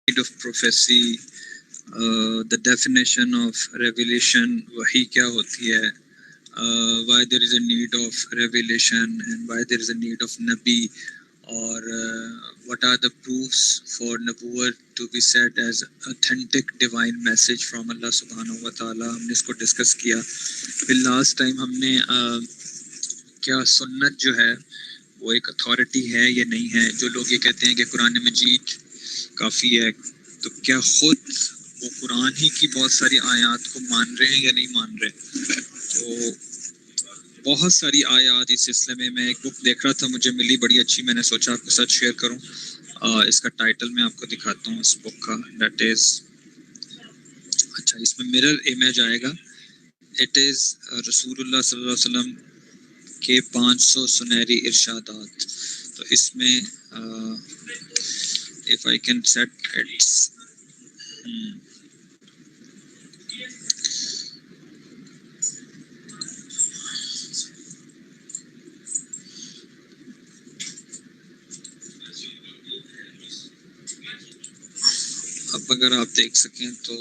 of prophecy, the definition of revelation, wahi kya hoti hai, why there is a need of revelation and why there is a need of nabi, or what are the proofs for nabuwat to be said as authentic divine message from Allah subhanahu wa ta'ala. ہم نے اس کو discuss کیا. پھر last time ہم نے کیا سنت جو ہے وہ ایک اتھارٹی ہے یا نہیں ہے. جو لوگ یہ کہتے ہیں کہ قرآن مجید کافی ہے، تو کیا خود وہ قرآن ہی کی بہت ساری آیات کو مان رہے ہیں یا نہیں مان رہے؟ تو بہت ساری آیات اس سلسلے میں ایک بک دیکھ رہا تھا، مجھے ملی بڑی اچھی، میں نے سوچا آپ کے ساتھ شیئر کروں. اس کا ٹائٹل میں آپ کو دکھاتا ہوں اس بک کا. دیٹ از اچھا، اس میں مرر امیج آئے گا. اٹ از رسول اللہ صلی اللہ علیہ وسلم کے 500 سنہری ارشادات. تو اس میں if I can set it اب اگر آپ دیکھ سکیں تو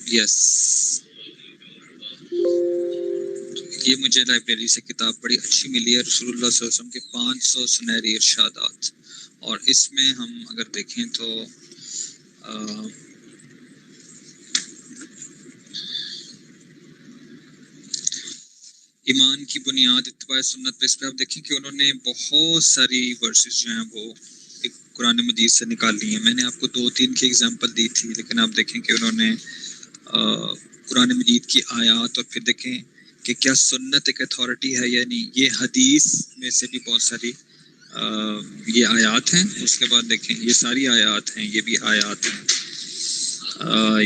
یس، یہ مجھے لائبریری سے کتاب بڑی اچھی ملی ہے، رسول اللہ صلی اللہ علیہ وسلم کے 500 سنہری ارشادات. اور اس میں ہم اگر دیکھیں تو ایمان کی بنیاد اتباع سنت پہ، اس پہ آپ دیکھیں کہ انہوں نے بہت ساری ورسز جو ہیں وہ ایک قرآن مجید سے نکال لی ہیں. میں نے آپ کو 2-3 کی ایگزامپل دی تھی، لیکن آپ دیکھیں کہ انہوں نے قرآن مجید کی آیات، اور پھر دیکھیں کہ کیا سنت ایک اتھارٹی ہے یا نہیں. یہ حدیث میں سے بھی بہت ساری یہ آیات ہیں. اس کے بعد دیکھیں یہ ساری آیات ہیں، یہ بھی آیات ہیں،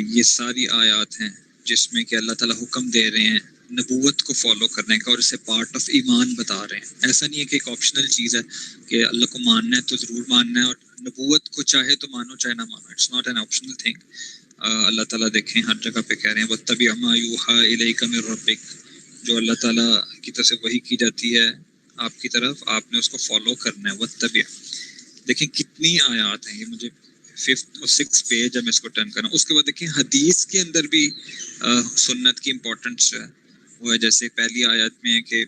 یہ ساری آیات ہیں جس میں کہ اللہ تعالیٰ حکم دے رہے ہیں نبوت کو فالو کرنے کا، اور اسے پارٹ آف ایمان بتا رہے ہیں. ایسا نہیں ہے کہ ایک آپشنل چیز ہے کہ اللہ کو ماننا ہے تو ضرور ماننا ہے، اور نبوت کو چاہے تو مانو چاہے نہ مانو. It's not an optional thing. اللہ تعالیٰ دیکھیں ہر جگہ پہ کہہ رہے ہیں وَاتَّبِعْ مَا يُوحَىٰ إِلَيْكَ مِن رَبِّكَ، جو اللہ تعالیٰ کی طرف سے وحی کی جاتی ہے آپ کی طرف، آپ نے اس کو فالو کرنا ہے. وَاتَّبِعْ، دیکھیں کتنی آیات ہیں. یہ مجھے 5th اور 6th پیج ہے، میں اس کو ٹرن کروں. اس کے بعد دیکھیں حدیث کے اندر بھی سنت کی امپورٹنس جو ہے وہ ہے. جیسے پہلی آیت میں ہے کہ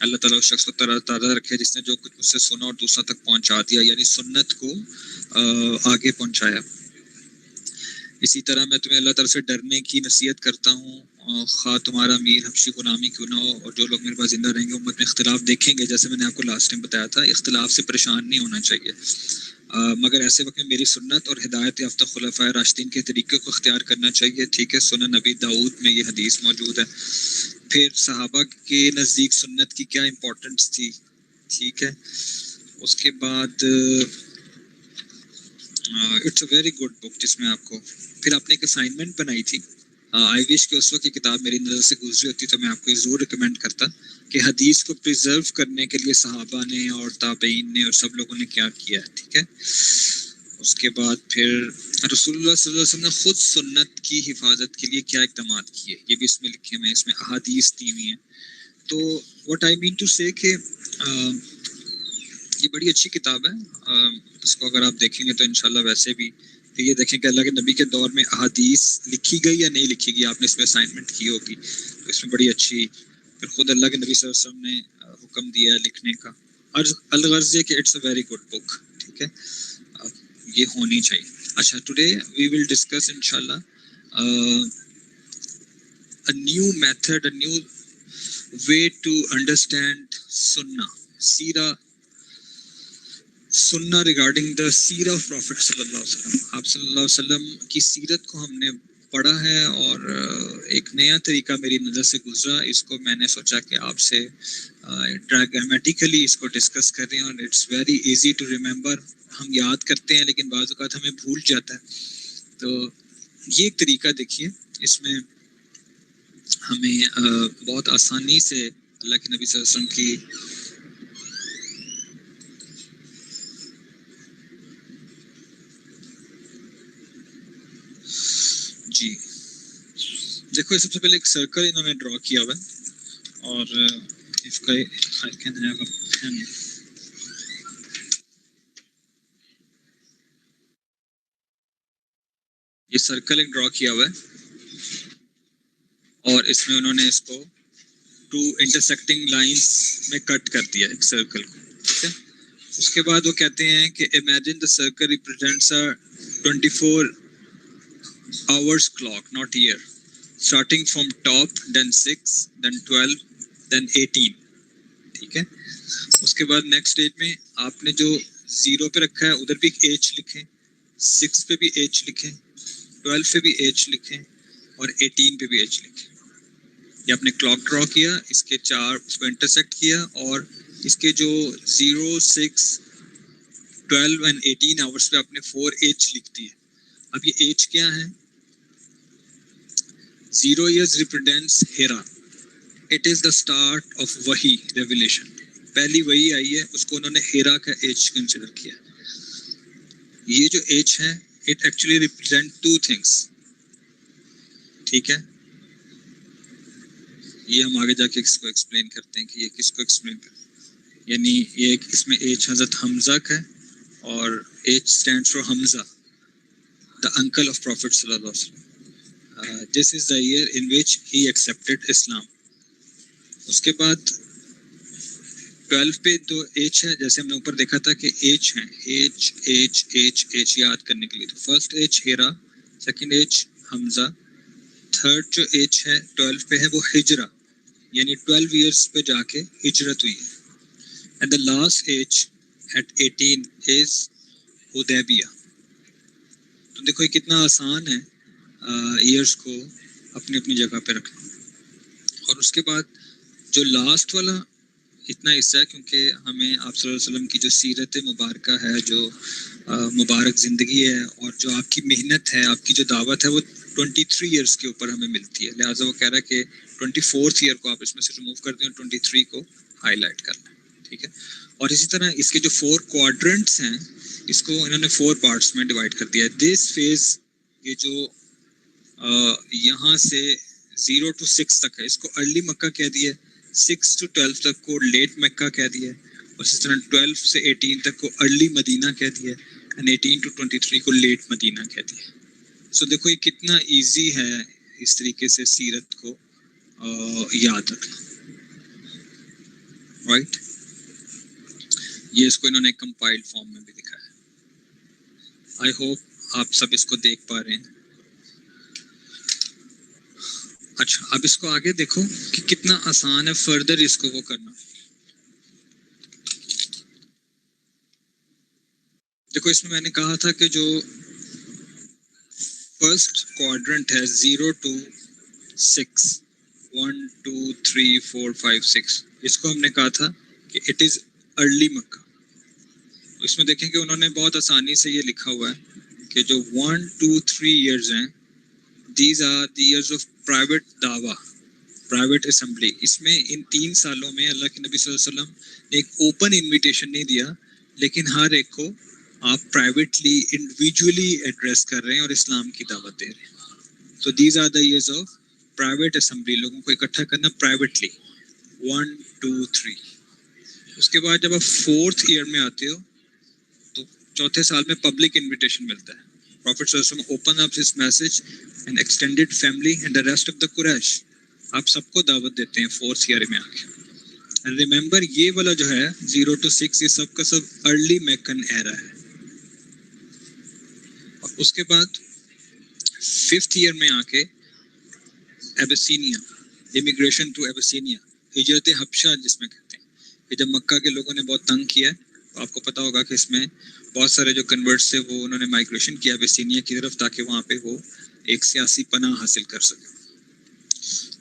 اللہ تعالیٰ اس شخص کو تازہ رکھے جس نے جو کچھ مجھ سے سنا اور دوسرا تک پہنچا دیا، یعنی سنت کو آگے پہنچایا. اسی طرح میں تمہیں اللہ تعالیٰ سے ڈرنے کی نصیحت کرتا ہوں، خواہ تمہارا امیر حبشی غلامی کیوں نہ ہو، اور جو لوگ میرے پاس زندہ رہیں گے امت میں اختلاف دیکھیں گے. جیسے میں نے آپ کو لاسٹ ٹائم بتایا تھا، اختلاف سے پریشان نہیں ہونا چاہیے، مگر ایسے وقت میں میری سنت اور ہدایت یافتہ خلفائے راشدین کے طریقے کو اختیار کرنا چاہیے. ٹھیک ہے، سنن نبی داؤد میں یہ حدیث موجود ہے. پھر صحابہ کے نزدیک سنت کی کیا امپورٹنس تھی. ٹھیک ہے، اس کے بعد it's a very good book جس میں آپ کو پھر آپ نے ایک اسائنمنٹ بنائی تھی. آئی وش کہ اس وقت یہ کتاب میری نظر سے گزری ہوتی تو میں آپ کو یہ ضرور ریکمینڈ کرتا کہ حدیث کو پریزرو کرنے کے لیے صحابہ نے اور تابعین نے اور سب لوگوں نے کیا کیا ہے. ٹھیک ہے، اس کے بعد پھر رسول اللہ صلی اللہ علیہ وسلم نے خود سنت کی حفاظت کے لیے کیا اقدامات کیے، یہ بھی اس میں لکھے ہوئے ہیں، اس میں احادیث دی ہوئی ہیں. تو واٹ آئی مین ٹو سے کہ یہ بڑی اچھی کتاب ہے. اس کو اگر آپ دیکھیں گے تو انشاءاللہ ویسے بھی پھر یہ دیکھیں کہ اللہ کے نبی کے دور میں احادیث لکھی گئی یا نہیں لکھی گئی، آپ نے اس میں اسائنمنٹ کی ہوگی تو اس میں بڑی اچھی. پھر خود اللہ کے نبی صلی اللہ علیہ وسلم نے حکم دیا ہے لکھنے کا. الغرض یہ کہ it's a very good book. ٹھیک ہے، یہ ہونی چاہیے. اچھا، ٹوڈے وی ول ڈسکس انشاءاللہ a new method, a new way to understand سیرہ سننا ریگارڈنگ دا سیرہ آف پروفٹ صلی اللہ علیہ وسلم. آپ صلی اللہ علیہ وسلم کی سیرت کو ہم نے پڑھا ہے اور ایک نیا طریقہ میری نظر سے گزرا. اس کو میں نے سوچا کہ آپ سے گرامیٹیکلی اس کو ڈسکس کر رہے ہیں، اور it's very easy to remember. ہم یاد کرتے ہیں لیکن بعض اوقات ہمیں بھول جاتا ہے. تو یہ ایک طریقہ دیکھیے، اس میں ہمیں بہت آسانی سے اللہ کے نبی صلی اللہ علیہ وسلم کی جی دیکھو، سب سے پہلے ایک سرکل انہوں نے ڈرا کیا ہوا ہے، اور if I can have a pen. یہ سرکل ایک ڈرا کیا ہوا ہے اور اس میں انہوں نے اس کو 2 انٹرسیکٹنگ لائنس میں کٹ کر دیا ایک سرکل کو. ٹھیک ہے. اس کے بعد وہ کہتے ہیں کہ imagine the circle represents a 24 hours clock, not year, starting from top, then 6, then 12, then 18. ٹھیک ہے. اس کے بعد نیکسٹ اسٹیج میں آپ نے جو 0 پہ رکھا ہے ادھر بھی ایک ایچ لکھیں, 6 پہ بھی ایچ لکھیں, 12 پہ بھی ایچ لکھیں اور 18 پہ بھی ایچ لکھیں. یہ آپ نے کلاک ڈرا کیا, اس کے 4 اس کو انٹرسیکٹ کیا اور اس کے جو 0, 6, 12 and 18 آورس پہ آپ نے 4 ایچ لکھ دی ہے. اب یہ ایچ کیا ہے؟ 0 years represents Hira. It is the start of Wahi revelation. پہلی وہی آئی ہے, اس کو انہوں نے ہیرا کا ایج کنسیڈر کیا. یہ جو ایج ہے it actually represent 2 things. ٹھیک ہے. یہ ہم آگے جا کے اس کو ایکسپلین کرتے ہیں کہ یہ کس کو ایکسپلین کرتے ہیں. یعنی یہ اس میں ایج حضرت حمزہ کا ہے اور H stands for Hamza, the uncle of Prophet صلی اللہ علیہ وسلم. This is the year in which he accepted Islam. اس کے بعد 12 پہ تو ایچ ہے, جیسے ہم نے اوپر دیکھا تھا کہ ایچ ہیں, ایچ ایچ ایچ ایچ یاد کرنے کے لیے. تو فرسٹ ایچ ہیرا, سیکنڈ ایچ حمزہ, تھرڈ جو ایچ ہے 12 پہ ہے وہ ہجرا, یعنی 12 ایئرس پہ جا کے ہجرت ہوئی ہے. And the last H at 18 is Hudaybiyyah. تو دیکھو یہ کتنا آسان ہے ایئرس کو اپنی اپنی جگہ پہ رکھنا. اور اس کے بعد جو لاسٹ والا اتنا حصہ ہے, کیونکہ ہمیں آپ صلی اللہ علیہ وسلم کی جو سیرت مبارکہ ہے, جو مبارک زندگی ہے اور جو آپ کی محنت ہے, آپ کی جو دعوت ہے وہ 23 ایئرس کے اوپر ہمیں ملتی ہے. لہٰذا وہ کہہ رہا ہے کہ 24th ایئر کو آپ اس میں سے ریموو کر دیں اور 23 کو ہائی لائٹ کر لیں. ٹھیک ہے. اور اسی طرح اس کے جو 4 کوارڈرنٹس ہیں, اس کو انہوں نے 4 پارٹس میں ڈیوائڈ کر دیا ہے. دس فیز, یہ جو یہاں سے 0 to 6 تک ہے, اس کو ارلی مکہ کہہ دیا, 6 to 12 تک کو لیٹ مکہ کہہ دیا, اور اس طرح 12 سے 18 تک کو ارلی مدینہ کہہ دیا, اینڈ 18 to 23 کو لیٹ مدینہ کہہ دیا. سو دیکھو یہ کتنا ایزی ہے اس طریقے سے سیرت کو یاد رکھنا. رائٹ. یہ اس کو انہوں نے کمپائلڈ فارم میں بھی دکھایا ہے. آئی ہوپ آپ سب اس کو دیکھ پا رہے ہیں. اچھا, اب اس کو آگے دیکھو کہ کتنا آسان ہے فردر اس کو وہ کرنا. دیکھو اس میں میں نے کہا تھا کہ جو فرسٹ کوارڈرنٹ ہے 0 to 6, 1 2 3 4 5 6, اس کو ہم نے کہا تھا کہ اٹ از ارلی مکہ. اس میں دیکھیں کہ انہوں نے بہت آسانی سے یہ لکھا ہوا ہے کہ جو 1 2 3 ایئرز ہیں, these are the years of private دعویٰ, پرائیویٹ اسمبلی. اس میں ان 3 سالوں میں اللہ کے نبی صلی اللہ علیہ وسلم نے ایک اوپن انویٹیشن نہیں دیا, لیکن ہر ایک کو آپ پرائیویٹلی انڈیویجولی ایڈریس کر رہے ہیں اور اسلام کی دعوت دے رہے ہیں. تو these are the years of private assembly, لوگوں کو اکٹھا کرنا پرائیویٹلی, 1 2 3. اس کے بعد جب آپ 4th ایئر میں آتے ہو تو 4تھے سال میں پبلک انویٹیشن ملتا ہے. Prophet صلی اللہ علیہ وسلم open up his message and extended family and the rest of the Quraysh. آپ سب کو دعوت دیتے ہیں 4th ایئر میں آ کے. And remember یہ والا جو ہے 0 to 6, یہ سب کا سب ارلی میکن ایرا ہے. اور اس کے بعد 5th ایئر میں آ کے ایبسینیا, امیگریشن ٹو ایبسینیا, ہجرت حبشہ جس میں کہتے ہیں, کہ جب مکہ کے لوگوں نے بہت تنگ کیا ہے, تو آپ کو پتا ہوگا کہ اس میں بہت سارے جو کنورٹس تھے وہ انہوں نے مائگریشن کیا ایبسینیا کی طرف, تاکہ وہاں پہ وہ ایک سیاسی پناہ حاصل کر سکے.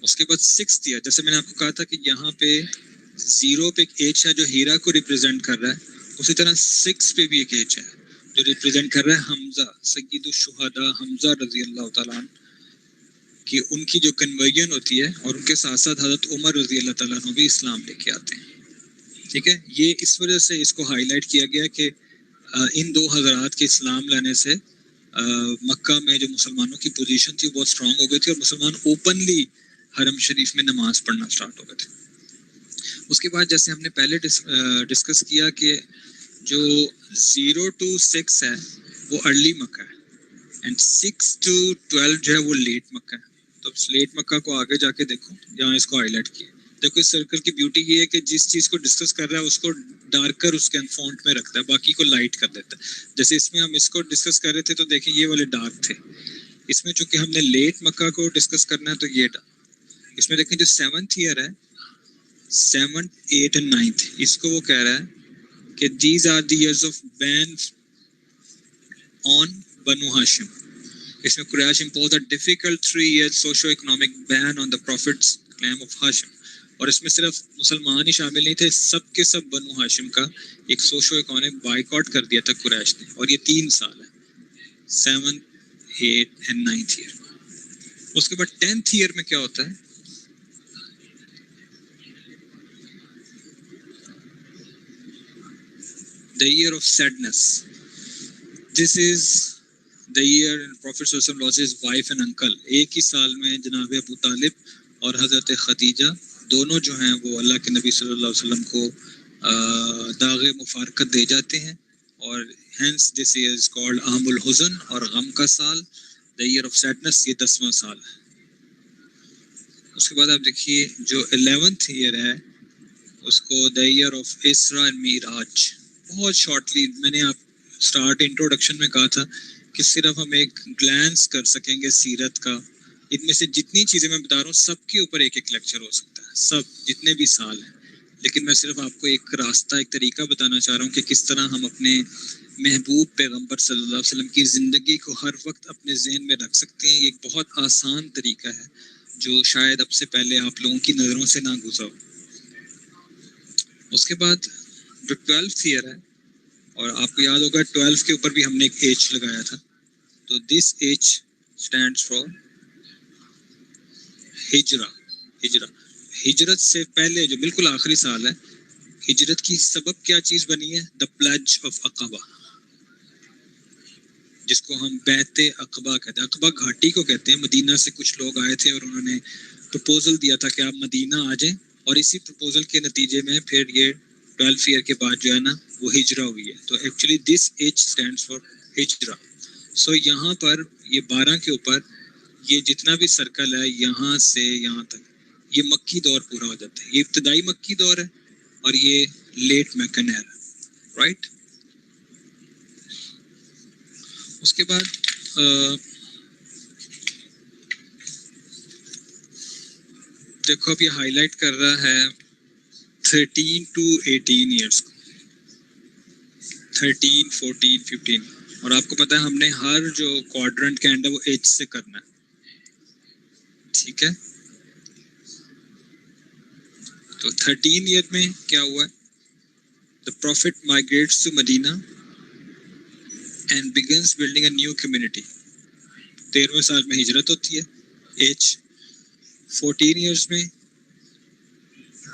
اس کے بعد 6th ایئر, جیسے میں نے آپ کو کہا تھا کہ یہاں پہ 0 پہ ایک ایج ہے جو ہیرا کو ریپرزینٹ کر رہا ہے, اسی طرح 6 پہ بھی ایک ایج ہے جو ریپرزینٹ کر رہا ہے حمزہ, سید الشہداء حمزہ رضی اللہ تعالیٰ عنہ, کہ ان کی جو کنورژن ہوتی ہے, اور ان کے ساتھ ساتھ حضرت عمر رضی اللہ تعالیٰ عنہ بھی اسلام لے کے آتے ہیں. ٹھیک ہے. یہ اس وجہ سے اس کو ہائی لائٹ کیا گیا کہ ان 2 حضرات کے اسلام لانے سے مکہ میں جو مسلمانوں کی پوزیشن تھی وہ بہت اسٹرانگ ہو گئی تھی, اور مسلمان اوپنلی حرم شریف میں نماز پڑھنا اسٹارٹ ہو گئے تھے. اس کے بعد جیسے ہم نے پہلے ڈسکس کیا کہ جو 0 to 6 ہے وہ ارلی مکہ ہے, اینڈ 6 to 12 جو ہے وہ لیٹ مکہ ہے. تو لیٹ مکہ کو آگے جا کے دیکھو, یہاں اس کو ہائی لائٹ کیا. دیکھو اس سرکل کی بیوٹی یہ ہے کہ جس چیز کو ڈسکس کر رہا ہے اس کو ڈارکر اس کے فونٹ میں رکھتا ہے, باقی کو لائٹ کر دیتا ہے. جیسے اس میں ہم اس کو ڈسکس کر رہے تھے تو دیکھیں یہ والے ڈارک تھے, اس میں چونکہ ہم نے لیٹ مکہ کو ڈسکس کرنا ہے تو یہ اس میں دیکھیں جو 7th ایئر ہے, 7th 8th and 9th, اس کو وہ کہہ رہا ہے کہ these are the years of ban on Banu Hashim. اس میں قریش imposed a difficult 3-year socio-economic ban on the prophet's claim of Hashim. اور اس میں صرف مسلمان ہی شامل نہیں تھے, سب کے سب بنو ہاشم کا ایک سوشو اکانومک بائیکاٹ کر دیا تھا قریش نے. اور یہ 3 سال ہے, 7th 8th and 9th year. اس کے بعد 10th ایئر میں کیا ہوتا ہے, the year of sadness. This is the year Prophet صلی اللہ علیہ وسلم lost his wife and uncle. ایک ہی سال میں جناب ابو طالب اور حضرت خدیجہ دونوں جو ہیں وہ اللہ کے نبی صلی اللہ علیہ وسلم کو داغ مفارقت دے جاتے ہیں. اور hence this year is called عام الحزن اور غم کا سال, the year of sadness. یہ 10واں سال ہے. اس کے بعد آپ دیکھیے جو 11th ایئر ہے اس کو the year of Isra and معراج. بہت شارٹلی میں نے آپ اسٹارٹ انٹروڈکشن میں کہا تھا کہ صرف ہم ایک گلانس کر سکیں گے سیرت کا. ان میں سے جتنی چیزیں میں بتا رہا ہوں سب کے اوپر ایک ایک لیکچر ہو سکتا ہے, سب جتنے بھی سال ہیں. لیکن میں صرف آپ کو ایک راستہ, ایک طریقہ بتانا چاہ رہا ہوں کہ کس طرح ہم اپنے محبوب پیغمبر صلی اللہ علیہ وسلم کی زندگی کو ہر وقت اپنے ذہن میں رکھ سکتے ہیں. یہ ایک بہت آسان طریقہ ہے جو شاید اب سے پہلے آپ لوگوں کی نظروں سے نہ گزرا ہو. اس کے بعد جو 12th ایئر ہے, اور آپ کو یاد ہوگا 12 کے اوپر بھی ہم نے ایک ایج لگایا تھا, تو دس ایج اسٹینڈس فار ہجرہ. ہجرت سے پہلے جو بالکل آخری سال ہے, ہجرت کی سبب کیا چیز بنی ہے, دا پلج آف عقبہ, جس کو ہم بیعت عقبہ کہتے ہیں. عقبہ گھاٹی کو کہتے ہیں. مدینہ سے کچھ لوگ آئے تھے اور انہوں نے پرپوزل دیا تھا کہ آپ مدینہ آ جائیں, اور اسی پرپوزل کے نتیجے میں پھر یہ 12 ایئر کے بعد جو ہے نا وہ ہجرہ ہوئی ہے. تو actually this H stands for Hijra. So یہاں پر یہ 12 کے اوپر یہ جتنا بھی سرکل ہے یہاں سے یہاں تک یہ مکی دور پورا ہو جاتا ہے. یہ ابتدائی مکی دور ہے اور یہ لیٹ مکن ہے, رائٹ. اس کے بعد دیکھو اب یہ ہائی لائٹ کر رہا ہے 13 to 18 ایئرس کو, 13, 14, 15. اور آپ کو پتا ہے ہم نے ہر جو کوارڈرنٹ کا اینڈ ہے وہ ایج سے کرنا ہے, ٹھیک ہے. تو 13 ایئر میں کیا ہوا ہے, the prophet migrates to Medina and begins building a new community. 13ویں سال میں ہجرت ہوتی ہے, ایج 14 ایئرس میں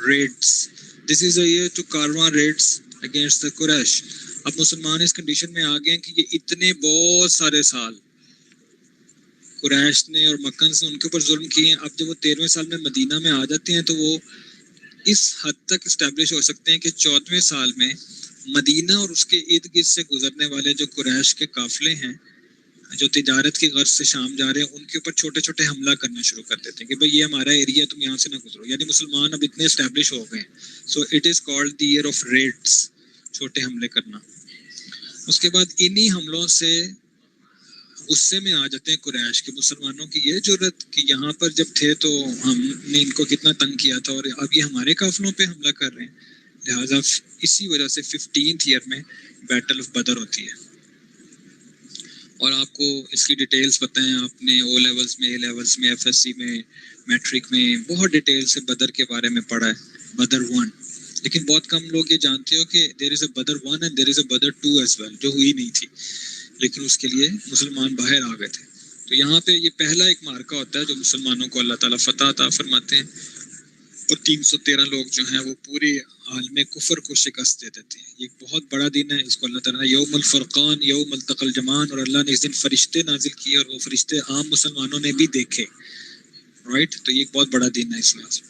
raids. This is a year to caravan raids against the Quraysh. اب مسلمان اس کنڈیشن میں آ گئے ہیں کہ یہ اتنے بہت سارے سال قریش نے اور مکن سے ان کے اوپر ظلم کیے ہیں. اب جب وہ 13ویں سال میں مدینہ میں آ جاتے ہیں تو وہ اس حد تک اسٹیبلش ہو سکتے ہیں کہ 14ویں سال میں مدینہ اور اس کے ارد گرد سے گزرنے والے جو قریش کے قافلے ہیں جو تجارت کی غرض سے شام جا رہے ہیں ان کے اوپر چھوٹے چھوٹے حملہ کرنا شروع کر دیتے ہیں کہ بھئی یہ ہمارا ایریا, تم یہاں سے نہ گزرو. یعنی مسلمان اب اتنے اسٹیبلش ہو گئے ہیں. So it is called the year of raids, چھوٹے حملے کرنا. اس کے بعد انہی حملوں سے غصے میں آ جاتے ہیں قریش کے مسلمانوں کی یہ جرت کہ یہاں پر جب تھے تو ہم نے ان کو کتنا تنگ کیا تھا اور اب یہ ہمارے قافلوں پہ حملہ کر رہے ہیں. لہٰذا اسی وجہ سے 15th ایئر میں بیٹل آف بدر ہوتی ہے. اور آپ کو اس کی ڈیٹیلز پتہ ہیں, آپ نے او لیولز میں, اے لیولز میں, ایف ایس سی میں, میٹرک میں بہت ڈیٹیل سے بدر کے بارے میں پڑھا ہے, بدر 1. لیکن بہت کم لوگ یہ جانتے ہو کہ there is a Badr 1 and there is a Badr 2 as well, جو ہوئی نہیں تھی لیکن اس کے لیے مسلمان باہر آ گئے تھے. تو یہاں پہ یہ پہلا ایک مارکہ ہوتا ہے جو مسلمانوں کو اللہ تعالیٰ فتح عطا فرماتے ہیں, اور 313 لوگ جو ہیں وہ پورے عالم کفر کو شکست دے دیتے ہیں. یہ ایک بہت بڑا دن ہے, اس کو اللہ تعالیٰ نے یوم الفرقان, یوم التقى الجمعان, اور اللہ نے اس دن فرشتے نازل کیے اور وہ فرشتے عام مسلمانوں نے بھی دیکھے, رائٹ. تو یہ ایک بہت بڑا دن ہے اس لحاظ سے.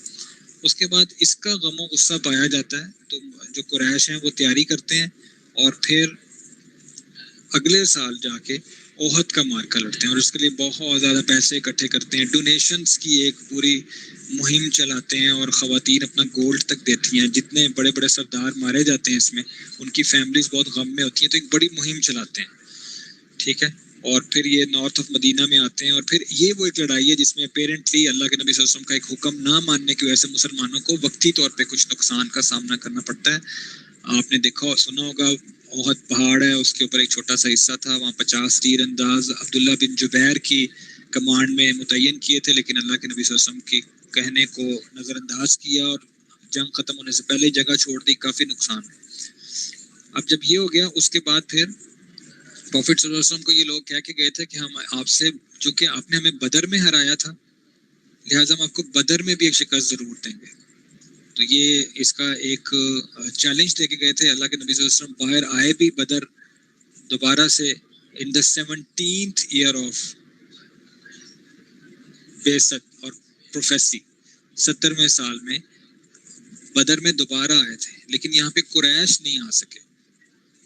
اس کے بعد اس کا غم و غصہ پایا جاتا ہے تو جو قریش ہیں وہ تیاری کرتے ہیں, اور پھر اگلے سال جا کے احد کا مارکا لڑتے ہیں اور اس کے لیے بہت زیادہ پیسے اکٹھے کرتے ہیں، ڈونیشنز کی ایک پوری مہم چلاتے ہیں اور خواتین اپنا گولڈ تک دیتی ہیں. جتنے بڑے بڑے سردار مارے جاتے ہیں اس میں، ان کی فیملیز بہت غم میں ہوتی ہیں، تو ایک بڑی مہم چلاتے ہیں. ٹھیک ہے، اور پھر یہ نارتھ آف مدینہ میں آتے ہیں، اور پھر یہ وہ ایک لڑائی ہے جس میں اپیرنٹلی اللہ کے نبی صلی اللہ علیہ وسلم کا ایک حکم نہ ماننے کی وجہ سے مسلمانوں کو وقتی طور پہ کچھ نقصان کا سامنا کرنا پڑتا ہے. آپ نے دیکھا سنا ہوگا احد پہاڑ ہے، اس کے اوپر ایک چھوٹا سا حصہ تھا، وہاں 50 تیر انداز عبداللہ بن جبیر کی کمانڈ میں متعین کیے تھے، لیکن اللہ کے نبی صلی اللہ علیہ وسلم کی کہنے کو نظر انداز کیا اور جنگ ختم ہونے سے پہلے جگہ چھوڑ دی. کافی نقصان ہے. اب جب یہ ہو گیا، اس کے بعد پھر پروفٹ صلی اللہ علیہ وسلم کو یہ لوگ کہہ کے گئے تھے کہ ہم آپ سے، چونکہ آپ نے ہمیں بدر میں ہرایا تھا، لہٰذا ہم آپ کو بدر میں بھی ایک شکست ضرور دیں گے. تو یہ اس کا ایک چیلنج دے کے گئے تھے. اللہ کے نبی صلی اللہ علیہ وسلم باہر آئے بھی بدر دوبارہ سے ان دا 17th ایئر آف بعثت اور پروفیسی، 70ویں سال میں بدر میں دوبارہ آئے تھے. لیکن یہاں پہ قریش نہیں آ سکے،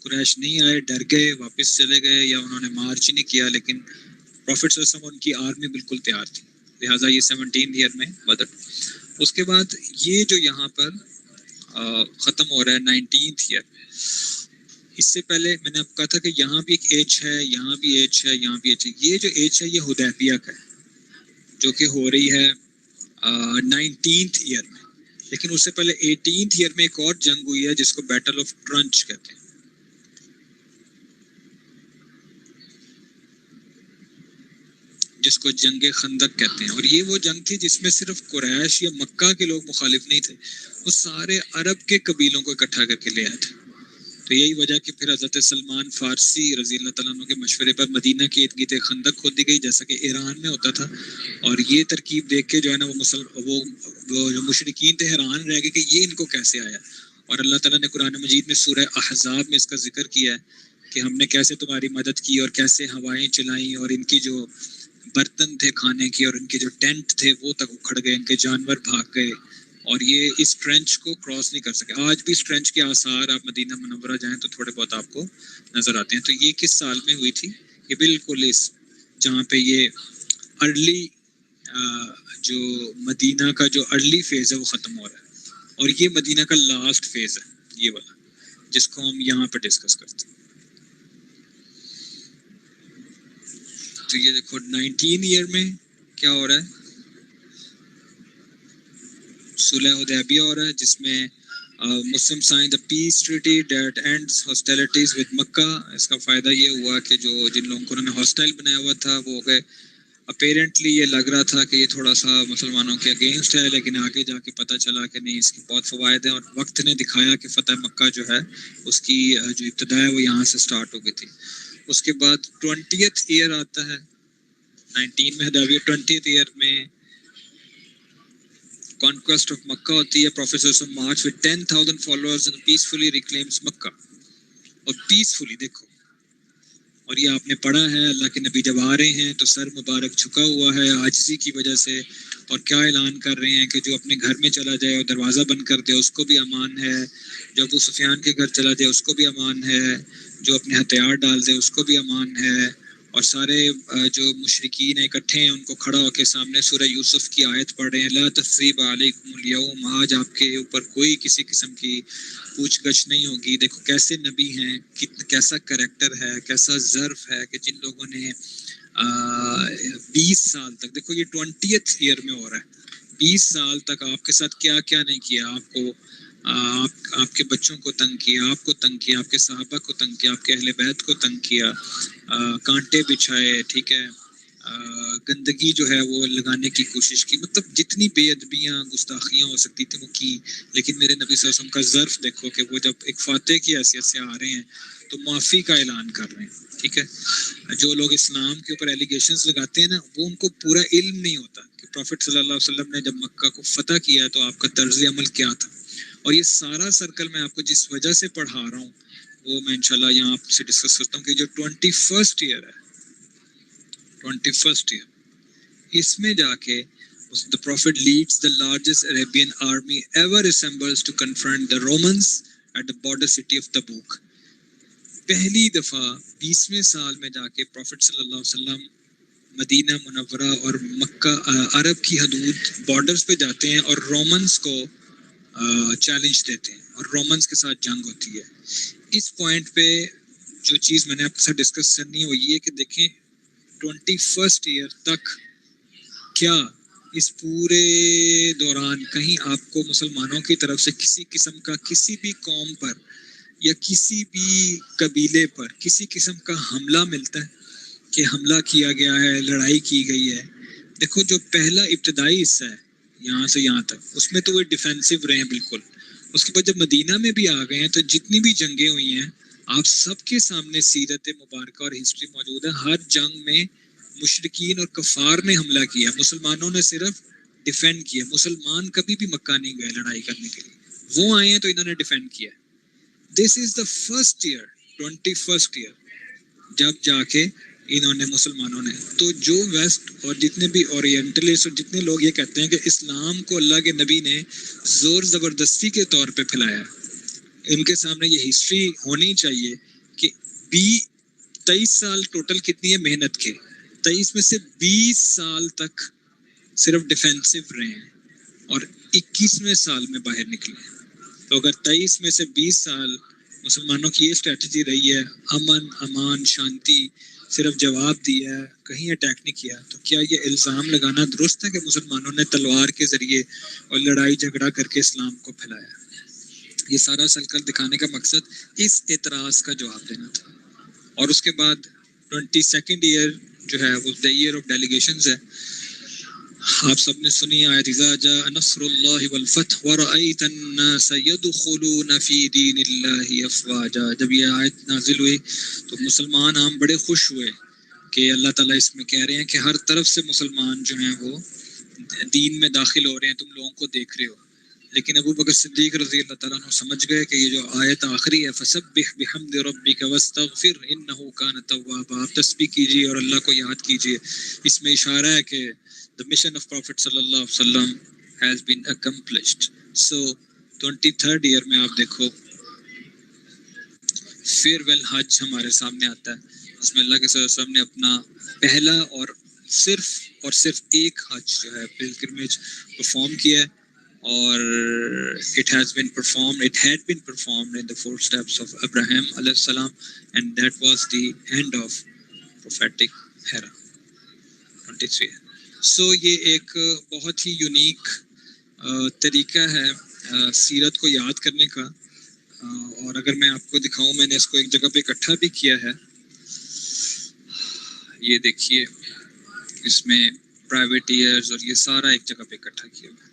قریش نہیں آئے، ڈر گئے، واپس چلے گئے، یا انہوں نے مارچ نہیں کیا. لیکن پروفٹ صلی اللہ علیہ وسلم ان کی آرمی بالکل تیار تھی، لہٰذا یہ 17 ایئر میں بدر. اس کے بعد یہ جو یہاں پر ختم ہو رہا ہے 19th ایئر، اس سے پہلے میں نے آپ کہا تھا کہ یہاں بھی ایک ایج ہے، یہاں بھی ایج ہے، یہاں بھی ایج ہے. یہ جو ایج ہے یہ حدیبیہ کا ہے، جو کہ ہو رہی ہے 19th ایئر میں. لیکن اس سے پہلے 18th ایئر میں ایک اور جنگ ہوئی ہے جس کو بیٹل آف ٹرنچ کہتے ہیں. جس کو جنگ خندق کہتے ہیں. اور یہ وہ جنگ تھی جس میں صرف قریش یا مکہ کے لوگ مخالف نہیں تھے، وہ سارے عرب کے قبیلوں کو اکٹھا کر کے لے آئے تھے. تو یہی وجہ کہ پھر حضرت سلمان فارسی رضی اللہ تعالیٰ عنہ کے مشورے پر مدینہ کے ارد گرد خندق کھودی گئی، جیسا کہ ایران میں ہوتا تھا. اور یہ ترکیب دیکھ کے جو ہے نا وہ جو مشرکین تھے حیران رہ گئے کہ یہ ان کو کیسے آیا. اور اللہ تعالیٰ نے قرآن مجید میں سورہ احزاب میں اس کا ذکر کیا ہے کہ ہم نے کیسے تمہاری مدد کی اور کیسے ہوائیں چلائیں، اور ان کی جو برتن تھے کھانے کے اور ان کے جو ٹینٹ تھے وہ تک اکھڑ گئے، ان کے جانور بھاگ گئے، اور یہ اس ٹرنچ کو کراس نہیں کر سکے. آج بھی اس ٹرنچ کے آثار آپ مدینہ منورہ جائیں تو تھوڑے بہت آپ کو نظر آتے ہیں. تو یہ کس سال میں ہوئی تھی؟ یہ بالکل اس جہاں پہ یہ ارلی جو مدینہ کا جو ارلی فیز ہے وہ ختم ہو رہا ہے، اور یہ مدینہ کا لاسٹ فیز ہے یہ والا، جس کو ہم یہاں پہ ڈسکس کرتے ہیں. تو یہ دیکھو 19 ایئر میں کیا ہو رہا ہے، صلح حدیبیہ ہو رہا ہے، جس میں Muslim sign the peace treaty that ends hostilities with Mecca. اس کا فائدہ یہ ہوا کہ جن لوگوں کو انہوں نے ہاسٹائل بنایا ہوا تھا وہ ہو گئے. اپیرنٹلی یہ لگ رہا تھا کہ یہ تھوڑا سا مسلمانوں کے اگینسٹ ہے، لیکن آگے جا کے پتہ چلا کہ نہیں، اس کے بہت فوائد ہیں، اور وقت نے دکھایا کہ فتح مکہ جو ہے اس کی جو ابتدا ہے وہ یہاں سے سٹارٹ ہو گئی تھی. اس کے بعد 20th ایئر آتا ہے 19 میں حدیبیہ، 20th ایئر میں conquest of مکہ ہوتی ہے. پروفیٹ صلی اللہ علیہ وسلم march with 10,000 followers and peacefully reclaims مکہ. اور پیسفلی دیکھو، اور یہ آپ نے پڑھا ہے، اللہ کے نبی جب آ رہے ہیں تو سر مبارک جھکا ہوا ہے عاجزی کی وجہ سے، اور کیا اعلان کر رہے ہیں کہ جو اپنے گھر میں چلا جائے اور دروازہ بند کر دے اس کو بھی امان ہے، جو ابو سفیان کے گھر چلا جائے اس کو بھی امان ہے، جو اپنے ہتھیار ڈال دے اس کو بھی امان ہے. اور سارے جو مشرکین اکٹھے ہیں ان کو کھڑا ہو کے سامنے سورہ یوسف کی آیت پڑھ رہے ہیں، لا تثریب علیکم اليوم، آج آپ کے اوپر کوئی کسی قسم کی پوچھ گچھ نہیں ہوگی. دیکھو کیسے نبی ہیں، کیسا کریکٹر ہے، کیسا ظرف ہے کہ جن لوگوں نے 20 سال تک، دیکھو یہ 20th ایئر میں ہو رہا ہے، 20 سال تک آپ کے ساتھ کیا کیا نہیں کیا. آپ کو آپ کے بچوں کو تنگ کیا، آپ کو تنگ کیا، آپ کے صحابہ کو تنگ کیا، آپ کے اہل بیت کو تنگ کیا، کانٹے بچھائے، ٹھیک ہے، گندگی جو ہے وہ لگانے کی کوشش کی، مطلب جتنی بے ادبیاں گستاخیاں ہو سکتی تھیں وہ کی. لیکن میرے نبی صلی اللہ علیہ وسلم کا ظرف دیکھو کہ وہ جب ایک فاتح کی حیثیت سے آ رہے ہیں تو معافی کا اعلان کر رہے ہیں. ٹھیک ہے، جو لوگ اسلام کے اوپر ایلیگیشنز لگاتے ہیں نا، وہ ان کو پورا علم نہیں ہوتا کہ پروفٹ صلی اللہ علیہ وسلم نے جب مکہ کو فتح کیا تو آپ کا طرز عمل کیا تھا. اور یہ سارا سرکل میں آپ کو جس وجہ سے پڑھا رہا ہوں وہ میں انشاءاللہ یہاں آپ سے ڈسکس کرتا ہوں کہ جو 21st ایئر ہے، 21st ایئر، اس میں جا کے the prophet leads the largest Arabian army ever assembles to confront the Romans at the border city of Tabuk. پہلی دفعہ 20ویں سال میں جا کے پروفٹ صلی اللہ علیہ وسلم مدینہ منورہ اور مکہ عرب کی حدود بارڈرز پہ جاتے ہیں اور رومنز کو چیلنج دیتے ہیں اور رومنز کے ساتھ جنگ ہوتی ہے. اس پوائنٹ پہ جو چیز میں نے آپ کے ساتھ ڈسکس کرنی ہے وہ یہ کہ دیکھیں 21st ایئر تک کیا اس پورے دوران کہیں آپ کو مسلمانوں کی طرف سے کسی قسم کا کسی بھی قوم پر یا کسی بھی قبیلے پر کسی قسم کا حملہ ملتا ہے کہ حملہ کیا گیا ہے, لڑائی کی گئی ہے؟ دیکھو جو پہلا ابتدائی حصہ ہے یہاں سے یہاں تک اس میں تو وہ ڈیفینسو رہے ہیں بالکل. اس کے بعد جب مدینہ میں بھی آ گئے ہیں تو جتنی بھی جنگیں ہوئی ہیں آپ سب کے سامنے سیرت مبارکہ اور ہسٹری موجود ہے. ہر جنگ میں مشرکین اور کفار نے حملہ کیا, مسلمانوں نے صرف ڈیفینڈ کیا. مسلمان کبھی بھی مکہ نہیں گئے لڑائی کرنے کے لیے, وہ آئے ہیں تو انہوں نے ڈیفینڈ کیا. This is the first year 21st year جب جا کے انہوں نے مسلمانوں نے تو جو ویسٹ اور جتنے بھی اورینٹلسٹ اور جتنے لوگ یہ کہتے ہیں کہ اسلام کو اللہ کے نبی نے زور زبردستی کے طور پہ پھیلایا, ان کے سامنے یہ ہسٹری ہونی چاہیے کہ 23 سال ٹوٹل کتنی ہے محنت کے, 23 میں سے 20 سال تک صرف ڈیفینسو رہے ہیں اور 21ویں سال میں باہر نکلے ہیں. تو اگر 23 میں سے 20 سال مسلمانوں کی یہ اسٹریٹجی رہی ہے امن امان شانتی, صرف جواب دیا ہے, کہیں اٹیک نہیں کیا, تو کیا یہ الزام لگانا درست ہے کہ مسلمانوں نے تلوار کے ذریعے اور لڑائی جھگڑا کر کے اسلام کو پھیلایا؟ یہ سارا سرکل دکھانے کا مقصد اس اعتراض کا جواب دینا تھا. اور اس کے بعد 22nd ایئر جو ہے وہ دا ایئر آف ڈیلیگیشنز ہے. آپ سب نے سنی آیت اذا جاء نصر اللہ والفتح ورأیت الناس يدخلون فی دین اللہ افواجا. جب یہ آیت نازل ہوئی تو مسلمان عام بڑے خوش ہوئے کہ اللہ تعالیٰ اس میں کہہ رہے ہیں کہ ہر طرف سے مسلمان جو ہیں وہ دین میں داخل ہو رہے ہیں, تم لوگوں کو دیکھ رہے ہو. لیکن ابو بکر صدیق رضی اللہ تعالیٰ عنہ سمجھ گئے کہ یہ جو آیت آخری ہے فسبح بحمد ربک واستغفر انہ کان توابا, آپ تسبیح کیجیے اور اللہ کو یاد کیجیے. اس میں اشارہ ہے کہ the mission of Prophet صلی اللہ علیہ وسلم has been accomplished. So 23rd year میں آپ دیکھو فیئرویل حج ہمارے سامنے آتا ہے جس میں اللہ کے صلی اللہ علیہ وسلم نے اپنا پہلا اور صرف ایک حج جو ہے پلگرمیج پرفارم کیا ہے, اور it had been performed in the footsteps of Abraham علیہ السلام, and that was the end of prophetic era 23. سو یہ ایک بہت ہی یونیک طریقہ ہے سیرت کو یاد کرنے کا, اور اگر میں آپ کو دکھاؤں میں نے اس کو ایک جگہ پہ اکٹھا بھی کیا ہے. یہ دیکھیے اس میں پرائیویٹ ایئرز اور یہ سارا ایک جگہ پہ اکٹھا کیا ہوا ہے.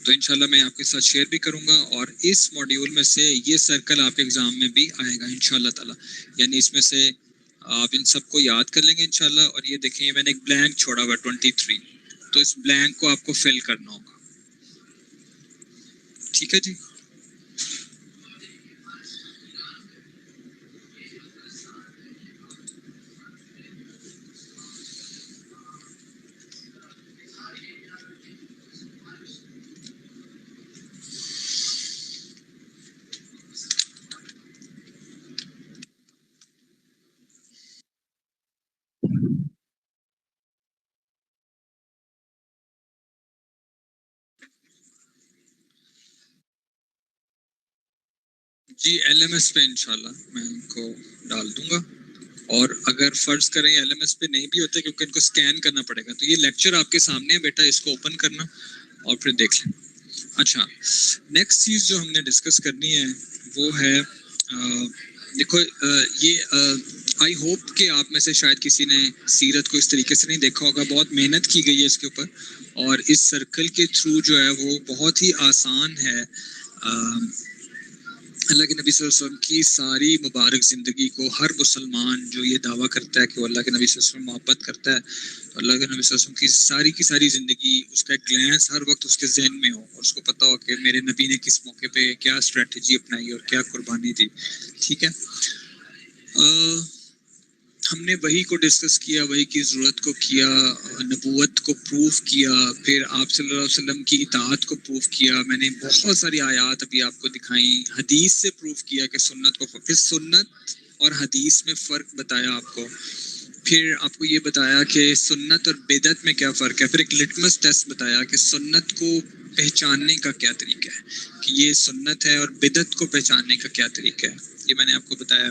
تو انشاءاللہ میں آپ کے ساتھ شیئر بھی کروں گا, اور اس ماڈیول میں سے یہ سرکل آپ ایگزام میں بھی آئے گا انشاءاللہ تعالی. یعنی اس میں سے آپ ان سب کو یاد کر لیں گے انشاءاللہ. اور یہ دیکھیں میں نے ایک بلینک چھوڑا ہوا 23, تو اس بلینک کو آپ کو فل کرنا ہوگا. ٹھیک ہے جی. جی ایل ایم ایس پہ انشاءاللہ میں ان کو ڈال دوں گا, اور اگر فرض کریں ایل ایم ایس پہ نہیں بھی ہوتے کیونکہ ان کو اسکین کرنا پڑے گا, تو یہ لیکچر آپ کے سامنے ہے بیٹا, اس کو اوپن کرنا اور پھر دیکھ لیں. اچھا نیکسٹ چیز جو ہم نے ڈسکس کرنی ہے وہ ہے دیکھو یہ آئی ہوپ کہ آپ میں سے شاید کسی نے سیرت کو اس طریقے سے نہیں دیکھا ہوگا. بہت محنت کی گئی ہے اس کے اوپر, اور اس سرکل کے تھرو جو ہے وہ بہت ہی آسان ہے اللہ کے نبی صلی اللہ علیہ وسلم کی ساری مبارک زندگی کو. ہر مسلمان جو یہ دعویٰ کرتا ہے کہ وہ اللہ کے نبی صلی اللہ علیہ وسلم محبت کرتا ہے, تو اللہ کے نبی صلی اللہ علیہ وسلم کی ساری زندگی اس کا ایک گلانس ہر وقت اس کے ذہن میں ہو, اور اس کو پتہ ہو کہ میرے نبی نے کس موقع پہ کیا اسٹریٹجی اپنائی اور کیا قربانی دی. ٹھیک ہے. ہم نے وہی کو ڈسکس کیا، وہی کی ضرورت کو کیا، نبوت کو پروف کیا، پھر آپ صلی اللہ علیہ وسلم کی اطاعت کو پروف کیا. میں نے بہت ساری آیات ابھی آپ کو دکھائیں، حدیث سے پروف کیا کہ سنت کو، پھر سنت اور حدیث میں فرق بتایا آپ کو، پھر آپ کو یہ بتایا کہ سنت اور بدعت میں کیا فرق ہے، پھر ایک لٹمس ٹیسٹ بتایا کہ سنت کو پہچاننے کا کیا طریقہ ہے، کہ یہ سنت ہے، اور بدعت کو پہچاننے کا کیا طریقہ ہے، یہ میں نے آپ کو بتایا.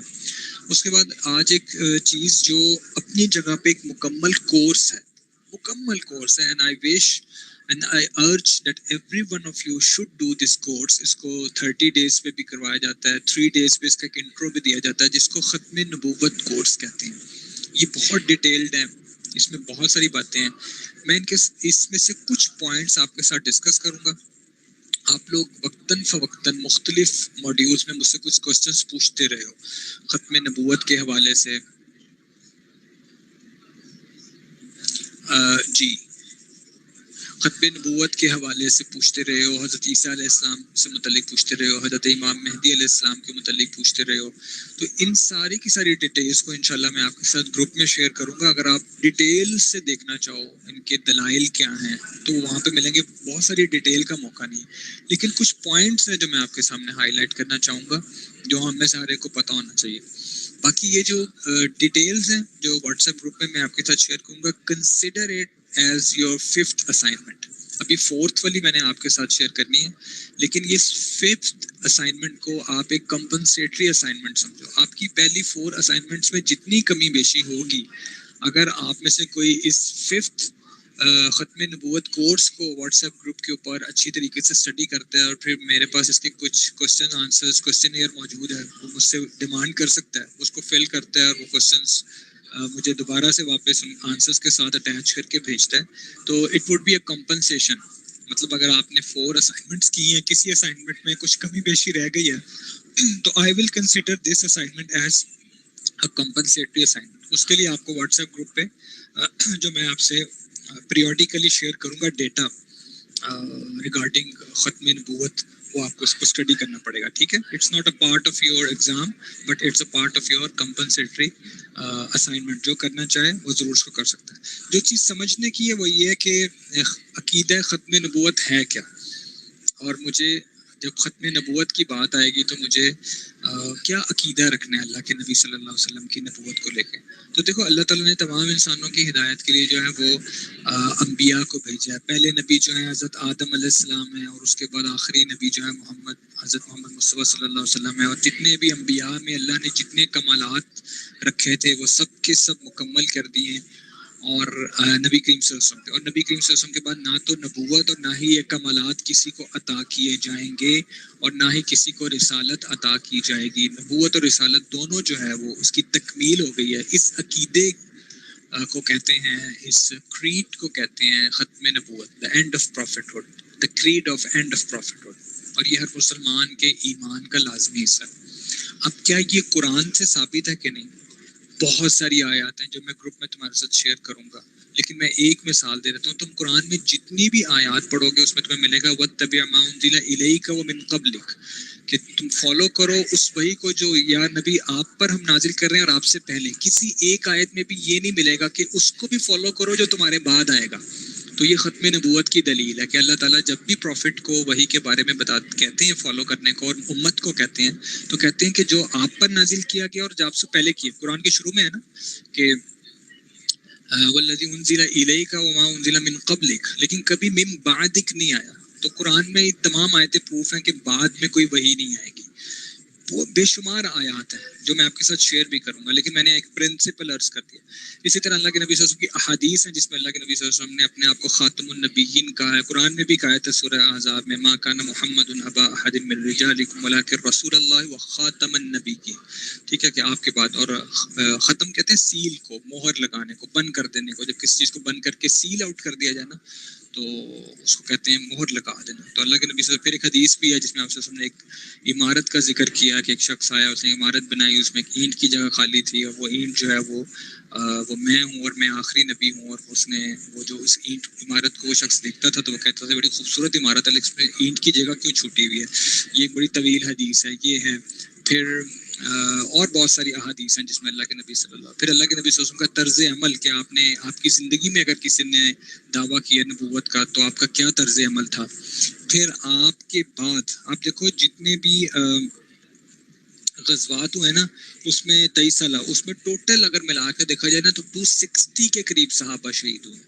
اس کے بعد آج ایک چیز جو اپنی جگہ پہ ایک مکمل کورس ہے، مکمل کورس ہے، and I wish and I urge that every one of you should do this course. اس کو 30 ڈیز پہ بھی کروایا جاتا ہے، 3 ڈیز پہ اس کا ایک انٹرو بھی دیا جاتا ہے، جس کو ختم نبوت کورس کہتے ہیں. یہ بہت ڈیٹیلڈ ہے، اس میں بہت ساری باتیں ہیں. میں اس میں سے کچھ پوائنٹس آپ کے ساتھ ڈسکس کروں گا. آپ لوگ وقتاً فوقتاً مختلف موڈیولز میں مجھ سے کچھ کوسچنس پوچھتے رہے ہو ختم نبوت کے حوالے سے. جی، ختم نبوت کے حوالے سے پوچھتے رہے ہو، حضرت عیسیٰ علیہ السلام سے متعلق پوچھتے رہے ہو، حضرت امام مہدی علیہ السلام کے متعلق پوچھتے رہے ہو. تو ان ساری کی ساری ڈیٹیلز کو انشاءاللہ میں آپ کے ساتھ گروپ میں شیئر کروں گا. اگر آپ ڈیٹیل سے دیکھنا چاہو ان کے دلائل کیا ہیں تو وہاں پہ ملیں گے. بہت ساری ڈیٹیل کا موقع نہیں، لیکن کچھ پوائنٹس ہیں جو میں آپ کے سامنے ہائی لائٹ کرنا چاہوں گا، جو ہمیں سارے کو پتہ ہونا چاہیے. باقی یہ جو ڈیٹیلز ہیں جو واٹس ایپ گروپ میں آپ کے ساتھ شیئر کروں گا، consider it as your 5th assignment. ابھی 4th والی میں نے آپ کے ساتھ شیئر کرنی ہے، لیکن یہ 5th اسائنمنٹ کو آپ ایک کمپنسیٹری اسائنمنٹ سمجھو. آپ کی پہلی 4 اسائنمنٹس میں جتنی کمی بیشی ہوگی، اگر آپ میں سے کوئی اس 5th ختم نبوت کورس کو واٹس ایپ گروپ کے اوپر اچھی طریقے سے اسٹڈی کرتا ہے، اور پھر میرے پاس اس کے کچھ کوسچن آنسرز کوسچن ایئر موجود ہے، وہ مجھ سے ڈیمانڈ کر سکتا ہے، اس کو فل کرتا ہے اور وہ کوسچنس مجھے دوبارہ سے واپس ان آنسرز کے ساتھ اٹیچ کر کے بھیجتا ہے. تو it would be a compensation. مطلب اگر آپ نے 4 اسائنمنٹس کی ہیں، کسی اسائنمنٹ میں کچھ کمی بیشی رہ گئی ہے، تو I will consider this assignment as a compensatory assignment. اس کے لیے آپ کو واٹس ایپ گروپ پہ جو میں آپ سے پیریوڈیکلی شیئر کروں گا ڈیٹا ریگارڈنگ ختم نبوت، وہ آپ کو اس کو اسٹڈی کرنا پڑے گا. ٹھیک ہے، it's not a part of your exam, but it's a part of your compensatory assignment. جو کرنا چاہے وہ ضرور اس کو کر سکتا ہے. جو چیز سمجھنے کی ہے وہ یہ ہے کہ عقیدہ ختم نبوت ہے کیا. اور مجھے جب ختم نبوت کی بات آئے گی تو مجھے کیا عقیدہ رکھنا ہے اللہ کے نبی صلی اللہ علیہ وسلم کی نبوت کو لے کے. تو دیکھو، اللہ تعالیٰ نے تمام انسانوں کی ہدایت کے لیے جو ہے وہ انبیاء کو بھیجا ہے. پہلے نبی جو ہے حضرت آدم علیہ السلام ہیں، اور اس کے بعد آخری نبی جو ہے حضرت محمد مصطفیٰ صلی اللہ علیہ وسلم ہے. اور جتنے بھی انبیاء میں اللہ نے جتنے کمالات رکھے تھے وہ سب کے سب مکمل کر دیے ہیں. اور نبی کریم صلی اللہ علیہ وسلم اور نبی کریم صلی اللہ علیہ وسلم کے بعد نہ تو نبوت اور نہ ہی یہ کمالات کسی کو عطا کیے جائیں گے، اور نہ ہی کسی کو رسالت عطا کی جائے گی. نبوت اور رسالت دونوں جو ہے وہ اس کی تکمیل ہو گئی ہے. اس عقیدے کو کہتے ہیں، اس کریڈ کو کہتے ہیں ختم نبوت، the end of prophethood, the creed of end of prophethood. اور یہ ہر مسلمان کے ایمان کا لازمی حصہ ہے. اب کیا یہ قرآن سے ثابت ہے کہ نہیں؟ بہت ساری آیات ہیں جو میں گروپ میں تمہارے ساتھ شیئر کروں گا، لیکن میں ایک مثال دے دیتا ہوں. تم قرآن میں جتنی بھی آیات پڑھو گے اس میں تمہیں ملے گا وَاتَّبِعْ مَا أُنزِلَ إِلَيْكَ وَمِن قَبْلِكَ، کہ تم فالو کرو اس وحی کو جو یا نبی آپ پر ہم نازل کر رہے ہیں اور آپ سے پہلے. کسی ایک آیت میں بھی یہ نہیں ملے گا کہ اس کو بھی فالو کرو جو تمہارے بعد آئے گا. تو یہ ختم نبوت کی دلیل ہے کہ اللہ تعالیٰ جب بھی پروفٹ کو وحی کے بارے میں کہتے ہیں فالو کرنے کو، اور امت کو کہتے ہیں تو کہتے ہیں کہ جو آپ پر نازل کیا گیا اور جو آپ سے پہلے کیے. قرآن کے شروع میں ہے نا کہ والذی انزل الیک وما انزل من قبلک، لیکن کبھی من بعدک نہیں آیا. تو قرآن میں تمام آیتیں پروف ہیں کہ بعد میں کوئی وحی نہیں آئے گی. وہ بے شمار آیات ہیں جو میں آپ کے ساتھ شیئر بھی کروں گا، لیکن میں نے ایک پرنسپل عرض کر دیا. اسی طرح اللہ کے نبی صلی اللہ علیہ وسلم کی احادیث ہیں جس میں اللہ کے نبی صلی اللہ علیہ وسلم نے اپنے آپ کو خاتم النبیین کہا ہے. قرآن میں بھی کہا ہے سورہ احزاب میں ما کان محمد ابا احد من رجالکم ولکن رسول اللہ وخاتم النبیین. ٹھیک ہے، کہ آپ کے بعد. اور ختم کہتے ہیں سیل کو، مہر لگانے کو، بند کر دینے کو. جب کسی چیز کو بند کر کے سیل آؤٹ کر دیا جائے نا تو اس کو کہتے ہیں مہر لگا دینا. تو اللہ کے نبی صلی اللہ علیہ وسلم پھر ایک حدیث بھی ہے جس میں آپ سے نے ایک عمارت کا ذکر کیا کہ ایک شخص آیا، اس نے عمارت بنائی، اس میں ایک اینٹ کی جگہ خالی تھی، اور وہ اینٹ جو ہے وہ میں ہوں اور میں آخری نبی ہوں. اور اس نے وہ جو اس اینٹ عمارت کو وہ شخص دیکھتا تھا تو وہ کہتا تھا بڑی خوبصورت عمارت ہے لیکن اس میں اینٹ کی جگہ کیوں چھوٹی ہوئی ہے. یہ ایک بڑی طویل حدیث ہے. یہ ہے. پھر اور بہت ساری احادیث ہیں جس میں اللہ کے نبی صلی اللہ پھر اللہ کے نبی صلی اللہ علیہ وسلم کا طرز عمل کہ آپ نے آپ کی زندگی میں اگر کسی نے دعویٰ کیا نبوت کا تو آپ کا کیا طرز عمل تھا. پھر آپ کے بعد آپ دیکھو جتنے بھی غزوات ہوئے نا اس میں 23 سالہ اس میں ٹوٹل اگر ملا کے دیکھا جائے نا تو 260 کے قریب صحابہ شہید ہوئے,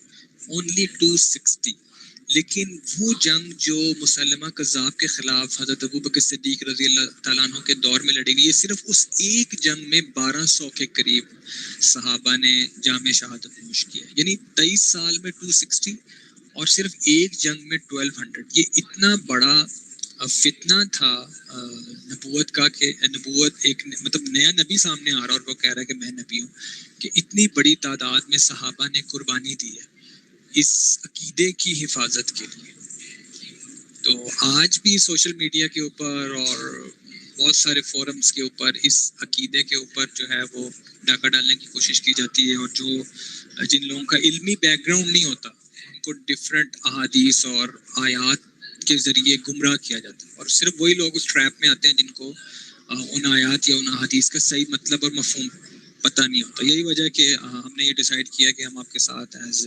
اونلی 260. لیکن وہ جنگ جو مسلمہ کذاب کے خلاف حضرت ابوبکر صدیق رضی اللہ تعالیٰ عنہ کے دور میں لڑی گئی, یہ صرف اس ایک جنگ میں 1200 کے قریب صحابہ نے جام شہادت نوش کیا. یعنی 23 سال میں 260 اور صرف ایک جنگ میں 1200. یہ اتنا بڑا فتنہ تھا نبوت کا کہ نبوت ایک مطلب نیا نبی سامنے آ رہا اور وہ کہہ رہا ہے کہ میں نبی ہوں, کہ اتنی بڑی تعداد میں صحابہ نے قربانی دی ہے اس عقیدے کی حفاظت کے لیے. تو آج بھی سوشل میڈیا کے اوپر اور بہت سارے فورمز کے اوپر اس عقیدے کے اوپر جو ہے وہ ڈاکہ ڈالنے کی کوشش کی جاتی ہے, اور جو جن لوگوں کا علمی بیک گراؤنڈ نہیں ہوتا ان کو ڈفرینٹ احادیث اور آیات کے ذریعے گمراہ کیا جاتا ہے, اور صرف وہی لوگ اس ٹریپ میں آتے ہیں جن کو ان آیات یا ان احادیث کا صحیح مطلب اور مفہوم پتہ نہیں ہوتا. یہی وجہ ہے کہ ہم نے یہ ڈیسائیڈ کیا کہ ہم آپ کے ساتھ as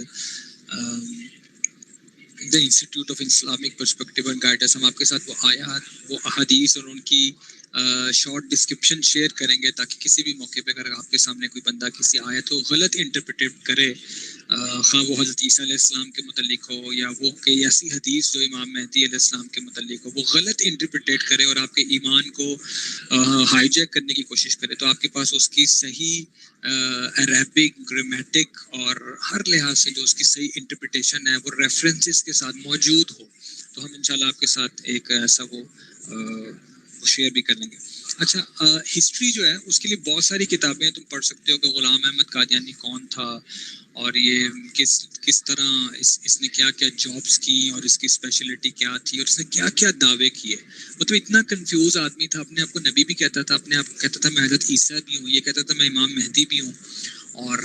the institute of Islamic perspective and guidance ہم آپ کے ساتھ وہ آیات وہ احادیث اور ان کی شارٹ ڈسکرپشن شیئر کریں گے, تاکہ کسی بھی موقع پہ اگر آپ کے سامنے کوئی بندہ کسی آیت کو غلط انٹرپریٹ کرے, خواہ وہ حضرت عیسیٰ علیہ السلام کے متعلق ہو یا وہ کوئی ایسی حدیث جو امام مہدی علیہ السلام کے متعلق ہو, وہ غلط انٹرپریٹ کرے اور آپ کے ایمان کو ہائی جیک کرنے کی کوشش کرے, تو آپ کے پاس اس کی صحیح عربک گرامیٹک اور ہر لحاظ سے جو اس کی صحیح انٹرپریٹیشن ہے وہ ریفرنسز کے ساتھ موجود ہو. تو ہم انشاءاللہ آپ کے ساتھ ایک ایسا وہ شیئر بھی کر لیں گے. اچھا, ہسٹری جو ہے اس کے لیے بہت ساری کتابیں تم پڑھ سکتے ہو کہ غلام احمد قادیانی کون تھا, اور یہ کس طرح اس نے کیا کیا جابس کی, اور اس کی اسپیشلٹی کیا تھی, اور اس نے کیا کیا دعوے کیے. مطلب اتنا کنفیوز آدمی تھا, اپنے آپ کو نبی بھی کہتا تھا, اپنے آپ کو کہتا تھا میں حضرت عیسیٰ بھی ہوں, یہ کہتا تھا میں امام مہدی بھی ہوں, اور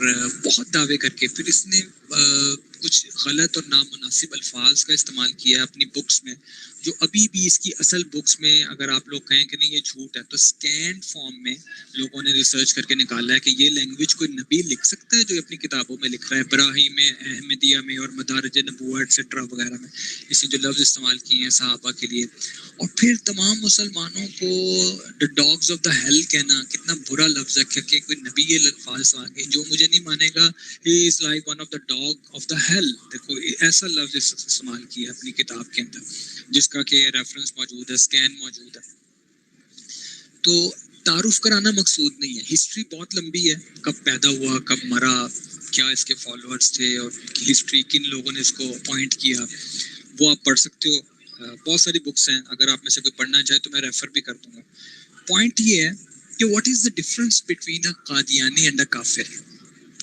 بہت دعوے کر کے پھر اس نے کچھ غلط اور نامناسب الفاظ کا استعمال کیا اپنی بکس میں, جو ابھی بھی اس کی اصل بکس میں اگر آپ لوگ کہیں کہ نہیں یہ جھوٹ ہے, تو اسکینڈ فارم میں لوگوں نے ریسرچ کر کے نکالا ہے کہ یہ لینگویج کوئی نبی لکھ سکتا ہے جو اپنی کتابوں میں لکھ رہا ہے. براہیم احمدیہ میں اور مدارج نبوہ ایٹسٹرا وغیرہ میں اس نے جو لفظ استعمال کیے ہیں صحابہ کے لیے, اور پھر تمام مسلمانوں کو دا ڈاگز آف دا ہیل کہنا کتنا برا لفظ ہے, کہ کوئی نبی یہ الفاظ آگے جو مجھے نہیں مانے گا he is like one of the dog of the hell. دیکھو ایسا لفظ استعمال کیا اپنی کتاب کے اندر جس کا کہ ریفرنس موجود ہے, اسکین موجود ہے. تو تعارف کرانا مقصود نہیں ہے. ہسٹری بہت لمبی ہے, کب پیدا ہوا کب مرا, کیا اس کے فالوورز تھے, اور ہسٹری کن لوگوں نے اس کو اپوائنٹ کیا, وہ آپ پڑھ سکتے ہو. بہت ساری بکس ہیں, اگر آپ میں سے کوئی پڑھنا چاہے تو میں ریفر بھی کر دوں گا. پوائنٹ یہ ہے کہ what is the difference between a Qadiani and a کافر.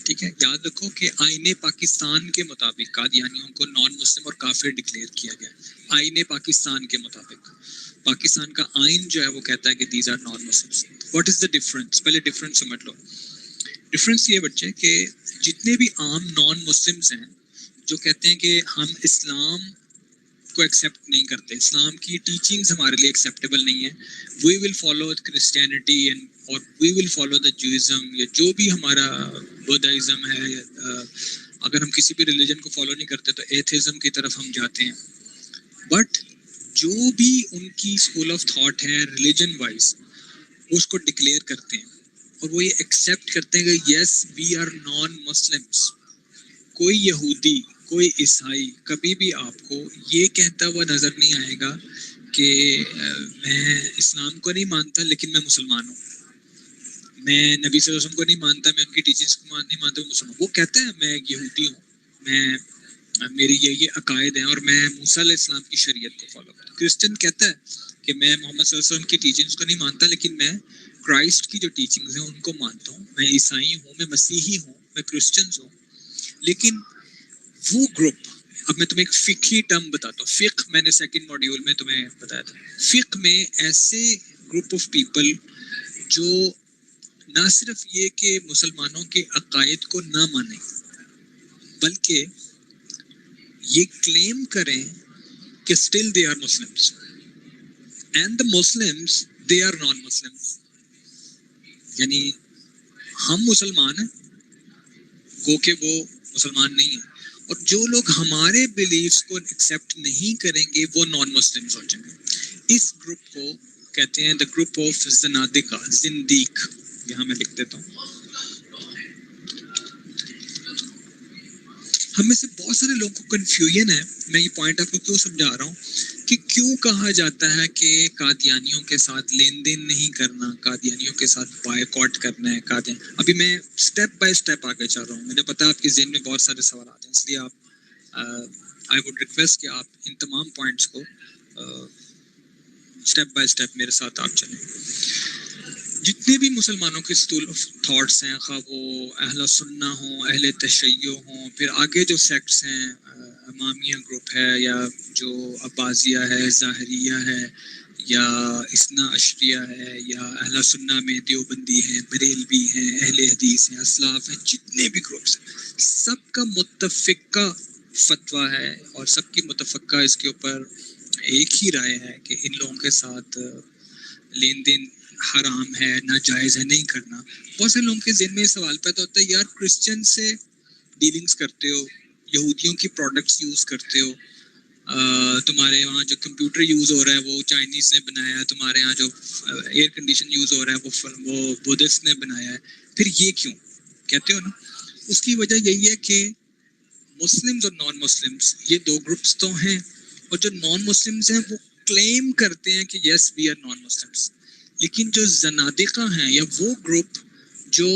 ٹھیک ہے, یاد رکھو کہ آئین پاکستان کے مطابق قادیانیوں کو نان مسلم اور کافر ڈکلیئر کیا گیا. آئین پاکستان کے مطابق پاکستان کا آئین جو ہے وہ کہتا ہے کہ these are non Muslims. What is the difference, پہلے ڈفرنس سمجھ لو. ڈفرنس یہ بچے کہ جتنے بھی عام نان مسلمس ہیں جو کہتے ہیں کہ ہم اسلام کو ایکسیپٹ نہیں کرتے, اسلام کی ٹیچنگز ہمارے لیے ایکسیپٹیبل نہیں ہے, وی ول فالو کرسچینٹی اور وی ول فالو دا جوئزم, یا جو بھی ہمارا بدھائزم ہے, اگر ہم کسی بھی ریلیجن کو فالو نہیں کرتے تو ایتھیزم کی طرف ہم جاتے ہیں. بٹ جو بھی ان کی اسکول آف تھاٹ ہے ریلیجن وائز وہ اس کو ڈکلیئر کرتے ہیں, اور وہ یہ ایکسیپٹ کرتے ہیں کہ یس وی آر نان مسلمس. کوئی یہودی کوئی عیسائی کبھی بھی آپ کو یہ کہتا ہوا نظر نہیں آئے گا کہ میں اسلام کو نہیں مانتا لیکن میں مسلمان ہوں, میں نبی صلی اللہ علیہ وسلم کو نہیں مانتا, میں ان کی ٹیچنگس کو نہیں مانتا, میں مسلمان. وہ کہتا ہے میں یہودی ہوں, میں میری یہ عقائد ہیں اور میں موسیٰ علیہ السلام کی شریعت کو فالو کرتا ہوں. کرسچن کہتا ہے کہ میں محمد صلی اللہ علیہ وسلم کی ٹیچنگس کو نہیں مانتا لیکن میں کرائسٹ کی جو ٹیچنگز ہیں ان کو مانتا ہوں, میں عیسائی ہوں, میں مسیحی ہوں, میں کرسچنز ہوں. لیکن وہ گروپ, اب میں تمہیں ایک فقہی ٹرم بتاتا ہوں. فقہ میں نے سیکنڈ ماڈیول میں تمہیں بتایا تھا. فقہ میں ایسے گروپ آف پیپل جو نہ صرف یہ کہ مسلمانوں کے عقائد کو نہ مانیں بلکہ یہ کلیم کریں کہ still they are Muslims and the Muslims they are non-Muslims. یعنی ہم مسلمان ہیں گو کہ وہ مسلمان نہیں ہیں، اور جو لوگ ہمارے بلیفس کو ایکسیپٹ نہیں کریں گے وہ نان مسلمز ہو جائیں گے. اس گروپ کو کہتے ہیں دا گروپ آف زنادقہ، زندیق. یہاں میں لکھ دیتا ہوں. ہم میں سے بہت سارے لوگوں کو کنفیوژن ہے. میں یہ پوائنٹ آپ کو کیوں سمجھا رہا ہوں کہ کیوں کہا جاتا ہے کہ قادیانیوں کے ساتھ لین دین نہیں کرنا، قادیانیوں کے ساتھ بائیکاٹ کرنا ہے. ابھی میں اسٹیپ بائی اسٹیپ آگے چل رہا ہوں. مجھے پتا ہے آپ کے ذہن میں بہت سارے سوالات ہیں، اس لیے آپ آئی ووڈ ریکویسٹ کہ آپ ان تمام پوائنٹس کو اسٹیپ بائی اسٹیپ میرے ساتھ آپ چلیں. جتنے بھی مسلمانوں کے اسکول آف تھاٹس ہیں، خواہ وہ اہل سنہ ہوں، اہل تشیع ہوں، پھر آگے جو سیکٹس ہیں، امامیہ گروپ ہے، یا جو عباسیہ ہے، ظاہریہ ہے، یا اثنا عشریہ ہے، یا اہل سنہ میں دیوبندی ہیں، بریلوی ہیں، اہل حدیث ہیں، اسلاف ہیں، جتنے بھی گروپس ہیں، سب کا متفقہ فتویٰ ہے اور سب کی متفقہ اس کے اوپر ایک ہی رائے ہے کہ ان لوگوں کے ساتھ لین دین حرام ہے، ناجائز ہے، نہیں کرنا. بہت سے لوگوں کے ذہن میں یہ سوال پیدا ہوتا ہے، یار کرسچن سے ڈیلنگز کرتے ہو، یہودیوں کی پروڈکٹس یوز کرتے ہو، تمہارے وہاں جو کمپیوٹر یوز ہو رہا ہے وہ چائنیز نے بنایا ہے، تمہارے یہاں جو ایئر کنڈیشن یوز ہو رہا ہے وہ بدھسٹ نے بنایا ہے، پھر یہ کیوں کہتے ہو نا. اس کی وجہ یہی ہے کہ مسلمز اور نان مسلمز یہ دو گروپس تو ہیں، اور جو نان مسلمز ہیں وہ کلیم کرتے ہیں کہ یس وی آر نان مسلمز. لیکن جو زنادقہ ہیں یا وہ گروپ جو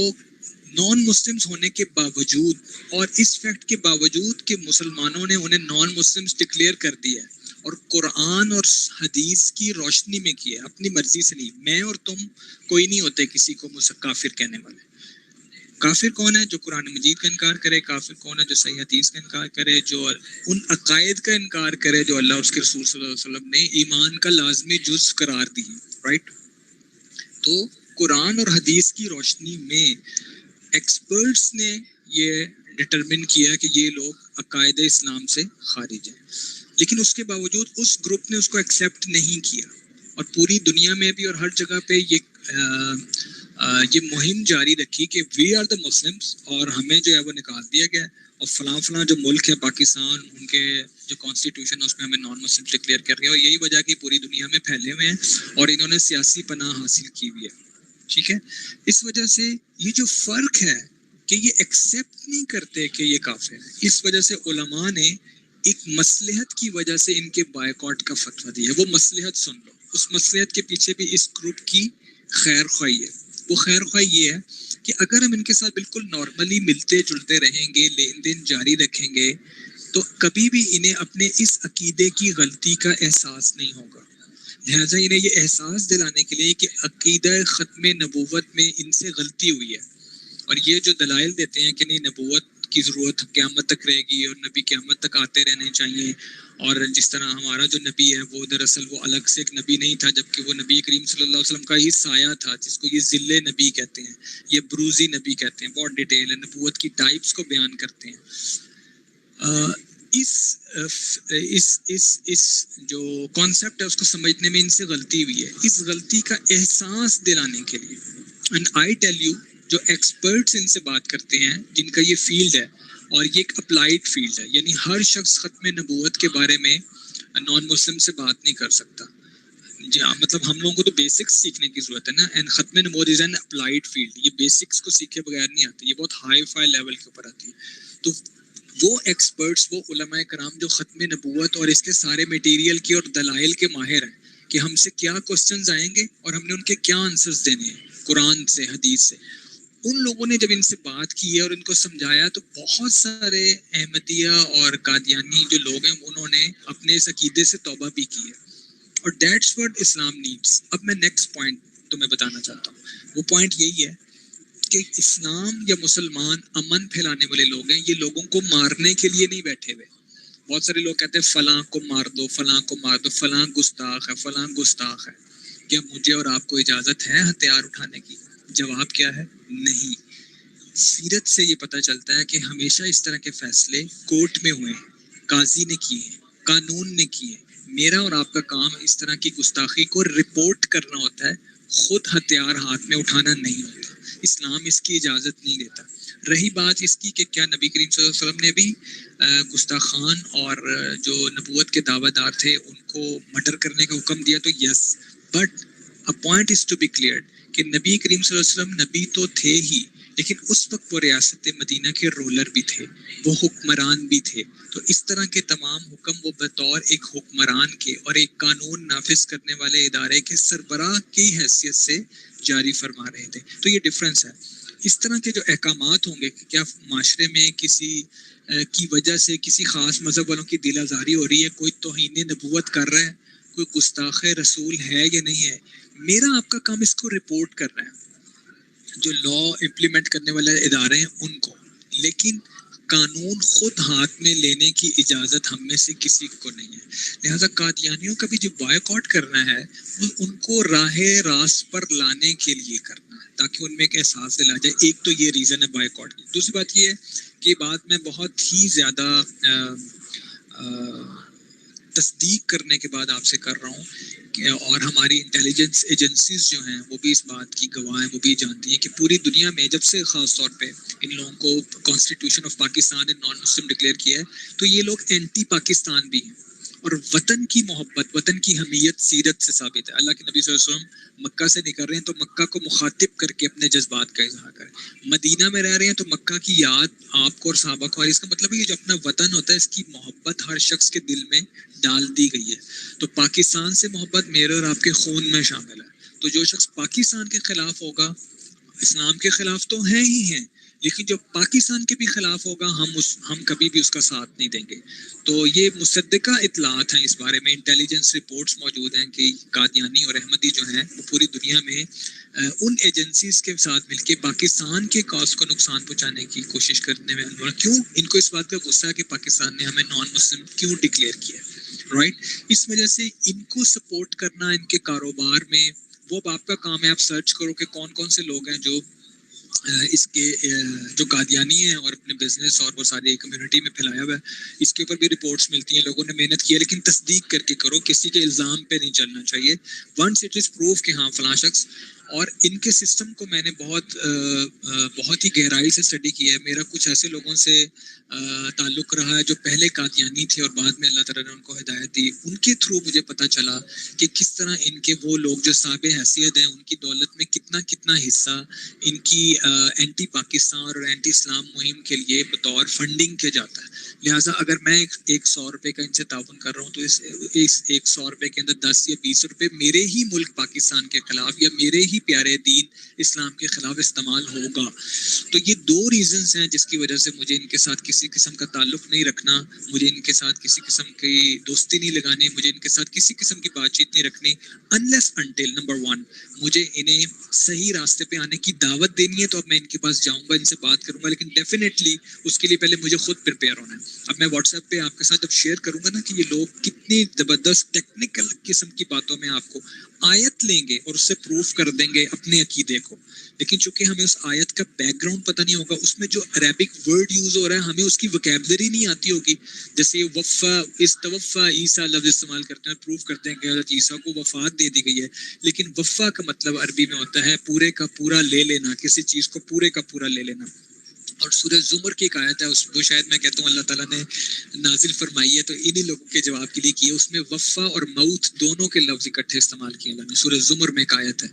نان مسلمز ہونے کے باوجود اور اس فیکٹ کے باوجود کہ مسلمانوں نے انہیں نان مسلمز ڈکلیئر کر دیا ہے اور قرآن اور حدیث کی روشنی میں کیا ہے، اپنی مرضی سے نہیں. میں اور تم کوئی نہیں ہوتے کسی کو کافر کہنے والے. کافر کون ہے؟ جو قرآن مجید کا انکار کرے. کافر کون ہے؟ جو صحیح حدیث کا انکار کرے، جو ان عقائد کا انکار کرے جو اللہ اور اس کے رسول صلی اللہ علیہ وسلم نے ایمان کا لازمی جز قرار دی. رائٹ؟ تو قرآن اور حدیث کی روشنی میں ایکسپرٹس نے یہ ڈٹرمن کیا کہ یہ لوگ عقائد اسلام سے خارج ہیں، لیکن اس کے باوجود اس گروپ نے اس کو ایکسیپٹ نہیں کیا، اور پوری دنیا میں بھی اور ہر جگہ پہ یہ مہم جاری رکھی کہ وی آر دا مسلمس، اور ہمیں جو ہے وہ نکال دیا گیا، اور فلاں فلاں جو ملک ہے پاکستان، ان کے جو کانسٹیٹیوشن ہے اس میں ہمیں نان مسلم ڈکلیئر کر رہے ہیں، اور یہی وجہ کہ پوری دنیا میں پھیلے ہوئے ہیں اور انہوں نے سیاسی پناہ حاصل کی ہوئی ہے. ٹھیک ہے؟ اس وجہ سے یہ جو فرق ہے کہ یہ ایکسیپٹ نہیں کرتے کہ یہ کافر ہے، اس وجہ سے علماء نے ایک مصلحت کی وجہ سے ان کے بائیکاٹ کا فتویٰ دیا. وہ مصلحت سن لو، اس مصلحت کے پیچھے بھی اس گروپ کی خیر خواہی ہے. وہ خیر خواہی یہ ہے کہ اگر ہم ان کے ساتھ بالکل نارملی ملتے جلتے رہیں گے، لین دین جاری رکھیں گے، تو کبھی بھی انہیں اپنے اس عقیدے کی غلطی کا احساس نہیں ہوگا. لہٰذا انہیں یہ احساس دلانے کے لیے کہ عقیدہ ختم نبوت میں ان سے غلطی ہوئی ہے، اور یہ جو دلائل دیتے ہیں کہ نہیں نبوت کی ضرورت قیامت تک رہے گی اور نبی قیامت تک آتے رہنے چاہیے، اور جس طرح ہمارا جو نبی ہے وہ دراصل وہ الگ سے ایک نبی نہیں تھا، جبکہ وہ نبی کریم صلی اللہ علیہ وسلم کا ہی سایہ تھا، جس کو یہ ذل نبی کہتے ہیں، یہ بروزی نبی کہتے ہیں. بہت ڈیٹیل ہے، نبوت کی ٹائپس کو بیان کرتے ہیں. اس جو کانسیپٹ ہے اس کو سمجھنے میں ان سے غلطی ہوئی ہے. اس غلطی کا احساس دلانے کے لیے اینڈ آئی ٹیل یو، جو ایکسپرٹس ان سے بات کرتے ہیں جن کا یہ فیلڈ ہے، اور یہ ایک اپلائیڈ فیلڈ ہے، یعنی ہر شخص ختم نبوت کے بارے میں نان مسلم سے بات نہیں کر سکتا. جی ہاں، مطلب ہم لوگوں کو تو بیسکس سیکھنے کی ضرورت ہے نا. اینڈ ختم نبوت از این اپلائیڈ فیلڈ. یہ بیسکس کو سیکھے بغیر نہیں آتی، یہ بہت ہائی فائی لیول کے اوپر آتی ہے. تو وہ ایکسپرٹس، وہ علماء کرام جو ختم نبوت اور اس کے سارے میٹیریل کی اور دلائل کے ماہر ہیں کہ ہم سے کیا کوسچنز آئیں گے اور ہم نے ان کے کیا آنسرز دینے ہیں قرآن سے، حدیث سے، ان لوگوں نے جب ان سے بات کی ہے اور ان کو سمجھایا تو بہت سارے احمدیہ اور قادیانی جو لوگ ہیں انہوں نے اپنے اس عقیدے سے توبہ بھی کی ہے. اور دیٹس واٹ اسلام نیڈس. اب میں نیکسٹ پوائنٹ تمہیں بتانا چاہتا ہوں. وہ پوائنٹ یہی ہے کہ اسلام یا مسلمان امن پھیلانے والے لوگ ہیں. یہ لوگوں کو مارنے کے لیے نہیں بیٹھے ہوئے. بہت سارے لوگ کہتے ہیں فلاں کو مار دو، فلاں کو مار دو، فلاں گستاخ ہے، فلاں گستاخ ہے. کیا مجھے اور آپ کو اجازت ہے ہتھیار اٹھانے کی؟ جواب کیا ہے؟ نہیں. سیرت سے یہ پتہ چلتا ہے کہ ہمیشہ اس طرح کے فیصلے کورٹ میں ہوئے ہیں، قاضی نے کیے ہیں، قانون نے کیے ہیں. میرا اور آپ کا کام اس طرح کی گستاخی کو رپورٹ کرنا ہوتا ہے، خود ہتھیار ہاتھ میں اٹھانا نہیں ہوتا. اسلام اس کی اجازت نہیں دیتا. رہی بات اس کی کہ کیا نبی کریم صلی اللہ علیہ وسلم نے بھی گستاخان اور جو نبوت کے دعویٰ دار تھے ان کو مرڈر کرنے کا حکم دیا، تو یس، but a point is to be cleared کہ نبی کریم صلی اللہ علیہ وسلم نبی تو تھے ہی، لیکن اس وقت وہ ریاست مدینہ کے رولر بھی تھے، وہ حکمران بھی تھے. تو اس طرح کے تمام حکم وہ بطور ایک حکمران کے اور ایک قانون نافذ کرنے والے ادارے کے سربراہ کی حیثیت سے جاری فرما رہے تھے. تو یہ ڈفرینس ہے. اس طرح کے جو احکامات ہوں گے کہ کیا معاشرے میں کسی کی وجہ سے کسی خاص مذہب والوں کی دل آزاری ہو رہی ہے، کوئی توہین نبوت کر رہا ہے، کوئی گستاخ رسول ہے یا نہیں ہے، میرا آپ کا کام اس کو رپورٹ کرنا ہے جو لا امپلیمنٹ کرنے والے ادارے ہیں ان کو. لیکن قانون خود ہاتھ میں لینے کی اجازت ہم میں سے کسی کو نہیں ہے. لہٰذا قادیانیوں کا بھی جو بائیکاٹ کرنا ہے وہ ان کو راہ راست پر لانے کے لیے کرنا ہے تاکہ ان میں ایک احساس دلا جائے. ایک تو یہ ریزن ہے بائیکاٹ کی. دوسری بات یہ ہے کہ بات میں بہت ہی زیادہ تصدیق کرنے کے بعد آپ سے کر رہا ہوں کہ اور ہماری انٹیلیجنس ایجنسیز جو ہیں وہ بھی اس بات کی گواہ ہیں، وہ بھی جانتی ہیں کہ پوری دنیا میں جب سے خاص طور پہ ان لوگوں کو constitution of Pakistan and non Muslim declare کیا ہے تو یہ لوگ اینٹی پاکستان بھی ہیں. اور وطن کی محبت، وطن کی حمیت سیرت سے ثابت ہے. اللہ کے نبی صلی اللہ علیہ وسلم مکہ سے نکل رہے ہیں تو مکہ کو مخاطب کر کے اپنے جذبات کا اظہار کریں. مدینہ میں رہ رہے ہیں تو مکہ کی یاد آپ کو اور صحابہ کو، اور اس کا مطلب ہے کہ جو اپنا وطن ہوتا ہے اس کی محبت ہر شخص کے دل میں ڈال دی گئی ہے. تو پاکستان سے محبت میرے اور آپ کے خون میں شامل ہے. تو جو شخص پاکستان کے خلاف ہوگا، اسلام کے خلاف تو ہیں ہی ہیں، لیکن جو پاکستان کے بھی خلاف ہوگا ہم کبھی بھی اس کا ساتھ نہیں دیں گے. تو یہ مصدقہ اطلاعات ہیں اس بارے میں، انٹیلیجنس رپورٹس موجود ہیں کہ قادیانی اور احمدی جو ہیں وہ پوری دنیا میں ان ایجنسیز کے ساتھ مل کے پاکستان کے کاز کو نقصان پہنچانے کی کوشش کرنے میں کیوں ان کو اس بات کا غصہ ہے کہ پاکستان نے ہمیں نان مسلم کیوں ڈکلیئر کیا، رائٹ. اس وجہ سے ان کو سپورٹ کرنا ان کے کاروبار میں وہ اب آپ کا کام ہے. آپ سرچ کرو کہ کون کون سے لوگ ہیں جو اس کے جو قادیانی ہیں اور اپنے بزنس اور وہ ساری کمیونٹی میں پھیلایا ہوا ہے. اس کے اوپر بھی رپورٹس ملتی ہیں، لوگوں نے محنت کی ہے، لیکن تصدیق کر کے کرو، کسی کے الزام پہ نہیں چلنا چاہیے. ونس اٹ از پروف کہ ہاں فلاں شخص. اور ان کے سسٹم کو میں نے بہت ہی گہرائی سے اسٹڈی کیا ہے. میرا کچھ ایسے لوگوں سے تعلق رہا ہے جو پہلے قادیانی تھے اور بعد میں اللہ تعالیٰ نے ان کو ہدایت دی. ان کے تھرو مجھے پتہ چلا کہ کس طرح ان کے وہ لوگ جو صاحب حیثیت ہیں ان کی دولت میں کتنا حصہ ان کی اینٹی پاکستان اور اینٹی اسلام مہم کے لیے بطور فنڈنگ کے جاتا ہے. لہٰذا اگر میں ایک 100 روپے کا ان سے تعاون کر رہا ہوں تو اس 100 روپے کے اندر 10 یا 20 روپے میرے ہی ملک پاکستان کے خلاف یا میرے ہی پیارے دین اسلام کے خلاف استعمال ہوگا. تو یہ 2 ریزنز ہیں جس کی وجہ سے مجھے ان کے ساتھ کسی قسم کا تعلق نہیں رکھنا، مجھے ان کے ساتھ کسی قسم کی دوستی نہیں لگانی، مجھے ان کے ساتھ کسی قسم کی بات چیت نہیں رکھنی unless until نمبر 1 مجھے انہیں صحیح راستے پہ آنے کی دعوت دینی ہے. تو اب میں ان کے پاس جاؤں گا، ان سے بات کروں گا، لیکن ڈیفینیٹلی اس کے لیے پہلے مجھے خود پریپیئر ہونا ہے. اب میں واٹس ایپ پہ آپ کے ساتھ جب شیئر کروں گا نا کہ یہ لوگ کتنی زبردست ٹیکنیکل قسم کی باتوں میں آپ کو آیت لیں گے اور اس سے پروف کر دیں گے اپنے عقیدے کو، لیکن چونکہ ہمیں اس آیت کا بیک گراؤنڈ پتہ نہیں ہوگا، اس میں جو عربک ورڈ یوز ہو رہا ہے ہمیں اس کی وکیبلری نہیں آتی ہوگی. جیسے یہ وفا استوفا عیسیٰ لفظ استعمال کرتے ہیں، پروف کرتے ہیں کہ حضرت عیسیٰ کو وفات دے دی گئی ہے، لیکن وفا کا مطلب عربی میں ہوتا ہے پورے کا پورا لے لینا، کسی چیز کو پورے کا پورا لے لینا. اور سورہ زمر کی ایک آیت ہے، اس وہ شاید میں کہتا ہوں اللہ تعالیٰ نے نازل فرمائی ہے تو انہی لوگوں کے جواب کے لیے کی ہے. اس میں وفا اور موت دونوں کے لفظ اکٹھے استعمال کیے اللہ نے. سورہ زمر میں ایک آیت ہے،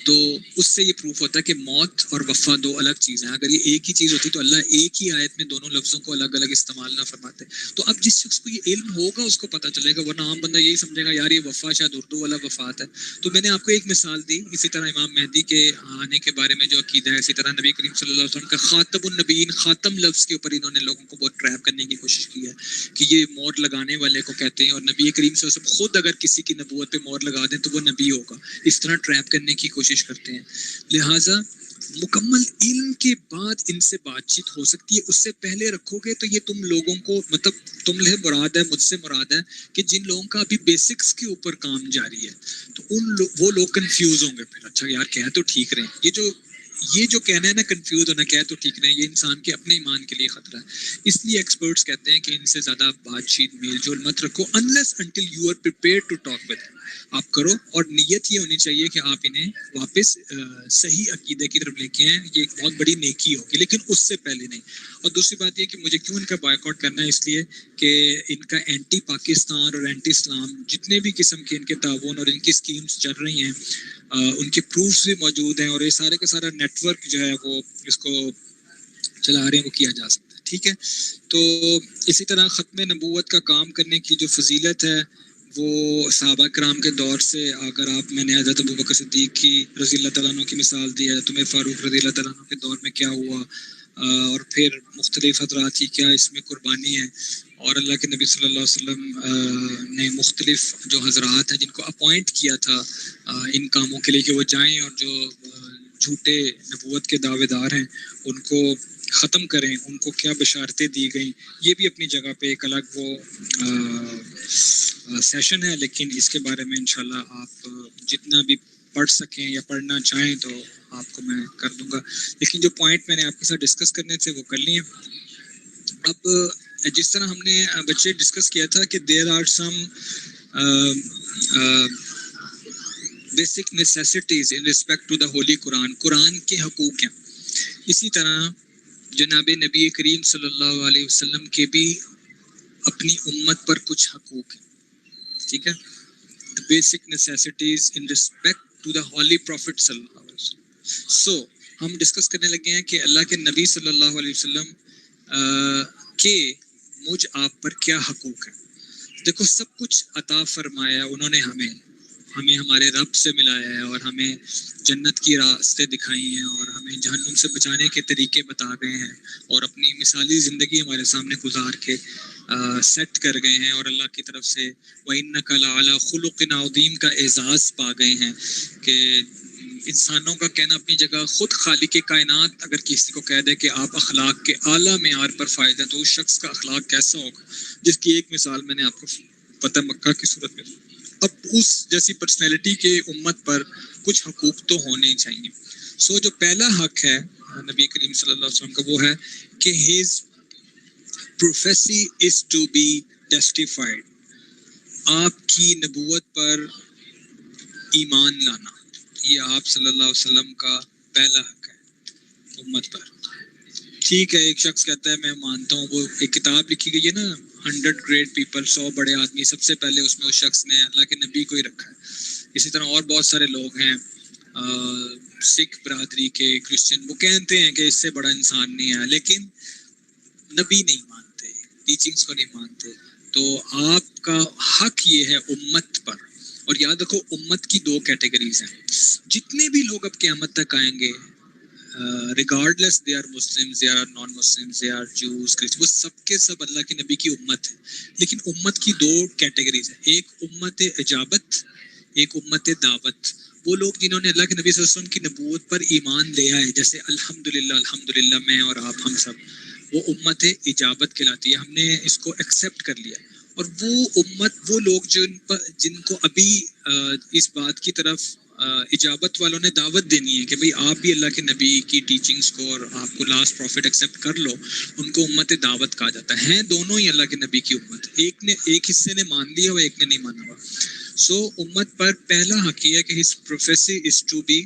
تو اس سے یہ پروف ہوتا ہے کہ موت اور وفا 2 الگ چیزیں ہیں. اگر یہ ایک ہی چیز ہوتی تو اللہ ایک ہی آیت میں دونوں لفظوں کو الگ الگ استعمال نہ فرماتے. تو اب جس شخص کو یہ علم ہوگا اس کو پتہ چلے گا، ورنہ عام بندہ یہی سمجھے گا یار یہ وفا شاید اردو والا وفات ہے. تو میں نے آپ کو ایک مثال دی. اسی طرح امام مہدی کے آنے کے بارے میں جو عقیدہ ہے، اسی طرح نبی کریم صلی اللہ علیہ وسلم کا خاتم النبیین، خاتم لفظ کے اوپر انہوں نے لوگوں کو بہت ٹریپ کرنے کی کوشش کی ہے کہ یہ مور لگانے والے کو کہتے ہیں، اور نبی کریم صلی اللہ علیہ وسلم خود اگر کسی کی نبوت پہ مور لگا دیں تو وہ نبی ہوگا. اس طرح ٹریپ کرنے کی کوشش کرتے ہیں. لہٰذا مکمل علم کے بعد ان سے بات چیت ہو سکتی ہے، اس سے پہلے رکھو گے تو یہ تم لوگوں کو مطلب تم سے مراد ہے، مجھ سے مراد ہے کہ جن لوگوں کا ابھی بیسکس کے اوپر کام جاری ہے تو وہ لوگ کنفیوز ہوں گے. پھر اچھا یار کہہ تو ٹھیک رہے ہیں، یہ جو کہنا ہے نا کنفیوز ہونا، کہہ تو ٹھیک نہیں، یہ انسان کے اپنے ایمان کے لیے خطرہ ہے. اس لیے ایکسپرٹس کہتے ہیں کہ ان سے زیادہ بات چیت میل جول مت رکھو unless until you are prepared to talk with them. آپ کرو، اور نیت یہ ہونی چاہیے کہ آپ انہیں واپس صحیح عقیدے کی طرف لے کے آئیں، یہ ایک بہت بڑی نیکی ہوگی، لیکن اس سے پہلے نہیں۔ اور دوسری بات یہ کہ مجھے کیوں ان کا بائیکاٹ کرنا ہے، اس لیے کہ ان کا اینٹی پاکستان اور اینٹی اسلام جتنے بھی قسم کے ان کے تعاون اور ان کی اسکیمز چل رہی ہیں، ان کے پروفس بھی موجود ہیں، اور یہ سارے کا سارا نیٹ ورک جو ہے وہ اس کو چلا رہے ہیں، وہ کیا جا سکتا ہے، ٹھیک ہے۔ تو اسی طرح ختم نبوت کا کام کرنے کی جو فضیلت ہے وہ صحابہ کرام کے دور سے، اگر آپ، میں نے حضرت ابوبکر صدیق کی رضی اللہ تعالیٰ عنہ کی مثال دی، حضرت عمر فاروق رضی اللہ تعالیٰ عنہ کے دور میں کیا ہوا، اور پھر مختلف حضرات کی کیا اس میں قربانی ہے، اور اللہ کے نبی صلی اللہ علیہ وسلم نے مختلف جو حضرات ہیں جن کو اپوائنٹ کیا تھا ان کاموں کے لیے کہ وہ جائیں اور جو جھوٹے نبوت کے دعوے دار ہیں ان کو ختم کریں، ان کو کیا بشارتیں دی گئیں، یہ بھی اپنی جگہ پہ ایک الگ وہ سیشن ہے، لیکن اس کے بارے میں انشاءاللہ آپ جتنا بھی پڑھ سکیں یا پڑھنا چاہیں تو آپ کو میں کر دوں گا، لیکن جو پوائنٹ میں نے آپ کے ساتھ ڈسکس کرنے تھے وہ کر لیے۔ اب جس طرح ہم نے بچے ڈسکس کیا تھا کہ there are some basic necessities in respect to the Holy Quran, قرآن کے حقوق ہیں، اسی طرح جناب نبی کریم صلی اللہ علیہ وسلم کے بھی اپنی امت پر کچھ حقوق ہیں، ٹھیک ہے۔ the basic necessities in respect to the holy prophet صلی اللہ علیہ وسلم۔ سو ہم ڈسکس کرنے لگے ہیں کہ اللہ کے نبی صلی اللہ علیہ وسلم کے مجھ آپ پر کیا حقوق ہیں۔ دیکھو سب کچھ عطا فرمایا انہوں نے ہمیں ہمارے رب سے ملایا ہے، اور ہمیں جنت کی راستے دکھائی ہیں، اور ہمیں جہنم سے بچانے کے طریقے بتا گئے ہیں، اور اپنی مثالی زندگی ہمارے سامنے گزار کے سیٹ کر گئے ہیں، اور اللہ کی طرف سے وَإِنَّكَ لَعَلَىٰ خُلُقٍ عَظِيمٍ کا اعزاز پا گئے ہیں کہ انسانوں کا کہنا اپنی جگہ، خود خالق کائنات اگر کسی کو کہہ دے کہ آپ اخلاق کے اعلیٰ معیار پر فائز ہیں تو اس شخص کا اخلاق کیسا ہوگا، جس کی ایک مثال میں نے آپ کو فتح مکہ کی صورت میں۔ اب اس جیسی پرسنالٹی کے امت پر کچھ حقوق تو ہونے چاہیے۔ سو جو پہلا حق ہے نبی کریم صلی اللہ علیہ وسلم کا وہ ہے کہ his prophecy is to be testified، آپ کی نبوت پر ایمان لانا، یہ آپ صلی اللہ علیہ وسلم کا پہلا حق ہے امت پر۔ ٹھیک ہے، ایک شخص کہتا ہے میں مانتا ہوں، وہ ایک کتاب لکھی گئی ہے نا 100 گریٹ پیپل، 100 بڑے آدمی، سب سے پہلے اس میں اس شخص نے اللہ کے نبی کو ہی رکھا ہے۔ اسی طرح اور بہت سارے لوگ ہیں سکھ برادری کے، کرسچن، وہ کہتے ہیں کہ اس سے بڑا انسان نہیں ہے، لیکن نبی نہیں مانتے، ٹیچنگز کو نہیں مانتے۔ تو آپ کا حق یہ ہے امت پر، اور یاد رکھو امت کی 2 کیٹیگریز ہیں، جتنے بھی لوگ اب قیامت تک آئیں گے regardless they are Muslims, they are non-Muslims, they are Jews, Christians، وہ سب کے سب اللہ کے نبی کی امت ہے، لیکن امت کی 2 کیٹیگریز ہیں، ایک امت اجابت، ایک امت دعوت۔ وہ لوگ جنہوں نے اللہ کے نبی صلی اللہ علیہ وسلم کی نبوت پر ایمان لے آئے، جیسے الحمدللہ میں اور آپ ہم سب، وہ امت اجابت کہلاتی ہے، ہم نے اس کو ایکسیپٹ کر لیا۔ اور وہ امت، وہ لوگ جن کو ابھی اس بات کی طرف اجابت والوں نے دعوت دینی ہے کہ بھئی آپ بھی اللہ کے نبی کی ٹیچنگز کو اور آپ کو لاسٹ پروفٹ ایکسیپٹ کر لو، ان کو امت دعوت کہا جاتا ہے۔ ہیں دونوں ہی اللہ کے نبی کی امت، ایک حصے نے مان لیا ہوا، ایک نے نہیں مانا ہوا۔ سو امت پر پہلا حق یہ ہے کہ his prophecy is to be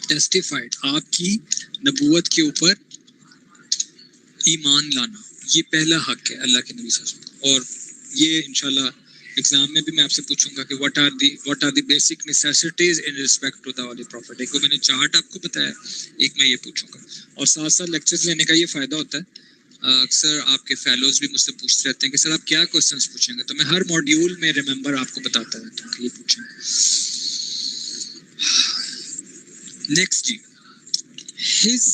testified، آپ کی نبوت کے اوپر ایمان لانا، یہ پہلا حق ہے اللہ کے نبی صلی اللہ علیہ وسلم۔ اور یہ انشاءاللہ ایگزام میں بھی میں آپ سے پوچھوں گا کہ what are the basic necessities in respect to the holy prophet۔ ایک تو میں نے چارٹ آپ کو بتایا، ایک میں یہ پوچھوں گا، اور ساتھ ساتھ لیکچرز لینے کا یہ فائدہ ہوتا ہے، اکثر آپ کے فیلوز بھی مجھ سے پوچھتے رہتے ہیں کہ سر آپ کیا کوسچنس پوچھیں گے، تو میں ہر ماڈیول میں ریممبر آپ کو بتاتا رہتا ہوں کہ یہ پوچھیں گے۔ نیکسٹ جی، his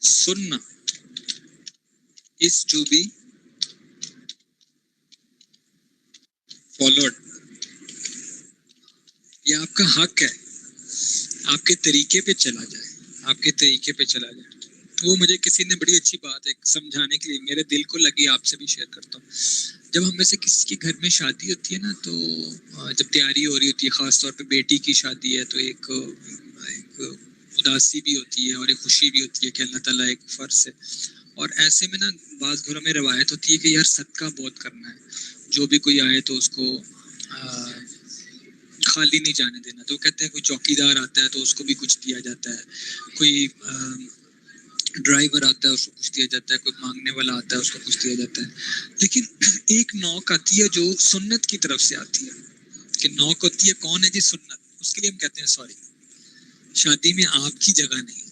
سننا is to be followed، یہ آپ کا حق ہے، آپ کے طریقے پہ چلا جائے، آپ کے طریقے پہ چلا جائے۔ وہ مجھے کسی نے بڑی اچھی بات ایک سمجھانے کے لیے میرے دل کو لگی، آپ سے بھی شیئر کرتا ہوں۔ جب ہم میں سے کسی کے گھر میں شادی ہوتی ہے نا، تو جب تیاری ہو رہی ہوتی ہے، خاص طور پہ بیٹی کی شادی ہے، تو ایک اداسی بھی ہوتی ہے اور ایک خوشی بھی ہوتی ہے کہ اللہ تعالیٰ ایک فرض ہے۔ اور ایسے میں نا بعض گھروں میں روایت ہوتی ہے کہ یار صدقہ بہت کرنا ہے، جو بھی کوئی آئے تو اس کو خالی نہیں جانے دینا. تو وہ کہتے ہیں کوئی چوکیدار آتا ہے تو اس کو بھی کچھ دیا جاتا ہے, کوئی ڈرائیور آتا ہے اس کو کچھ دیا جاتا ہے, کوئی مانگنے والا آتا ہے اس کو کچھ دیا جاتا ہے. لیکن ایک نوک آتی ہے جو سنت کی طرف سے آتی ہے, کہ نوک ہوتی ہے کون ہے جی, سنت. اس کے لیے ہم کہتے ہیں سوری, شادی میں آپ کی جگہ نہیں.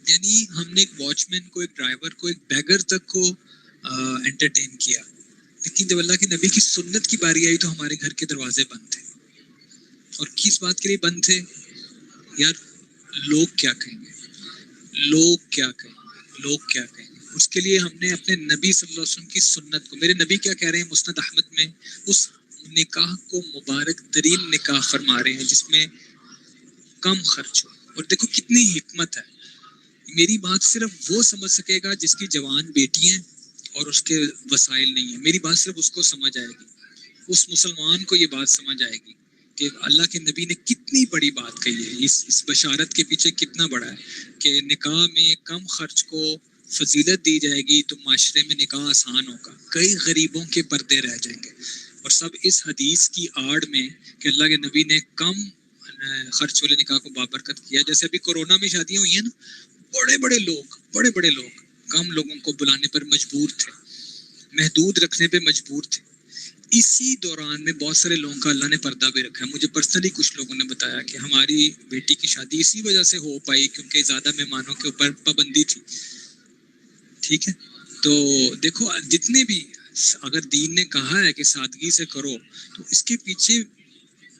یعنی ہم نے ایک واچ مین کو, ایک ڈرائیور کو, ایک بیگر تک کو انٹرٹین کیا, لیکن جب اللہ کے نبی کی سنت کی باری آئی تو ہمارے گھر کے دروازے بند تھے. اور کس بات کے لیے بند تھے یار؟ لوگ کیا کہیں گے, لوگ کیا کہیں گے, لوگ کیا کہیں گے. اس کے لیے ہم نے اپنے نبی صلی اللہ علیہ وسلم کی سنت کو, میرے نبی کیا کہہ رہے ہیں مسند احمد میں, اس نکاح کو مبارک ترین نکاح فرما رہے ہیں جس میں کم خرچ ہو. اور دیکھو کتنی حکمت ہے. میری بات صرف وہ سمجھ سکے گا جس کی جوان بیٹی ہیں اور اس کے وسائل نہیں ہیں. میری بات صرف اس کو سمجھ آئے گی, اس مسلمان کو یہ بات سمجھ آئے گی کہ اللہ کے نبی نے کتنی بڑی بات کہی ہے. اس بشارت کے پیچھے کتنا بڑا ہے کہ نکاح میں کم خرچ کو فضیلت دی جائے گی تو معاشرے میں نکاح آسان ہوگا. کئی غریبوں کے پردے رہ جائیں گے. اور سب اس حدیث کی آڑ میں کہ اللہ کے نبی نے کم خرچ والے نکاح کو بابرکت کیا. جیسے ابھی کورونا میں شادیاں ہوئی ہیں نا, بڑے بڑے لوگ کم لوگوں کو بلانے پر مجبور تھے, محدود رکھنے پہ مجبور تھے. اسی دوران میں بہت سارے لوگوں کا اللہ نے پردہ بھی رکھا ہے. مجھے پرسنلی کچھ لوگوں نے بتایا کہ ہماری بیٹی کی شادی اسی وجہ سے ہو پائی کیونکہ زیادہ مہمانوں کے اوپر پابندی تھی. ٹھیک ہے, تو دیکھو جتنے بھی, اگر دین نے کہا ہے کہ سادگی سے کرو, تو اس کے پیچھے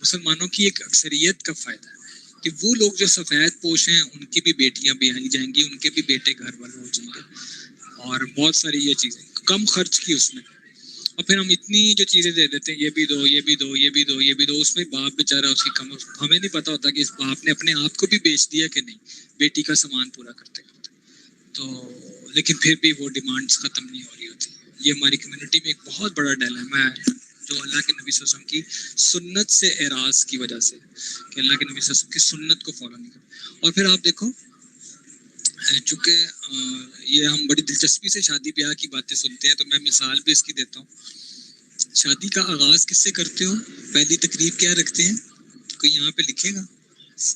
مسلمانوں کی ایک اکثریت کا فائدہ ہے کہ وہ لوگ جو سفید پوش ہیں ان کی بھی بیٹیاں بیائی جائیں گی, ان کے بھی بیٹے گھر والے ہو جائیں گے, اور بہت ساری یہ چیزیں کم خرچ کی اس میں. اور پھر ہم اتنی جو چیزیں دے دیتے ہیں, یہ بھی دو, یہ بھی دو, یہ بھی دو, یہ بھی دو, اس میں باپ بیچارہ اس کی کم, ہمیں نہیں پتا ہوتا کہ اس باپ نے اپنے آپ کو بھی بیچ دیا کہ نہیں بیٹی کا سامان پورا کرتے کرتے. تو لیکن پھر بھی وہ ڈیمانڈس ختم نہیں ہو رہی ہوتی. یہ ہماری کمیونٹی میں ایک بہت بڑا ڈیلیما ہے جو اللہ کے نبی صلی اللہ علیہ وسلم کی سنت سے اعراض کی وجہ سے, کہ اللہ کے نبی صلی اللہ علیہ وسلم کی سنت کو فالو نہیں کرتے. اور پھر آپ دیکھو, چونکہ یہ ہم بڑی دلچسپی سے شادی بیاہ کی باتیں سنتے ہیں تو میں مثال بھی اس کی دیتا ہوں. شادی کا آغاز کس سے کرتے ہو؟ پہلی تقریب کیا رکھتے ہیں؟ کوئی یہاں پہ لکھے گا؟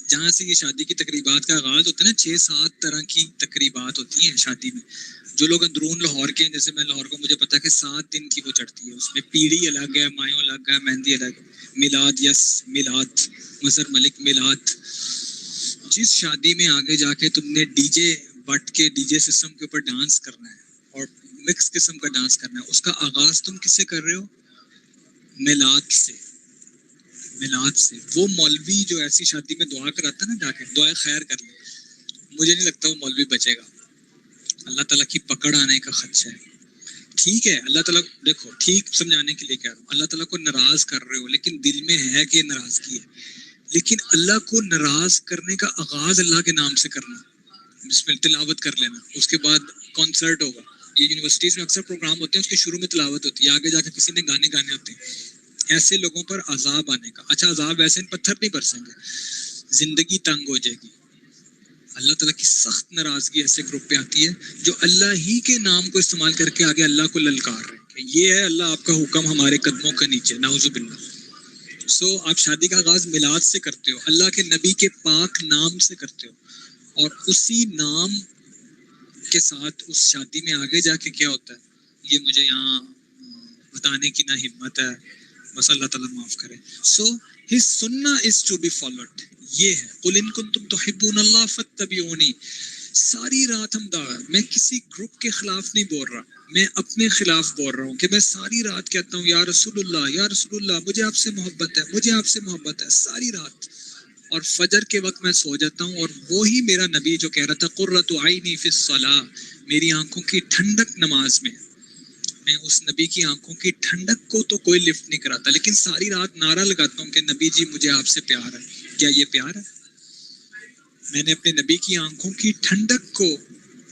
جہاں سے یہ شادی کی تقریبات کا آغاز ہوتا ہے نا, 6-7 طرح کی تقریبات ہوتی ہیں شادی میں. جو لوگ اندرون لاہور کے ہیں, جیسے میں لاہور کو, مجھے پتا ہے کہ 7 دن کی وہ چڑھتی ہے. اس میں پیڑھی الگ ہے, مایوں الگ ہے, مہندی الگ ہے, میلاد, یس میلاد, مظہر ملک میلاد. جس شادی میں آگے جا کے تم نے ڈی جے بٹ کے ڈی جے سسٹم کے اوپر ڈانس کرنا ہے اور مکس قسم کا ڈانس کرنا ہے, اس کا آغاز تم کس سے کر رہے ہو؟ میلاد سے. میلاد سے. وہ مولوی جو ایسی شادی میں دعا کراتا ہے نا, جا کے دعائے خیر کر لے, مجھے نہیں لگتا وہ مولوی بچے گا. اللہ تعالیٰ کی پکڑ آنے کا خدشہ ہے. ٹھیک ہے, اللہ تعالیٰ دیکھو ٹھیک سمجھانے کے لیے کہہ رہا ہوں, اللہ تعالیٰ کو ناراض کر رہے ہو لیکن دل میں ہے کہ ناراضگی ہے. لیکن اللہ کو ناراض کرنے کا آغاز اللہ کے نام سے کرنا, بسم اللہ تلاوت کر لینا, اس کے بعد کانسرٹ ہوگا. یہ یونیورسٹیز میں اکثر پروگرام ہوتے ہیں, اس کے شروع میں تلاوت ہوتی ہے, آگے جا کے کسی نے گانے گانے ہوتے ہیں. ایسے لوگوں پر عذاب آنے کا. اچھا عذاب ایسے پتھر نہیں برسیں گے, زندگی تنگ ہو جائے گی. اللہ تعالیٰ کی سخت ناراضگی ایسے گروپ پہ آتی ہے جو اللہ ہی کے نام کو استعمال کر کے آگے اللہ کو للکار رہے ہیں کہ یہ ہے اللہ آپ کا حکم ہمارے قدموں کے نیچے, نعوذ باللہ. سو آپ شادی کا آغاز میلاد سے کرتے ہو, اللہ کے نبی کے پاک نام سے کرتے ہو, اور اسی نام کے ساتھ اس شادی میں آگے جا کے کیا ہوتا ہے یہ مجھے یہاں بتانے کی نہ ہمت ہے, بس اللہ تعالیٰ معاف کرے. سو ہز سنہ از ٹو بی فالوڈ. یہ ہے قل ان کنتم تحبون اللہ فاتبعونی. ساری رات ہم میں کسی گروپ کے خلاف نہیں بول رہا, میں اپنے خلاف بول رہا ہوں کہ میں ساری رات کہتا ہوں یا رسول اللہ, یا رسول اللہ, مجھے آپ سے محبت ہے, مجھے آپ سے محبت ہے, ساری رات. اور فجر کے وقت میں سو جاتا ہوں, اور وہی میرا نبی جو کہہ رہا تھا قرۃ عینی فی الصلاۃ, میری آنکھوں کی ٹھنڈک نماز میں. میں اس نبی کی آنکھوں کی ٹھنڈک کو تو کوئی لفٹ نہیں کراتا, لیکن ساری رات نعرہ لگاتا ہوں کہ نبی جی مجھے آپ سے پیار ہے. کیا یہ پیار ہے؟ میں نے اپنے نبی کی آنکھوں کی ٹھنڈک کو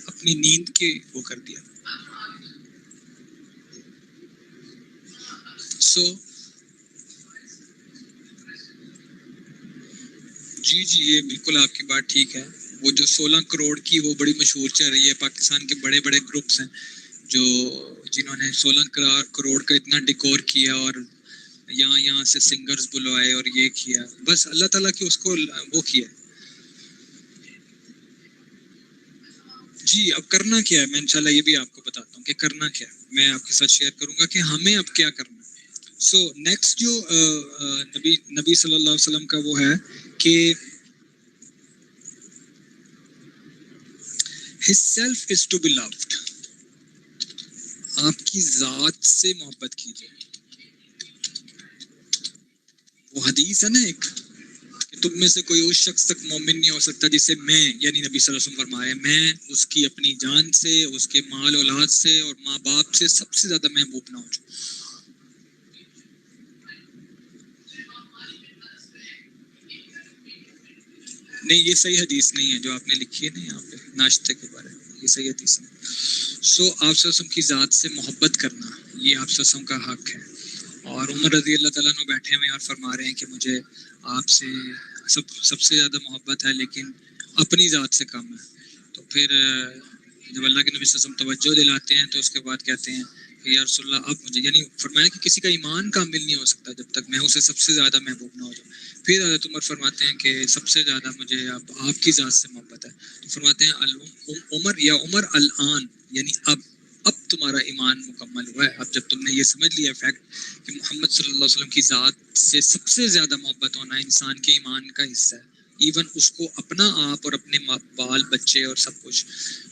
اپنی نیند کے وہ کر دیا. سو جی یہ بالکل آپ کی بات ٹھیک ہے. وہ جو 16 کروڑ کی وہ بڑی مشہور چل رہی ہے, پاکستان کے بڑے بڑے گروپس ہیں جنہوں نے 16 کروڑ کا اتنا ڈیکور کیا, اور یہاں سے سنگرز بلوائے اور یہ کیا، بس اللہ تعالیٰ کی اس کو وہ کیا. جی اب کرنا کیا ہے، میں انشاءاللہ یہ بھی آپ کو بتاتا ہوں کہ کرنا کیا ہے. میں آپ کے ساتھ شیئر کروں گا کہ ہمیں اب کیا کرنا ہے. سو نیکسٹ جو نبی صلی اللہ علیہ وسلم کا وہ ہے کہ his self is to be loved. آپ کی ذات سے محبت کیجیے. وہ حدیث ہے نا ایک کہ تم میں سے کوئی اس شخص تک مومن نہیں ہو سکتا جسے میں، یعنی نبی صلی اللہ علیہ وسلم فرما رہے ہیں، میں اس کی اپنی جان سے، اس کے مال اولاد سے اور ماں باپ سے سب سے زیادہ محبوب نہ ہو جاؤں. نہیں یہ صحیح حدیث نہیں ہے جو آپ نے لکھی ہے نا یہاں پہ ناشتے کے بارے میں، یہ صحیح حدیث نہیں. سو آپ صلی اللہ علیہ وسلم کی ذات سے محبت کرنا یہ آپ صلی اللہ علیہ وسلم کا حق ہے. اور عمر رضی اللہ تعالیٰ عنہ بیٹھے ہوئے اور فرما رہے ہیں کہ مجھے آپ سے سب سے زیادہ محبت ہے لیکن اپنی ذات سے کم ہے. تو پھر جب اللہ کے نبی صلی اللہ علیہ وسلم توجہ دلاتے ہیں تو اس کے بعد کہتے ہیں کہ یا رسول اللہ اب مجھے، یعنی فرمایا کہ کسی کا ایمان کامل نہیں ہو سکتا جب تک میں اسے سب سے زیادہ محبوب نہ ہو جاؤں. پھر حضرت عمر فرماتے ہیں کہ سب سے زیادہ مجھے اب آپ کی ذات سے محبت ہے. تو فرماتے ہیں عمر الان، یعنی اب تمہارا ایمان مکمل ہوا ہے. اب جب تم نے یہ سمجھ لیا فیکٹ کہ محمد صلی اللہ علیہ وسلم کی ذات سے سب سے زیادہ محبت ہونا انسان کے ایمان کا حصہ ہے، ایون اس کو اپنا آپ اور اپنے بال بچے اور سب کچھ،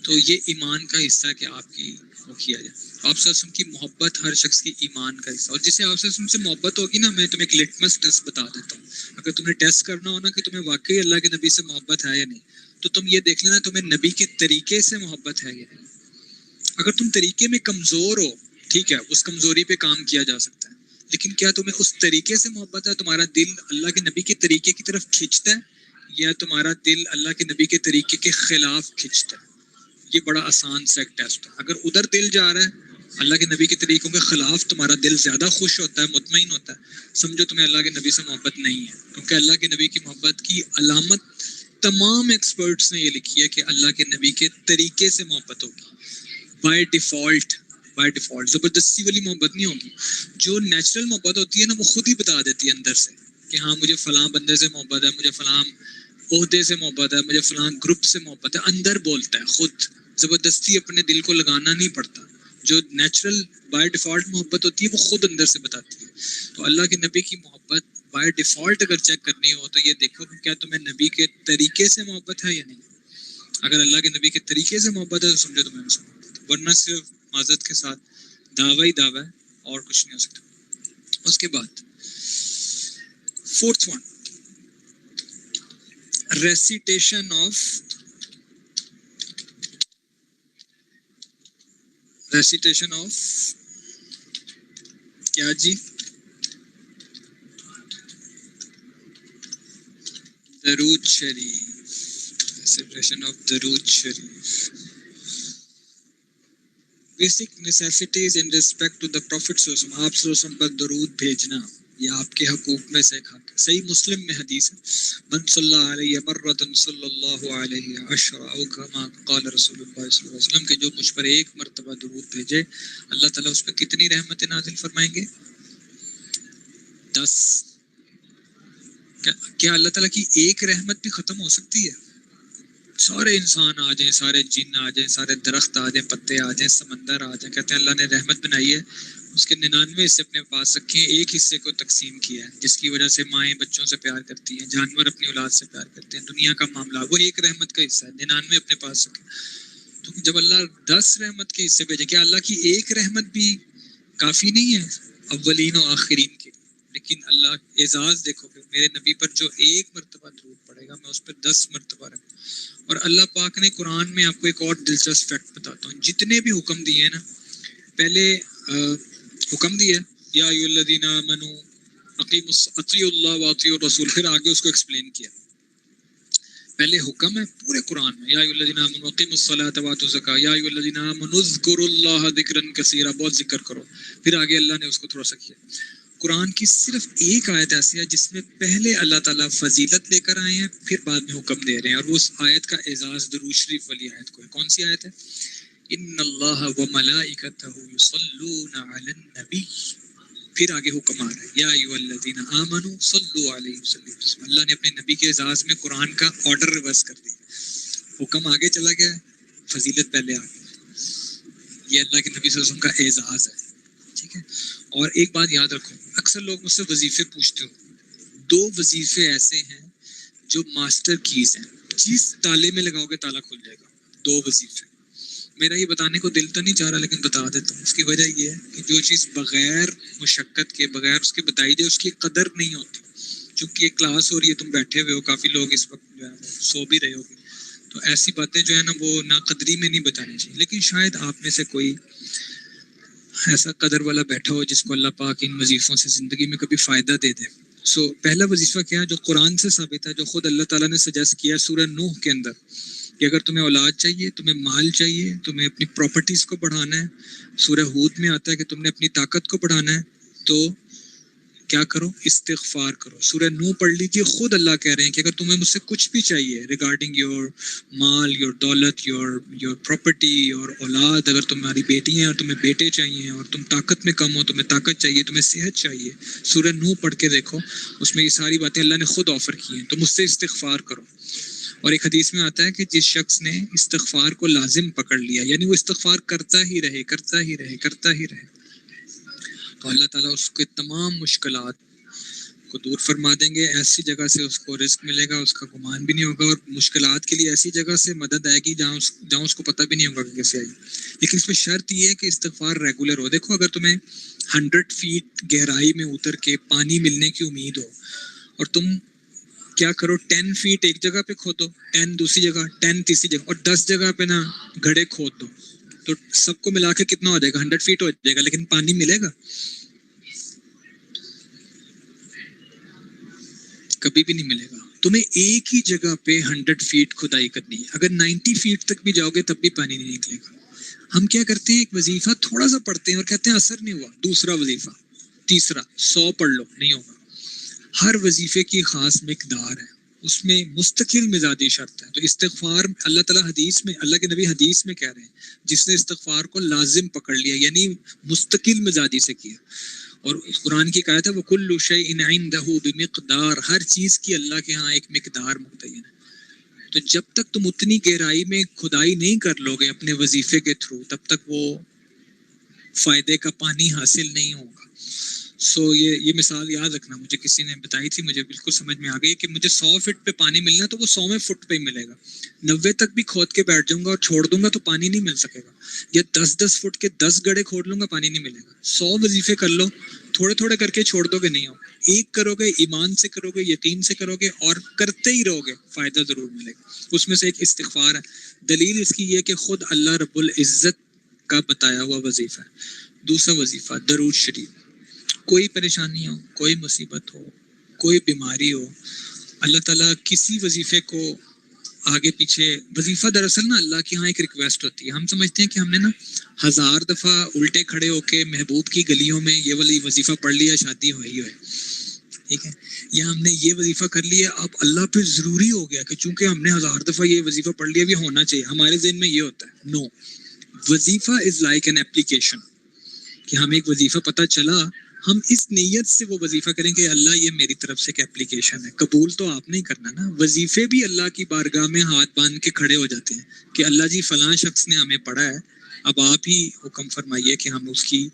تو یہ ایمان کا حصہ ہے کہ آپ کی وہ کیا جائے. آپ صلی اللہ علیہ وسلم کی محبت ہر شخص کی ایمان کا حصہ. اور جسے آپ صلی اللہ علیہ وسلم سے محبت ہوگی نا، میں تمہیں ایک لٹمس ٹیسٹ بتا دیتا ہوں. اگر تمہیں ٹیسٹ کرنا ہو نا کہ تمہیں واقعی اللہ کے نبی سے محبت ہے یا نہیں، تو تم یہ دیکھ لینا تمہیں نبی کے طریقے سے محبت ہے یا نہیں. اگر تم طریقے میں کمزور ہو، ٹھیک ہے، اس کمزوری پہ کام کیا جا سکتا ہے، لیکن کیا تمہیں اس طریقے سے محبت ہے؟ تمہارا دل اللہ کے نبی کے طریقے کی طرف کھینچتا ہے یا تمہارا دل اللہ کے نبی کے طریقے کے خلاف کھینچتا ہے؟ یہ بڑا آسان سا ایک ٹیسٹ ہے. اگر ادھر دل جا رہا ہے اللہ کے نبی کے طریقوں کے خلاف، تمہارا دل زیادہ خوش ہوتا ہے، مطمئن ہوتا ہے، سمجھو تمہیں اللہ کے نبی سے محبت نہیں ہے. کیونکہ اللہ کے نبی کی محبت کی علامت تمام ایکسپرٹس نے یہ لکھی ہے کہ اللہ کے نبی کے طریقے سے محبت ہوگی. بائی ڈیفالٹ زبردستی والی محبت نہیں ہوگی. جو نیچرل محبت ہوتی ہے نا، وہ خود ہی بتا دیتی ہے اندر سے کہ ہاں مجھے فلاں بندے سے محبت ہے، مجھے فلاں عہدے سے محبت ہے، مجھے فلاں گروپ سے محبت ہے. اندر بولتا ہے خود، زبردستی اپنے دل کو لگانا نہیں پڑتا. جو نیچرل بائی ڈیفالٹ محبت ہوتی ہے وہ خود اندر سے بتاتی ہے. تو اللہ کے نبی کی محبت بائی ڈیفالٹ اگر چیک کرنی ہو تو یہ دیکھو کہ کیا تمہیں نبی کے طریقے سے محبت ہے یا نہیں. اگر اللہ کے نبی کے طریقے سے محبت ہے تو سمجھو تمہیں ان سے محبت ہے، ورنہ صرف معذرت کے ساتھ دعویٰ ہی دعویٰ ہے اور کچھ نہیں ہو سکتا. اس کے بعد فورتھ ون، ریسیٹیشن آف کیا جی؟ درود شریف. ریسیٹیشن آف درود شریف. Basic necessities in respect to the prophet صلی اللہ علیہ وسلم. آپ صلی اللہ علیہ وسلم پر درود بھیجنا یہ آپ کے حقوق میں سے ایک حق ہے. صحیح مسلم میں حدیث ہے، من صلی علیہ مرۃ صلی اللہ علیہ عشر او کما قال رسول اللہ صلی اللہ علیہ وسلم، کہ جو مجھ پر ایک مرتبہ درود بھیجے اللہ تعالیٰ اس پہ کتنی رحمتیں نازل فرمائیں گے؟ 10. کیا اللہ تعالیٰ کی ایک رحمت بھی ختم ہو سکتی ہے؟ سارے انسان آ جائیں، سارے جن آ جائیں، سارے درخت آ جائیں، پتے آ جائیں، سمندر آ جائیں، کہتے ہیں اللہ نے رحمت بنائی ہے، اس کے 99 حصے اپنے پاس رکھے ہیں، ایک حصے کو تقسیم کیا ہے، جس کی وجہ سے مائیں بچوں سے پیار کرتی ہیں، جانور اپنی اولاد سے پیار کرتے ہیں، دنیا کا معاملہ وہ ایک رحمت کا حصہ ہے، 99 اپنے پاس رکھے. تو جب اللہ 10 رحمت کے حصے بھیجے، کیا اللہ کی ایک رحمت بھی کافی نہیں ہے اولین و آخرین کے لیے؟ لیکن اللہ اعزاز دیکھو کہ میرے نبی پر جو ایک مرتبہ درود پڑے گا میں اس پر 10 مرتبہ رکھوں. اور اللہ پاک نے قرآن میں آپ کو ایک اور دلچسپ فیکٹ بتاتا ہوں، جتنے بھی حکم دیے ہیں نا، پہلے حکم دیا یا ایھا الذین آمنوا اطیعوا اللہ واطیعوا الرسول، پھر آگے اس کو ایکسپلین کیا. پہلے حکم ہے پورے قرآن میں، یا ایھا الذین آمنوا اقیموا الصلاۃ وآتوا الزکاۃ، یا ایھا الذین آمنوا اذکروا اللہ ذکرا کثیرا، بہت ذکر کرو. پھر آگے اللہ نے اس کو تھوڑا سا کیا. قرآن کی صرف ایک آیت ایسی ہے جس میں پہلے اللہ تعالیٰ فضیلت لے کر آئے ہیں، پھر بعد میں حکم دے رہے ہیں، اور وہ اس آیت کا اعزاز درود شریف والی آیت کو ہے. کون سی آیت ہے؟ ان اللہ وملائکتہ یصلون علی النبی. پھر آگے حکم آ رہا ہے یا ایھا الذین آمنوا صلوا علیہ وسلم. اللہ نے اپنے نبی کے اعزاز میں قرآن کا آرڈر ریورس کر دیا. حکم آگے چلا گیا ہے, فضیلت پہلے آ گئی. یہ اللہ کے نبی صلی اللہ علیہ وسلم کا اعزاز ہے. ٹھیک ہے. اور ایک بات یاد رکھو, اکثر لوگ مجھ سے وظیفے پوچھتے ہو, 2 وظیفے ایسے ہیں جو ماسٹر کیز ہیں, جس تالے میں لگاؤ گے تالا کھل جائے گا. 2 وظیفے, میرا یہ بتانے کو دل تو نہیں چاہ رہا لیکن بتا دیتا ہوں. اس کی وجہ یہ ہے کہ جو چیز بغیر مشقت کے, بغیر اس کے بتائی جائے, اس کی قدر نہیں ہوتی. چونکہ یہ کلاس ہو رہی ہے, تم بیٹھے ہوئے ہو, کافی لوگ اس وقت جو ہے وہ سو بھی رہے ہوگے, تو ایسی باتیں جو ہے نا وہ نا قدری میں نہیں بتانی چاہیے. لیکن شاید آپ میں سے کوئی ایسا قدر والا بیٹھا ہو جس کو اللہ پاک ان وظیفوں سے زندگی میں کبھی فائدہ دے دے. پہلا وظیفہ کیا ہے جو قرآن سے ثابت ہے, جو خود اللہ تعالیٰ نے سجیسٹ کیا سورہ نوح کے اندر, کہ اگر تمہیں اولاد چاہیے, تمہیں مال چاہیے, تمہیں اپنی پراپرٹیز کو بڑھانا ہے, سورہ ہود میں آتا ہے کہ تم نے اپنی طاقت کو بڑھانا ہے, تو کیا کرو, استغفار کرو. سورہ نوح پڑھ لیجیے, خود اللہ کہہ رہے ہیں کہ اگر تمہیں مجھ سے کچھ بھی چاہیے ریگارڈنگ یور مال, یور دولت, یور پراپرٹی, یور اولاد, اگر تمہاری بیٹی ہیں اور تمہیں بیٹے چاہیے, اور تم طاقت میں کم ہو, تمہیں طاقت چاہیے, تمہیں صحت چاہیے, سورہ نوح پڑھ کے دیکھو, اس میں یہ ساری باتیں اللہ نے خود آفر کی ہیں. تو مجھ سے استغفار کرو. اور ایک حدیث میں آتا ہے کہ جس شخص نے استغفار کو لازم پکڑ لیا, یعنی وہ استغفار کرتا ہی رہے, کرتا ہی رہے, کرتا ہی رہے, تو اللہ تعالیٰ اس کے تمام مشکلات کو دور فرما دیں گے. ایسی جگہ سے اس کو رزق ملے گا, اس کا گمان بھی نہیں ہوگا, اور مشکلات کے لیے ایسی جگہ سے مدد آئے گی جہاں اس کو پتہ بھی نہیں ہوگا کہ کیسے آئی. لیکن اس میں شرط یہ ہے کہ استغفار ریگولر ہو. دیکھو, اگر تمہیں 100 فیٹ گہرائی میں اتر کے پانی ملنے کی امید ہو, اور تم کیا کرو, 10 فیٹ ایک جگہ پہ کھودو, 10 دوسری جگہ, 10 تیسری جگہ, اور 10 جگہ پہ نا گھڑے کھود دو, تو سب کو ملا کے کتنا ہو جائے گا, 100 فیٹ ہو جائے گا. لیکن پانی ملے گا؟ کبھی بھی نہیں ملے گا. تمہیں ایک ہی جگہ پہ 100 فیٹ کھدائی کرنی ہے. اگر 90 فیٹ تک بھی جاؤ گے تب بھی پانی نہیں نکلے گا. ہم کیا کرتے ہیں, ایک وظیفہ تھوڑا سا پڑھتے ہیں اور کہتے ہیں اثر نہیں ہوا, دوسرا وظیفہ, تیسرا, 100 پڑھ لو, نہیں ہوگا. ہر وظیفے کی خاص مقدار ہے, اس میں مستقل مزاجی شرط ہے. تو استغفار اللہ تعالیٰ حدیث میں, اللہ کے نبی حدیث میں کہہ رہے ہیں, جس نے استغفار کو لازم پکڑ لیا, یعنی مستقل مزاجی سے کیا. اور قرآن کی آیت ہے وَكُلُّ شَيْءٍ عِندَهُ بِمِقْدَارٍ, ہر چیز کی اللہ کے ہاں ایک مقدار متعین ہے. تو جب تک تم اتنی گہرائی میں کھدائی نہیں کر لو گے اپنے وظیفے کے تھرو, تب تک وہ فائدے کا پانی حاصل نہیں ہوگا. یہ مثال یاد رکھنا, مجھے کسی نے بتائی تھی, مجھے بالکل سمجھ میں آ گئی کہ مجھے 100 فٹ پہ پانی ملنا ہے تو وہ 100ویں فٹ پہ ہی ملے گا. 90 تک بھی کھود کے بیٹھ جاؤں گا اور چھوڑ دوں گا تو پانی نہیں مل سکے گا. یا 10 فٹ کے 10 گڑھے کھود لوں گا, پانی نہیں ملے گا. 100 وظیفے کر لو, تھوڑے تھوڑے کر کے چھوڑ دو گے نہیں ہوگا. ایک کرو گے, ایمان سے کرو گے, یقین سے کرو گے, اور کرتے ہی رہو گے, فائدہ ضرور ملے گا. اس میں سے ایک استغفار ہے. دلیل اس کی یہ کہ خود اللہ رب العزت کا بتایا ہوا وظیفہ ہے. دوسرا وظیفہ درود شریف. کوئی پریشانی ہو, کوئی مصیبت ہو, کوئی بیماری ہو, اللہ تعالیٰ کسی وظیفے کو آگے پیچھے, وظیفہ دراصل نا اللہ کے ہاں ایک ریکویسٹ ہوتی ہے. ہم سمجھتے ہیں کہ ہم نے نا 1000 دفعہ الٹے کھڑے ہو کے محبوب کی گلیوں میں یہ والی وظیفہ پڑھ لیا, شادی ہوئی ہوئے, ٹھیک ہے, یا ہم نے یہ وظیفہ کر لیا, اب اللہ پہ ضروری ہو گیا کہ چونکہ ہم نے 1000 دفعہ یہ وظیفہ پڑھ لیا, یہ ہونا چاہیے. ہمارے ذہن میں یہ ہوتا ہے. نو, وظیفہ از لائک این اپلیکیشن, کہ ہم ایک وظیفہ پتہ چلا, ہم اس نیت سے وہ وظیفہ کریں کہ اللہ یہ میری طرف سے ایک اپلیکیشن ہے. قبول تو آپ نہیں کرنا نا. وظیفے بھی اللہ کی بارگاہ میں ہاتھ باندھ کے کھڑے ہو جاتے ہیں کہ اللہ جی فلاں شخص نے ہمیں پڑھا ہے, اب آپ ہی حکم فرمائیے کہ ہم اس کی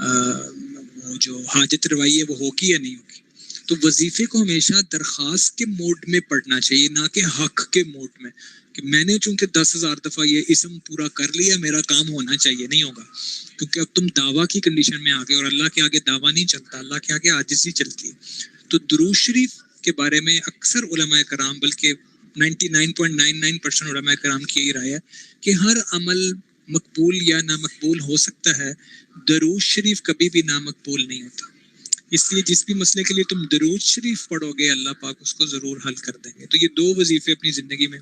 وہ جو حاجت روائی ہے وہ ہوگی یا نہیں ہوگی. تو وظیفے کو ہمیشہ درخواست کے موڈ میں پڑھنا چاہیے, نہ کہ حق کے موڈ میں, کہ میں نے چونکہ 10,000 دفعہ یہ اسم پورا کر لیا, میرا کام ہونا چاہیے. نہیں ہوگا, کیونکہ اب تم دعویٰ کی کنڈیشن میں آ گئے, اور اللہ کے آگے دعویٰ نہیں چلتا, اللہ کے آگے عاجزی چلتی ہے. تو درود شریف کے بارے میں اکثر علماء کرام, بلکہ 99.99% علماء کرام کی یہی رائے ہے کہ ہر عمل مقبول یا نامقبول ہو سکتا ہے, درود شریف کبھی بھی نامقبول نہیں ہوتا. اس لیے جس بھی مسئلے کے لیے تم درود شریف پڑھو گے, اللہ پاک اس کو ضرور حل کر دیں گے. تو یہ 2 وظیفے اپنی زندگی میں.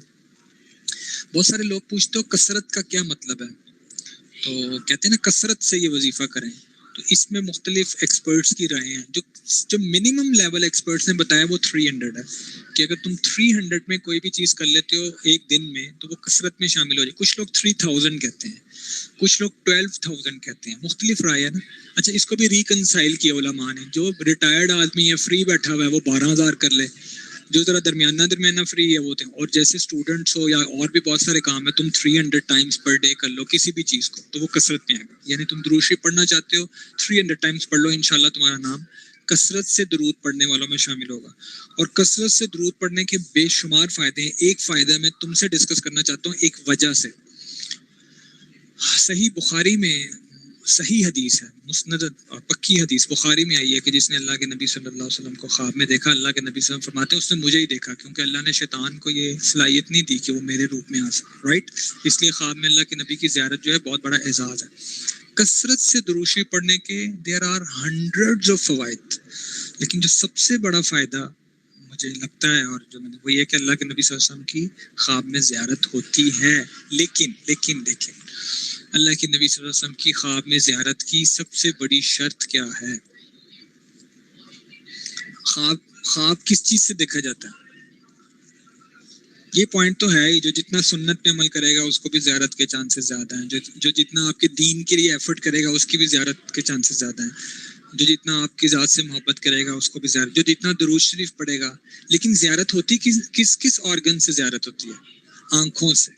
بہت سارے لوگ پوچھتے ہو کثرت کا کیا مطلب ہے, تو کہتے ہیں نا کثرت سے یہ وظیفہ کریں. تو اس میں مختلف ایکسپرٹس کی رائے ہیں. جو منیمم لیول ایکسپرٹس نے بتایا وہ 300 ہے, کہ اگر تم 300 میں کوئی بھی چیز کر لیتے ہو ایک دن میں تو وہ کثرت میں شامل ہو جائے. کچھ لوگ 3000 کہتے ہیں. کچھ لوگ 12,000 کہتے ہیں، مختلف رائے ہے نا. اچھا اس کو بھی ریکنسائل کیا علماء نے، جو ریٹائرڈ آدمی ہے فری بیٹھا ہوا ہے وہ 12,000 کر لے، جو ذرا درمیانہ فری ہے وہ دیں. اور جیسے اسٹوڈنٹس ہو یا اور بھی بہت سارے کام ہے، تم 300 ٹائمس پر ڈے کر لو کسی بھی چیز کو، تو وہ کثرت میں آئے گا. یعنی تم درود شریف پڑھنا چاہتے ہو 300 ٹائمس پڑھ لو، انشاءاللہ تمہارا نام کثرت سے درود پڑھنے والوں میں شامل ہوگا. اور کثرت سے درود پڑھنے کے بے شمار فائدے ہیں. ایک فائدہ میں تم سے ڈسکس کرنا چاہتا ہوں ایک وجہ سے. صحیح بخاری میں صحیح حدیث ہے، مسند اور پکی حدیث بخاری میں آئی ہے کہ جس نے اللہ کے نبی صلی اللہ علیہ وسلم کو خواب میں دیکھا، اللہ کے نبی صلی اللہ علیہ وسلم فرماتے ہیں اس نے مجھے ہی دیکھا، کیونکہ اللہ نے شیطان کو یہ صلاحیت نہیں دی کہ وہ میرے روپ میں آ سکے، رائٹ. اس لیے خواب میں اللہ کے نبی کی زیارت جو ہے بہت بڑا اعزاز ہے. کثرت سے درود شریف پڑھنے کے دیر آر ہنڈریڈز آف فوائد، لیکن جو سب سے بڑا فائدہ مجھے لگتا ہے اور جو میں نے وہ یہ کہ اللہ کے نبی صلی اللہ علیہ وسلم کی خواب میں زیارت ہوتی ہے. لیکن اللہ کے نبی صلی اللہ علیہ وسلم کی خواب میں زیارت کی سب سے بڑی شرط کیا ہے؟ خواب کس چیز سے دیکھا جاتا ہے؟ یہ پوائنٹ تو ہے ہی، جو جتنا سنت پہ عمل کرے گا اس کو بھی زیارت کے چانسز زیادہ ہیں، جو جتنا آپ کے دین کے لیے ایفرٹ کرے گا اس کی بھی زیارت کے چانسز زیادہ ہیں، جو جتنا آپ کی ذات سے محبت کرے گا اس کو بھی زیارت، جو جتنا درود شریف پڑھے گا. لیکن زیارت ہوتی کس آرگن سے زیارت ہوتی ہے؟ آنکھوں سے.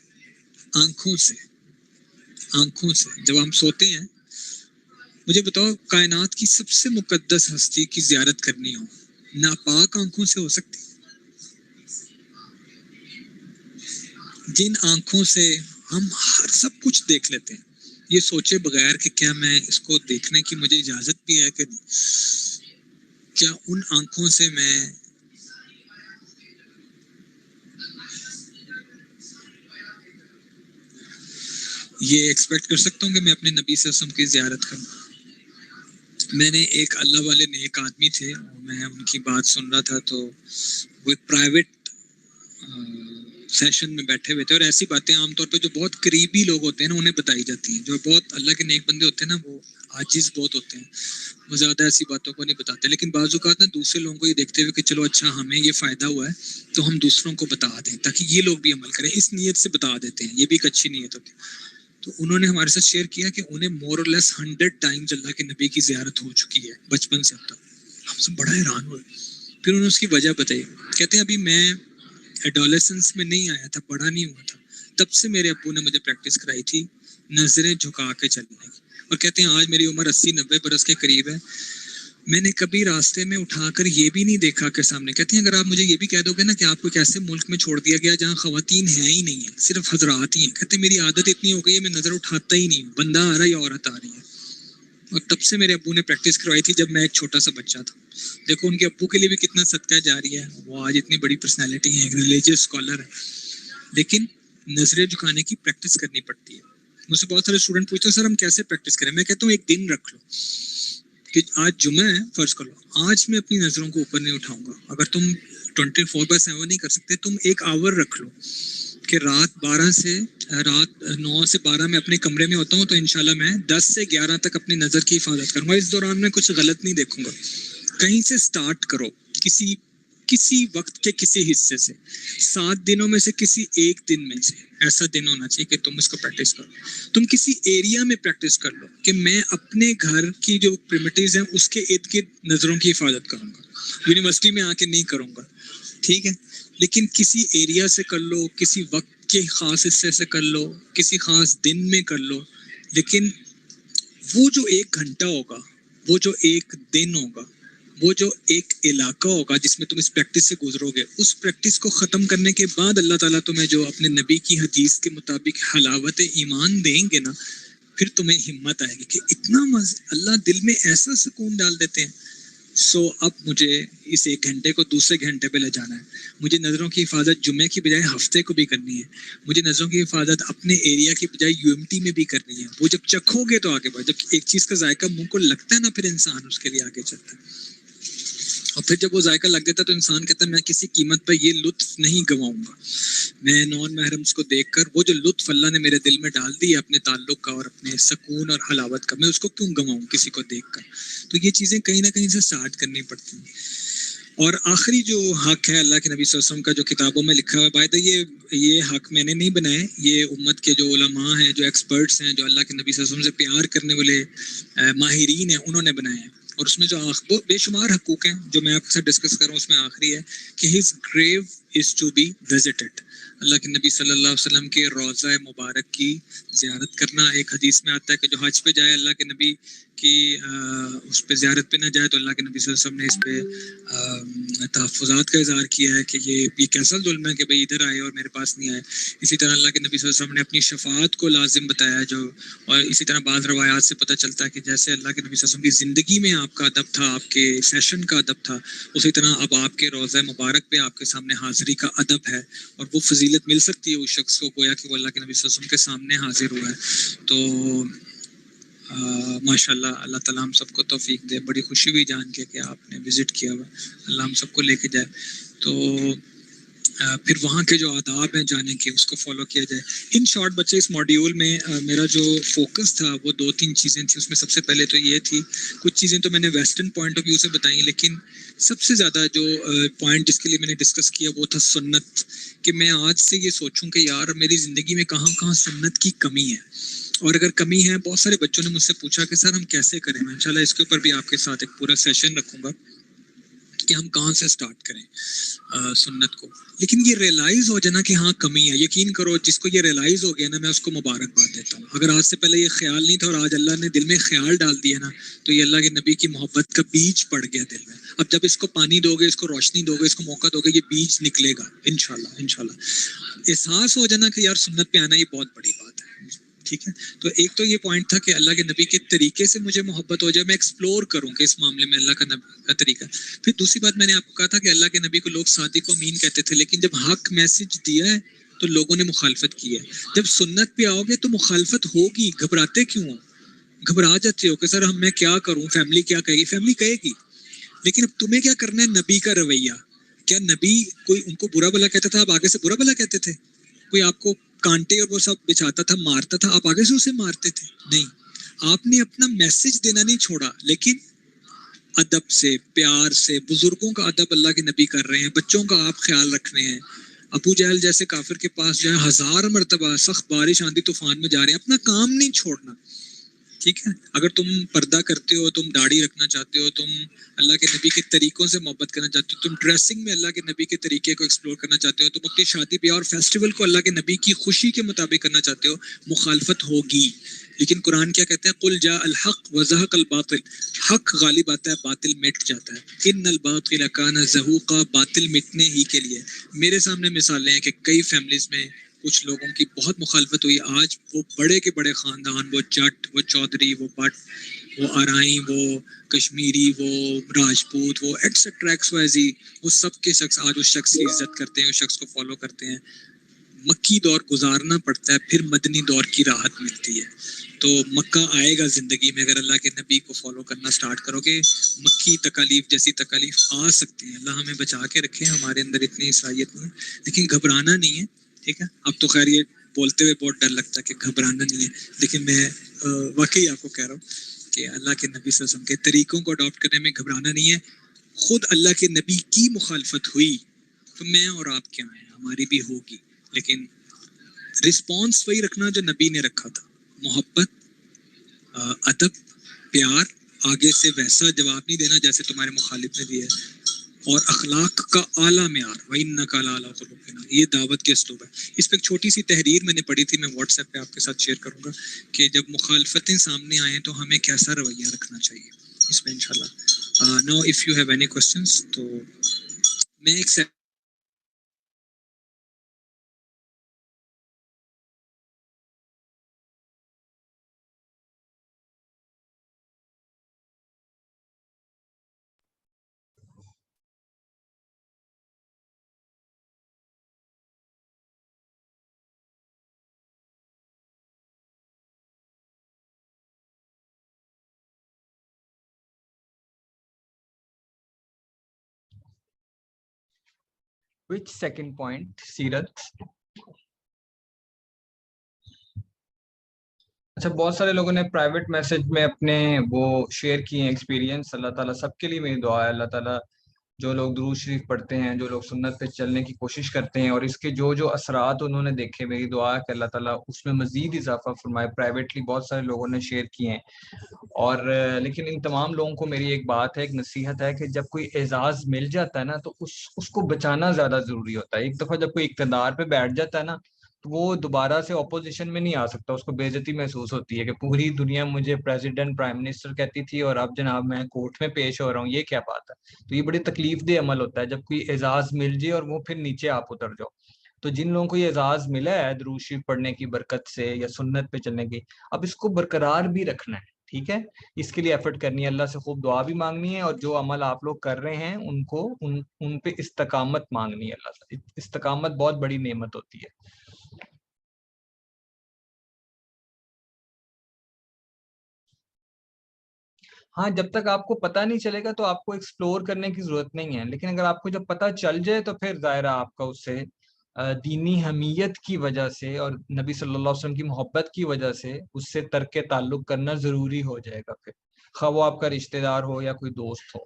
جب ہم سوتے ہیں، مجھے بتاؤ کائنات کی سب سے مقدس ہستی کی زیارت کرنی ہو، ناپاک آنکھوں سے ہو سکتی؟ جن آنکھوں سے ہم ہر سب کچھ دیکھ لیتے ہیں، یہ سوچے بغیر کہ کیا میں اس کو دیکھنے کی مجھے اجازت بھی ہے کہ نہیں، کیا ان آنکھوں سے میں یہ ایکسپیکٹ کر سکتا ہوں کہ میں اپنے نبی صلی اللہ علیہ وسلم کی زیارت کروں؟ میں نے ایک اللہ والے نیک آدمی تھے، میں ان کی بات سن رہا تھا، تو وہ ایک پرائیویٹ سیشن میں بیٹھے ہوئے تھے، اور ایسی باتیں عام طور پہ جو بہت قریبی لوگ ہوتے ہیں نا انہیں بتائی جاتی ہیں. جو بہت اللہ کے نیک بندے ہوتے ہیں نا وہ عاجز بہت ہوتے ہیں، وہ زیادہ ایسی باتوں کو نہیں بتاتے. لیکن بعض اوقات نا دوسرے لوگوں کو یہ دیکھتے ہوئے کہ چلو اچھا ہمیں یہ فائدہ ہوا ہے تو ہم دوسروں کو بتا دیں تاکہ یہ لوگ بھی عمل کریں، اس نیت سے بتا دیتے ہیں. یہ بھی ایک اچھی نیت ہوتی ہے. تو انہوں نے ہمارے ساتھ شیئر کیا کہ انہیں مور اور لیس 100 ٹائمز اللہ کے نبی کی زیارت ہو چکی ہے بچپن سے اب تک. ہم سب بڑا حیران ہوئے. پھر انہوں نے اس کی وجہ بتائی. کہتے ہیں ابھی میں ایڈولسنس میں نہیں آیا تھا، بڑا نہیں ہوا تھا، تب سے میرے ابو نے مجھے پریکٹس کرائی تھی نظریں جھکا کے چلنے کی. اور کہتے ہیں آج میری عمر 80-90 برس کے قریب ہے، میں نے کبھی راستے میں اٹھا کر یہ بھی نہیں دیکھا کہ سامنے. کہتے ہیں اگر آپ مجھے یہ بھی کہہ دو گے نا کہ آپ کو ایک ایسے ملک میں چھوڑ دیا گیا جہاں خواتین ہیں ہی نہیں ہیں، صرف حضرات ہی ہیں، کہتے ہیں میری عادت اتنی ہو گئی ہے میں نظر اٹھاتا ہی نہیں ہوں، بندہ آ رہا ہے یا عورت آ رہی ہے. اور تب سے میرے ابو نے پریکٹس کروائی تھی جب میں ایک چھوٹا سا بچہ تھا. دیکھو ان کے ابو کے لیے بھی کتنا صدقہ جاری ہے، وہ آج اتنی بڑی پرسنالٹی ہیں، ایک ریلیجیس اسکالر ہے. لیکن نظریں جھکانے کی پریکٹس کرنی پڑتی ہے. مجھ سے بہت سارے اسٹوڈنٹ پوچھتے ہیں سر ہم کیسے پریکٹس کریں؟ میں کہتا ہوں ایک دن رکھ لو کہ آج جمعہ ہے، فرض کر لو آج میں اپنی نظروں کو اوپر نہیں اٹھاؤں گا. اگر تم 24/7 نہیں کر سکتے، تم ایک آور رکھ لو کہ رات 9 سے 12 میں اپنے کمرے میں ہوتا ہوں تو انشاءاللہ میں 10 سے 11 تک اپنی نظر کی حفاظت کروں گا. اس دوران میں کچھ غلط نہیں دیکھوں گا. کہیں سے سٹارٹ کرو، کسی وقت کے کسی حصے سے، 7 دنوں میں سے کسی ایک دن میں سے ایسا دن ہونا چاہیے کہ تم اس کو پریکٹس کرو. تم کسی ایریا میں پریکٹس کر لو کہ میں اپنے گھر کی جو پریمیٹیز ہیں اس کے ارد گرد نظروں کی حفاظت کروں گا. یونیورسٹی میں آ کے نہیں کروں گا، ٹھیک ہے، لیکن کسی ایریا سے کر لو، کسی وقت کے خاص حصے سے کر لو، کسی خاص دن میں کر لو. لیکن وہ جو 1 گھنٹہ ہوگا، وہ جو 1 دن ہوگا، وہ جو ایک علاقہ ہوگا جس میں تم اس پریکٹس سے گزرو گے، اس پریکٹس کو ختم کرنے کے بعد اللہ تعالیٰ تمہیں جو اپنے نبی کی حدیث کے مطابق حلاوت ایمان دیں گے نا، پھر تمہیں ہمت آئے گی کہ اتنا اللہ دل میں ایسا سکون ڈال دیتے ہیں. اب مجھے اس 1 گھنٹے کو دوسرے گھنٹے پہ لے جانا ہے. مجھے نظروں کی حفاظت جمعے کی بجائے ہفتے کو بھی کرنی ہے. مجھے نظروں کی حفاظت اپنے ایریا کی بجائے UMT میں بھی کرنی ہے. وہ جب چکھو گے تو آگے بڑھ، جب ایک چیز کا ذائقہ منہ کو لگتا ہے نا پھر انسان اس کے لیے آگے چلتا ہے. اور پھر جب وہ ذائقہ لگ جاتا ہے تو انسان کہتا ہے میں کسی قیمت پر یہ لطف نہیں گنواؤں گا. میں نان محرمس کو دیکھ کر وہ جو لطف اللہ نے میرے دل میں ڈال دی اپنے تعلق کا اور اپنے سکون اور حلاوت کا، میں اس کو کیوں گنواؤں کسی کو دیکھ کر. تو یہ چیزیں کہیں نہ کہیں سے سٹارٹ کرنی پڑتی ہیں. اور آخری جو حق ہے اللہ کے نبی صلی اللہ علیہ وسلم کا جو کتابوں میں لکھا ہوا ہے، بائی یہ حق میں نے نہیں بنائے، یہ امت کے جو علماء ہیں، جو ایکسپرٹس ہیں، جو اللہ کے نبی صلی اللہ علیہ وسلم سے پیار کرنے والے ماہرین ہیں، انہوں نے بنائے ہیں. اور اس میں جو بے شمار حقوق ہیں جو میں آپ کے ساتھ ڈسکس کر رہا ہوں، اس میں آخری ہے کہ his grave is to be visited. اللہ کے نبی صلی اللہ علیہ وسلم کے روضہ مبارک کی زیارت کرنا. ایک حدیث میں آتا ہے کہ جو حج پہ جائے اللہ کے نبی کی اس پہ زیارت پہ نہ جائے تو اللہ کے نبی صلی اللہ علیہ وسلم نے اس پہ تحفظات کا اظہار کیا ہے کہ یہ کیسا ظلم ہے کہ بھئی ادھر آئے اور میرے پاس نہیں آئے. اسی طرح اللہ کے نبی صلی اللہ علیہ وسلم نے اپنی شفاعت کو لازم بتایا جو، اور اسی طرح بعض روایات سے پتہ چلتا ہے کہ جیسے اللہ کے نبی صلی اللہ علیہ وسلم کی زندگی میں آپ کا ادب تھا، آپ کے سیشن کا ادب تھا، اسی طرح اب آپ کے روضہ مبارک پہ آپ کے سامنے حاضری کا ادب ہے، اور وہ فضیلت مل سکتی ہے اس شخص کو گویا کہ وہ اللہ کے نبی صلی اللہ علیہ وسلم کے سامنے حاضر ہوا ہے. تو ماشاء اللہ، اللہ تعالیٰ ہم سب کو توفیق دے. بڑی خوشی ہوئی جان کے کہ آپ نے وزٹ کیا ہوا. اللہ ہم سب کو لے کے جائے. تو پھر وہاں کے جو آداب ہیں جانے کے، اس کو فالو کیا جائے. ان شارٹ بچے، اس ماڈیول میں میرا جو فوکس تھا وہ 2-3 چیزیں تھیں. اس میں سب سے پہلے تو یہ تھی، کچھ چیزیں تو میں نے ویسٹرن پوائنٹ آف ویو سے بتائیں، لیکن سب سے زیادہ جو پوائنٹ جس کے لیے میں نے ڈسکس کیا وہ تھا سنت. کہ میں آج سے یہ سوچوں کہ یار میری زندگی میں کہاں کہاں سنت کی کمی ہے، اور اگر کمی ہے، بہت سارے بچوں نے مجھ سے پوچھا کہ سر ہم کیسے کریں. میں انشاءاللہ اس کے اوپر بھی آپ کے ساتھ ایک پورا سیشن رکھوں گا کہ ہم کہاں سے سٹارٹ کریں سنت کو. لیکن یہ ریئلائز ہو جانا کہ ہاں کمی ہے. یقین کرو جس کو یہ ریئلائز ہو گیا نا، میں اس کو مبارکباد دیتا ہوں. اگر آج سے پہلے یہ خیال نہیں تھا اور آج اللہ نے دل میں خیال ڈال دیا نا، تو یہ اللہ کے نبی کی محبت کا بیج پڑ گیا دل میں. اب جب اس کو پانی دو گے، اس کو روشنی دو گے، اس کو موقع دو گے، یہ بیج نکلے گا انشاءاللہ. احساس ہو جانا کہ یار سنت پہ آنا یہ بہت بڑی بات ہے. ٹھیک ہے، تو ایک تو یہ پوائنٹ تھا کہ اللہ کے نبی کے طریقے سے مجھے محبت ہو جائے، میں ایکسپلور کروں کہ اس معاملے میں اللہ کا نبی کا طریقہ. پھر دوسری بات میں نے آپ کو کہا تھا کہ اللہ کے نبی کو لوگ صادق و امین کہتے تھے، لیکن جب حق میسج دیا ہے تو لوگوں نے مخالفت کی ہے. جب سنت پہ آؤ گے تو مخالفت ہوگی. گھبراتے کیوں ہو؟ گھبرا جاتے ہو کہ سر میں کیا کروں، فیملی کیا کہے گی. فیملی کہے گی، لیکن اب تمہیں کیا کرنا ہے؟ نبی کا رویہ. کیا نبی کوئی ان کو برا بلا کہتا تھا، آپ آگے سے برا بلا کہتے تھے؟ کوئی آپ کو کانٹے اور وہ سب بچھاتا تھا، مارتا تھا، آپ آگے سے اسے مارتے تھے؟ نہیں. آپ نے اپنا میسج دینا نہیں چھوڑا، لیکن ادب سے، پیار سے. بزرگوں کا ادب اللہ کے نبی کر رہے ہیں، بچوں کا آپ خیال رکھ رہے ہیں. ابو جہل جیسے کافر کے پاس جو ہے 1000 مرتبہ سخت بارش آندھی طوفان میں جا رہے ہیں. اپنا کام نہیں چھوڑنا. ٹھیک ہے، اگر تم پردہ کرتے ہو، تم داڑھی رکھنا چاہتے ہو، تم اللہ کے نبی کے طریقوں سے محبت کرنا چاہتے ہو، تم ڈریسنگ میں اللہ کے نبی کے طریقے کو ایکسپلور کرنا چاہتے ہو، تم اپنی شادی بیاہ اور فیسٹیول کو اللہ کے نبی کی خوشی کے مطابق کرنا چاہتے ہو، مخالفت ہوگی. لیکن قرآن کیا کہتے ہیں؟ قل جاء الحق وزهق الباطل. حق غالب آتا ہے، باطل مٹ جاتا ہے. ان الباطل کان زہوقا. باطل مٹنے ہی کے لیے. میرے سامنے مثالیں ہیں کہ کئی فیملیز میں کچھ لوگوں کی بہت مخالفت ہوئی. آج وہ بڑے کے بڑے خاندان، وہ جٹ، وہ چودھری، وہ بٹ، وہ آرائیں، وہ کشمیری، وہ راجپوت، وہ ایٹسٹرا ایکس وائی زی، وہ سب کے شخص آج اس شخص کی عزت کرتے ہیں، اس شخص کو فالو کرتے ہیں. مکی دور گزارنا پڑتا ہے، پھر مدنی دور کی راحت ملتی ہے. تو مکہ آئے گا زندگی میں اگر اللہ کے نبی کو فالو کرنا سٹارٹ کرو گے. مکی تکالیف جیسی تکالیف آ سکتی ہیں، اللہ ہمیں بچا کے رکھے. ہمارے اندر اتنی صلاحیت نہیں ہے، لیکن گھبرانا نہیں ہے. ٹھیک ہے، اب تو خیر یہ بولتے ہوئے بہت ڈر لگتا ہے کہ گھبرانا نہیں ہے، لیکن میں واقعی آپ کو کہہ رہا ہوں کہ اللہ کے نبی صلی اللہ علیہ وسلم کے طریقوں کو اڈاپٹ کرنے میں گھبرانا نہیں ہے. خود اللہ کے نبی کی مخالفت ہوئی تو میں اور آپ کیا ہیں، ہماری بھی ہوگی. لیکن رسپانس وہی رکھنا جو نبی نے رکھا تھا، محبت، ادب، پیار. آگے سے ویسا جواب نہیں دینا جیسے تمہارے مخالف نے دیا ہے، اور اخلاق کا اعلیٰ معیار. وَإِنَّكَ لَعَلَىٰ خُلُقٍ عَظِيمٍ. یہ دعوت کے اسلوب ہے. اس پہ ایک چھوٹی سی تحریر میں نے پڑھی تھی، میں واٹس ایپ پہ آپ کے ساتھ شیئر کروں گا کہ جب مخالفتیں سامنے آئیں تو ہمیں کیسا رویہ رکھنا چاہیے. اس میں انشاءاللہ now if you have any questions تو میں ایک Which second point, سیرت؟ اچھا، بہت سارے لوگوں نے پرائیویٹ میسج میں اپنے وہ شیئر کیے ہیں ایکسپیرینس. اللہ تعالیٰ سب کے لیے میری دعا ہے، اللہ تعالیٰ جو لوگ درود شریف پڑھتے ہیں, جو لوگ سنت پہ چلنے کی کوشش کرتے ہیں, اور اس کے جو جو اثرات انہوں نے دیکھے, میری دعا ہے کہ اللہ تعالیٰ اس میں مزید اضافہ فرمائے. پرائیویٹلی بہت سارے لوگوں نے شیئر کیے ہیں, اور لیکن ان تمام لوگوں کو میری ایک بات ہے, ایک نصیحت ہے کہ جب کوئی اعزاز مل جاتا ہے نا تو اس کو بچانا زیادہ ضروری ہوتا ہے. ایک دفعہ جب کوئی اقتدار پہ بیٹھ جاتا ہے نا تو وہ دوبارہ سے اپوزیشن میں نہیں آ سکتا, اس کو بے عزتی محسوس ہوتی ہے کہ پوری دنیا مجھے پریزیڈنٹ پرائم منسٹر کہتی تھی اور اب جناب میں کورٹ میں پیش ہو رہا ہوں, یہ کیا بات ہے. تو یہ بڑی تکلیف دہ عمل ہوتا ہے جب کوئی اعزاز مل جائے اور وہ پھر نیچے آپ اتر جاؤ. تو جن لوگوں کو یہ اعزاز ملا ہے درود شریف پڑھنے کی برکت سے یا سنت پہ چلنے کی, اب اس کو برقرار بھی رکھنا ہے. ٹھیک ہے, اس کے لیے ایفرٹ کرنی ہے, اللہ سے خوب دعا بھی مانگنی ہے, اور جو عمل آپ لوگ کر رہے ہیں ان کو ان پہ استقامت مانگنی ہے اللہ سے. استقامت بہت بڑی نعمت ہوتی ہے. ہاں, جب تک آپ کو پتہ نہیں چلے گا تو آپ کو ایکسپلور کرنے کی ضرورت نہیں ہے, لیکن اگر آپ کو جب پتہ چل جائے تو پھر ظاہرہ آپ کا اس سے دینی حمیت کی وجہ سے اور نبی صلی اللہ علیہ وسلم کی محبت کی وجہ سے اس سے ترک تعلق کرنا ضروری ہو جائے گا. پھر خواہ وہ آپ کا رشتہ دار ہو یا کوئی دوست ہو.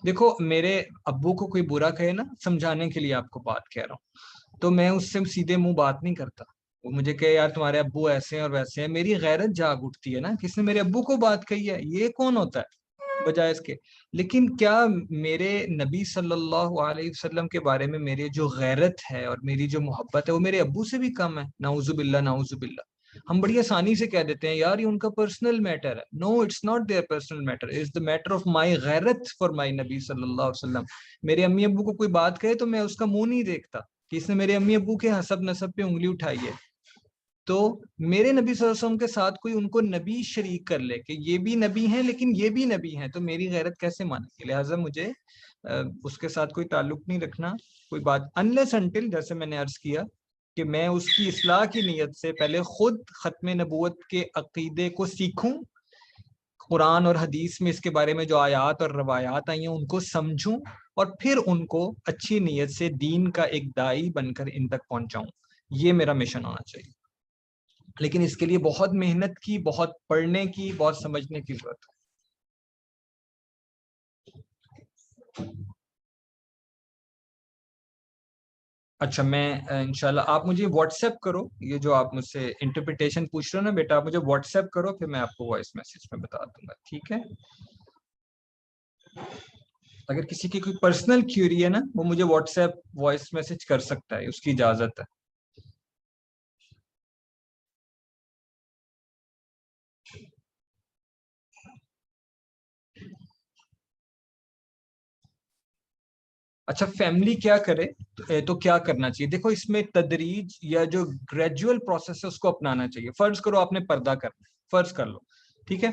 دیکھو, میرے ابو کو کوئی برا کہے نا, سمجھانے کے لیے آپ کو بات کہہ رہا ہوں, تو میں اس سے سیدھے منہ بات نہیں کرتا. وہ مجھے کہے یار تمہارے ابو ایسے ہیں اور ویسے ہیں, میری غیرت جاگ اٹھتی ہے نا, کس نے میرے ابو کو بات کہی ہے, یہ کون ہوتا ہے بجائے اس کے. لیکن کیا میرے نبی صلی اللہ علیہ وسلم کے بارے میں میری جو غیرت ہے اور میری جو محبت ہے وہ میرے ابو سے بھی کم ہے؟ نعوذ باللہ, نعوذ باللہ. ہم بڑی آسانی سے کہہ دیتے ہیں یار یہ ان کا پرسنل میٹر ہے. No, it's not their personal matter, it's the matter of my غیرت فار مائی نبی صلی اللہ علیہ وسلم. میرے امی ابو کو کوئی بات کہے تو میں اس کا منہ نہیں دیکھتا کہ اس نے میرے امی ابو کے حسب نسب پہ انگلی اٹھائی ہے. تو میرے نبی صلی اللہ علیہ وسلم کے ساتھ کوئی ان کو نبی شریک کر لے کہ یہ بھی نبی ہیں لیکن یہ بھی نبی ہیں, تو میری غیرت کیسے مانے گی؟ لہٰذا مجھے اس کے ساتھ کوئی تعلق نہیں رکھنا, کوئی بات, انلیس انٹل, جیسے میں نے عرض کیا کہ میں اس کی اصلاح کی نیت سے پہلے خود ختم نبوت کے عقیدے کو سیکھوں, قرآن اور حدیث میں اس کے بارے میں جو آیات اور روایات آئی ہیں ان کو سمجھوں, اور پھر ان کو اچھی نیت سے دین کا ایک داعی بن کر ان تک پہنچاؤں. یہ میرا مشن ہونا چاہیے. لیکن اس کے لیے بہت محنت کی, بہت پڑھنے کی, بہت سمجھنے کی ضرورت ہے. اچھا, میں انشاءاللہ, آپ مجھے واٹس ایپ کرو, یہ جو آپ مجھ سے انٹرپریٹیشن پوچھ رہے ہو نا بیٹا, آپ مجھے واٹس ایپ کرو, پھر میں آپ کو وائس میسج میں بتا دوں گا. ٹھیک ہے, اگر کسی کی کوئی پرسنل کیوری ہے نا وہ مجھے واٹس ایپ وائس میسج کر سکتا ہے, اس کی اجازت ہے. اچھا, فیملی کیا کرے تو کیا کرنا چاہیے؟ دیکھو, اس میں تدریج یا جو گریجول پروسیس ہے اس کو اپنانا چاہیے. فرض کرو آپ نے پردہ کرنا, فرض کر لو, ٹھیک ہے,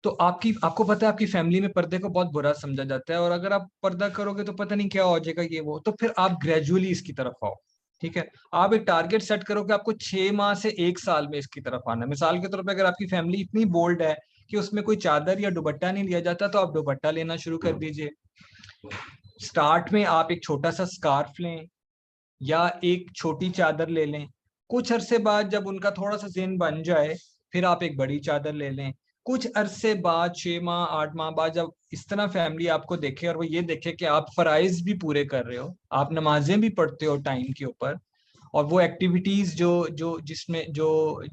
تو آپ کو پتہ ہے آپ کی فیملی میں پردے کو بہت برا سمجھا جاتا ہے, اور اگر آپ پردہ کرو گے تو پتہ نہیں کیا ہو جائے گا یہ وہ, تو پھر آپ گریجولی اس کی طرف آؤ. ٹھیک ہے, آپ ایک ٹارگیٹ سیٹ کرو کہ آپ کو 6 ماہ سے 1 سال میں اس کی طرف آنا ہے. مثال کے طور پہ اگر آپ کی فیملی اتنی بولڈ ہے کہ اس میں کوئی چادر یا دوپٹہ نہیں لیا جاتا تو آپ دوپٹہ لینا شروع کر دیجئے. سٹارٹ میں آپ ایک چھوٹا سا سکارف لیں یا ایک چھوٹی چادر لے لیں. کچھ عرصے بعد جب ان کا تھوڑا سا ذہن بن جائے پھر آپ ایک بڑی چادر لے لیں. کچھ عرصے بعد 6 ماہ 8 ماہ بعد جب اس طرح فیملی آپ کو دیکھے اور وہ یہ دیکھے کہ آپ فرائض بھی پورے کر رہے ہو, آپ نمازیں بھی پڑھتے ہو ٹائم کے اوپر, اور وہ ایکٹیویٹیز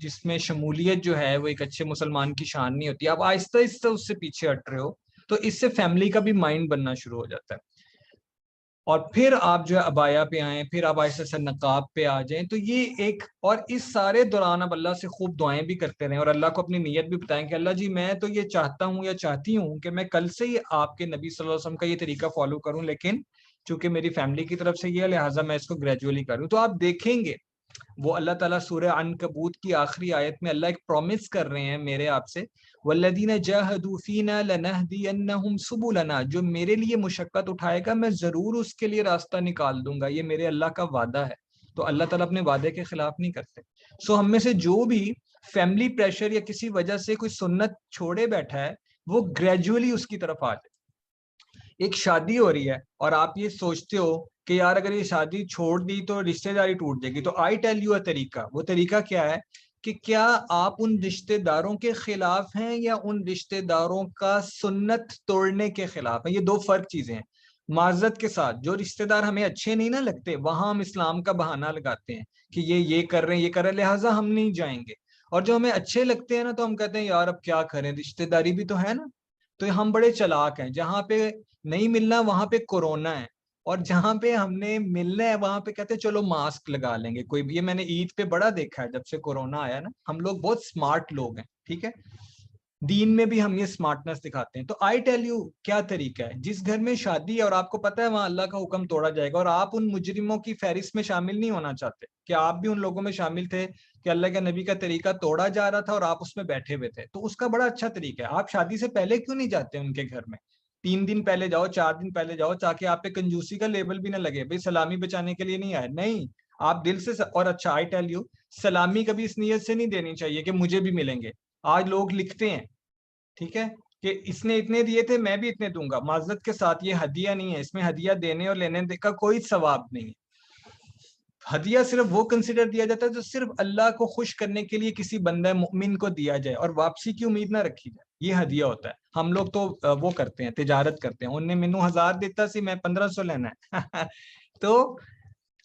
جس میں شمولیت جو ہے وہ ایک اچھے مسلمان کی شان نہیں ہوتی, آپ آہستہ آہستہ اس سے پیچھے ہٹ رہے ہو, تو اس سے فیملی کا بھی مائنڈ بننا شروع ہو جاتا ہے. اور پھر آپ جو ہے ابایا پہ آئیں, پھر آپ آہستہ سے نقاب پہ آ جائیں. تو یہ ایک, اور اس سارے دوران آپ اللہ سے خوب دعائیں بھی کرتے رہیں اور اللہ کو اپنی نیت بھی بتائیں کہ اللہ جی میں تو یہ چاہتا ہوں یا چاہتی ہوں کہ میں کل سے ہی آپ کے نبی صلی اللہ علیہ وسلم کا یہ طریقہ فالو کروں, لیکن چونکہ میری فیملی کی طرف سے یہ ہے لہٰذا میں اس کو گریجولی کروں. تو آپ دیکھیں گے وہ اللہ تعالیٰ سورہ عنکبوت کی آخری آیت میں اللہ ایک پرومس کر رہے ہیں میرے آپ سے, والذین جاہدوا فینا لنہدینہم سبلنا, جو میرے لیے مشقت اٹھائے گا میں ضرور اس کے لیے راستہ نکال دوں گا. یہ میرے اللہ کا وعدہ ہے. تو اللہ تعالیٰ اپنے وعدے کے خلاف نہیں کرتے. سو ہم میں سے جو بھی فیملی پریشر یا کسی وجہ سے کوئی سنت چھوڑے بیٹھا ہے وہ گریجولی اس کی طرف آ جائے. ایک شادی ہو رہی ہے اور آپ یہ سوچتے ہو کہ یار اگر یہ شادی چھوڑ دی تو رشتہ داری ٹوٹ جائے گی, تو آئی ٹیل یو اے طریقہ. وہ طریقہ کیا ہے کہ کیا آپ ان رشتہ داروں کے خلاف ہیں یا ان رشتہ داروں کا سنت توڑنے کے خلاف ہیں. یہ دو فرق چیزیں ہیں. معذرت کے ساتھ جو رشتہ دار ہمیں اچھے نہیں نہ لگتے وہاں ہم اسلام کا بہانہ لگاتے ہیں کہ یہ کر رہے ہیں، یہ کر رہے ہیں، لہٰذا ہم نہیں جائیں گے. اور جو ہمیں اچھے لگتے ہیں نا تو ہم کہتے ہیں یار اب کیا کریں، رشتہ داری بھی تو ہے نا. تو ہم بڑے چلاک ہیں، جہاں پہ نہیں ملنا وہاں پہ کورونا ہے، اور جہاں پہ ہم نے ملنا ہے وہاں پہ کہتے ہیں چلو ماسک لگا لیں گے کوئی بھی. یہ میں نے عید پہ بڑا دیکھا ہے جب سے کورونا آیا نا، ہم لوگ بہت سمارٹ لوگ ہیں. ٹھیک ہے، دین میں بھی ہم یہ سمارٹنس دکھاتے ہیں. تو آئی ٹیل یو کیا طریقہ ہے. جس گھر میں شادی ہے اور آپ کو پتا ہے وہاں اللہ کا حکم توڑا جائے گا، اور آپ ان مجرموں کی فہرست میں شامل نہیں ہونا چاہتے کہ آپ بھی ان لوگوں میں شامل تھے کہ اللہ کے نبی کا طریقہ توڑا جا رہا تھا اور آپ اس میں بیٹھے ہوئے تھے، تو اس کا بڑا اچھا طریقہ ہے. آپ شادی سے پہلے کیوں نہیں جاتے ان کے گھر میں؟ 3 دن پہلے جاؤ، 4 دن پہلے جاؤ، تاکہ آپ پہ کنجوسی کا لیبل بھی نہ لگے بھائی سلامی بچانے کے لیے نہیں آئے. نہیں، آپ دل سے اور اچھا آئی ٹیل یو سلامی کبھی اس نیت سے نہیں دینی چاہیے کہ مجھے بھی ملیں گے. آج لوگ لکھتے ہیں ٹھیک ہے کہ اس نے اتنے دیے تھے میں بھی اتنے دوں گا. معذرت کے ساتھ یہ ہدیہ نہیں ہے، اس میں ہدیہ دینے اور لینے کا کوئی ثواب نہیں ہے. ہدیہ صرف وہ کنسیڈر دیا جاتا ہے جو صرف اللہ کو خوش کرنے کے لیے کسی بندہ مومن کو دیا جائے اور واپسی کی امید نہ رکھی جائے. یہ ہدیہ ہوتا ہے. ہم لوگ تو وہ کرتے ہیں، تجارت کرتے ہیں. انہوں نے مینو 1000 دیتا سی، میں 1500 لینا ہے. تو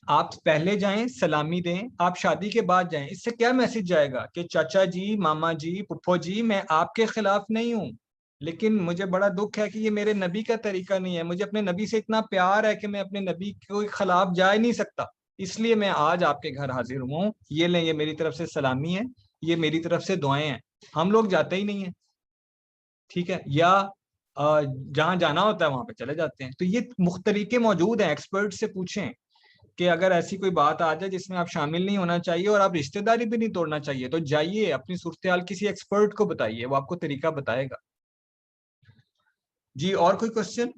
آپ پہلے جائیں سلامی دیں، آپ شادی کے بعد جائیں. اس سے کیا میسج جائے گا کہ چاچا جی، ماما جی، پھپھو جی، میں آپ کے خلاف نہیں ہوں، لیکن مجھے بڑا دکھ ہے کہ یہ میرے نبی کا طریقہ نہیں ہے. مجھے اپنے نبی سے اتنا پیار ہے کہ میں اپنے نبی کے خلاف جا نہیں سکتا، اس لیے میں آج آپ کے گھر حاضر ہوں. یہ لیں، یہ میری طرف سے سلامی ہے، یہ میری طرف سے دعائیں ہیں. ہم لوگ جاتے ہی نہیں ہیں. ٹھیک ہے، یا جہاں جانا ہوتا ہے وہاں پہ چلے جاتے ہیں. تو یہ طریقے موجود ہیں، ایکسپرٹ سے پوچھیں کہ اگر ایسی کوئی بات آ جائے جس میں آپ شامل نہیں ہونا چاہیے اور آپ رشتہ داری بھی نہیں توڑنا چاہیے تو جائیے اپنی صورتحال کسی ایکسپرٹ کو بتائیے، وہ آپ کو طریقہ بتائے گا. جی اور کوئی کوشچن؟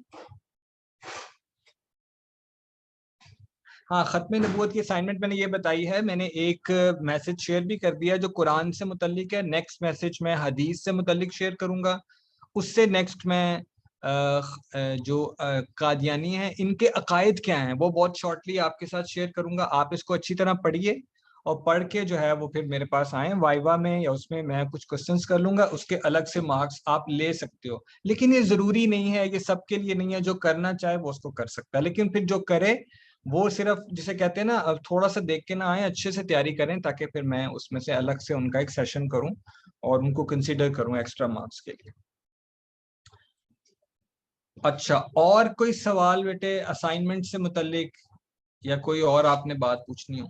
ہاں، ختم نبوت کی اسائنمنٹ میں نے یہ بتائی ہے. میں نے ایک میسج شیئر بھی کر دیا جو قرآن سے متعلق ہے. نیکسٹ میسج میں حدیث سے متعلق شیئر کروں گا. اس سے نیکسٹ میں جو قادیانی ہیں ان کے عقائد کیا ہیں وہ بہت شارٹلی آپ کے ساتھ شیئر کروں گا. آپ اس کو اچھی طرح پڑھیے اور پڑھ کے جو ہے وہ پھر میرے پاس آئیں وائوا میں یا اس میں کچھ کوسچنس کر لوں گا. اس کے الگ سے مارکس آپ لے سکتے ہو، لیکن یہ ضروری نہیں ہے، یہ سب کے لیے نہیں ہے. جو کرنا چاہے وہ اس کو کر سکتا ہے، لیکن پھر جو کرے وہ صرف جسے کہتے ہیں نا تھوڑا سا دیکھ کے نہ آئیں، اچھے سے تیاری کریں تاکہ پھر میں اس میں سے الگ سے ان کا ایک سیشن کروں اور ان کو کنسیڈر کروں ایکسٹرا مارکس کے لیے. اچھا، اور کوئی سوال بیٹے اسائنمنٹ سے متعلق یا کوئی اور آپ نے بات پوچھنی ہو؟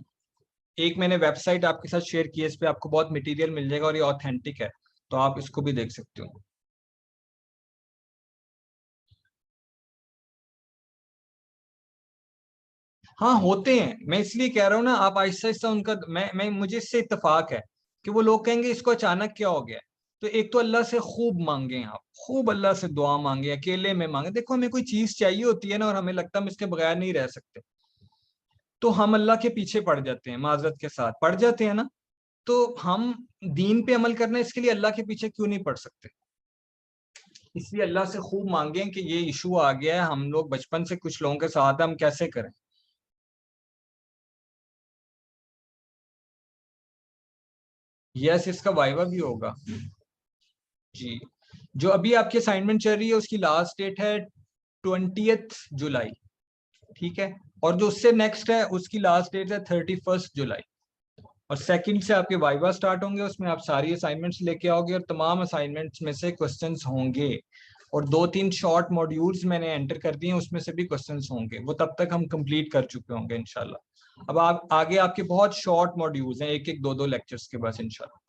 ایک میں نے ویب سائٹ آپ کے ساتھ شیئر کی ہے، اس پہ آپ کو بہت مٹیریل مل جائے گا اور یہ آتھینٹک ہے، تو آپ اس کو بھی دیکھ سکتے ہو. ہاں ہوتے ہیں، میں اس لیے کہہ رہا ہوں نا آپ آہستہ آہستہ ان کا مجھے اس سے اتفاق ہے کہ وہ لوگ کہیں گے اس کو اچانک کیا ہو گیا. تو ایک تو اللہ سے خوب مانگیں، آپ خوب اللہ سے دعا مانگیں، اکیلے میں مانگیں. دیکھو ہمیں کوئی چیز چاہیے ہوتی ہے نا اور ہمیں لگتا ہے ہم اس کے بغیر نہیں رہ سکتے، تو ہم اللہ کے پیچھے پڑ جاتے ہیں، معذرت کے ساتھ پڑ جاتے ہیں نا. تو ہم دین پہ عمل کرنا اس کے لیے اللہ کے پیچھے کیوں نہیں پڑ سکتے؟ اس لیے اللہ سے خوب مانگیں کہ یہ ایشو آ گیا ہے، ہم لوگ بچپن سے کچھ لوگوں کے ساتھ ہم کیسے کریں. یس، اس کا وائوا بھی ہوگا. جی، جو ابھی آپ کی اسائنمنٹ چل رہی ہے اس کی لاسٹ ڈیٹ ہے 20 جولائی. ٹھیک ہے، اور جو اس سے نیکسٹ ہے اس کی لاسٹ ڈیٹ ہے 31 جولائی. اور سیکنڈ سے آپ کے وائوا سٹارٹ ہوں گے، اس میں آپ ساری اسائنمنٹس لے کے آؤ گے اور تمام اسائنمنٹس میں سے کوسچنس ہوں گے. اور 2-3 شارٹ ماڈیولز میں نے انٹر کر دیے ہیں، اس میں سے بھی کوسچنس ہوں گے، وہ تب تک ہم کمپلیٹ کر چکے ہوں گے انشاءاللہ. اب آگے آپ کے بہت شارٹ ماڈیولز ہیں، 1-2 لیکچرز کے بس انشاءاللہ.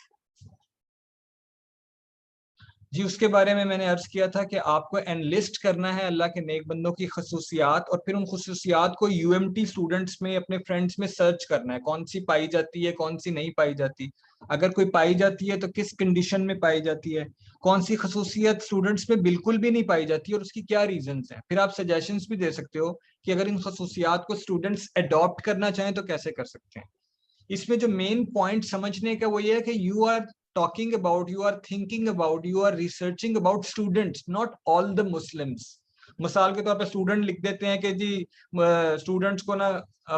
جی، اس کے بارے میں نے عرض کیا تھا کہ آپ کو انلسٹ کرنا ہے اللہ کے نیک بندوں کی خصوصیات، اور پھر ان خصوصیات کو یو ایم ٹی اسٹوڈنٹس میں اپنے فرینڈس میں سرچ کرنا ہے، کون سی پائی جاتی ہے کون سی نہیں پائی جاتی. اگر کوئی پائی جاتی ہے تو کس کنڈیشن میں پائی جاتی ہے، کون سی خصوصیت اسٹوڈنٹس میں بالکل بھی نہیں پائی جاتی اور اس کی کیا ریزنز ہیں. پھر آپ سجیشنز بھی دے سکتے ہو کہ اگر ان خصوصیات کو اسٹوڈنٹس اڈاپٹ کرنا چاہیں تو کیسے کر سکتے ہیں. اس میں جو مین پوائنٹ سمجھنے کا وہ یہ ہے کہ you are talking about, you are thinking about, you are researching about students, not all the Muslims. مثال کے طور پہ اسٹوڈنٹ لکھ دیتے ہیں کہ جی اسٹوڈنٹس کو نا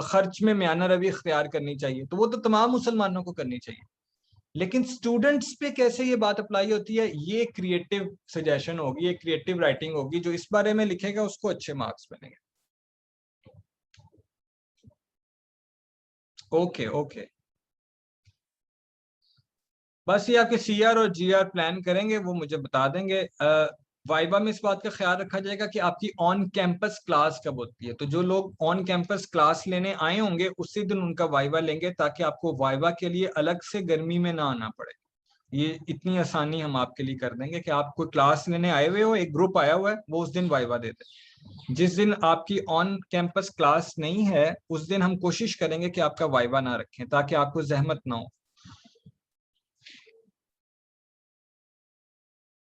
خرچ میں میانہ روی اختیار کرنی چاہیے، تو وہ تو تمام مسلمانوں کو کرنی چاہیے. لیکن اسٹوڈنٹس پہ کیسے یہ بات اپلائی ہوتی ہے، یہ کریٹو سجیشن ہوگی، یہ کریٹو رائٹنگ ہوگی. جو اس بارے میں لکھے گا اس کو اچھے مارکس ملیں گے. اوکے اوکے، بس یہ آپ کے سی آر اور جی آر پلان کریں گے وہ مجھے بتا دیں گے. وائبا میں اس بات کا خیال رکھا جائے گا کہ آپ کی آن کیمپس کلاس کب ہوتی ہے. تو جو لوگ آن کیمپس کلاس لینے آئے ہوں گے اسی دن ان کا وائبا لیں گے، تاکہ آپ کو وائبا کے لیے الگ سے گرمی میں نہ آنا پڑے. یہ اتنی آسانی ہم آپ کے لیے کر دیں گے کہ آپ کو کلاس لینے آئے ہوئے ہو، ایک گروپ آیا ہوا ہے، وہ اس دن وائبا دے دیں. جس دن آپ کی آن کیمپس کلاس نہیں ہے اس دن ہم کوشش کریں گے کہ آپ کا وائبا نہ رکھیں، تاکہ آپ کو زحمت نہ ہو.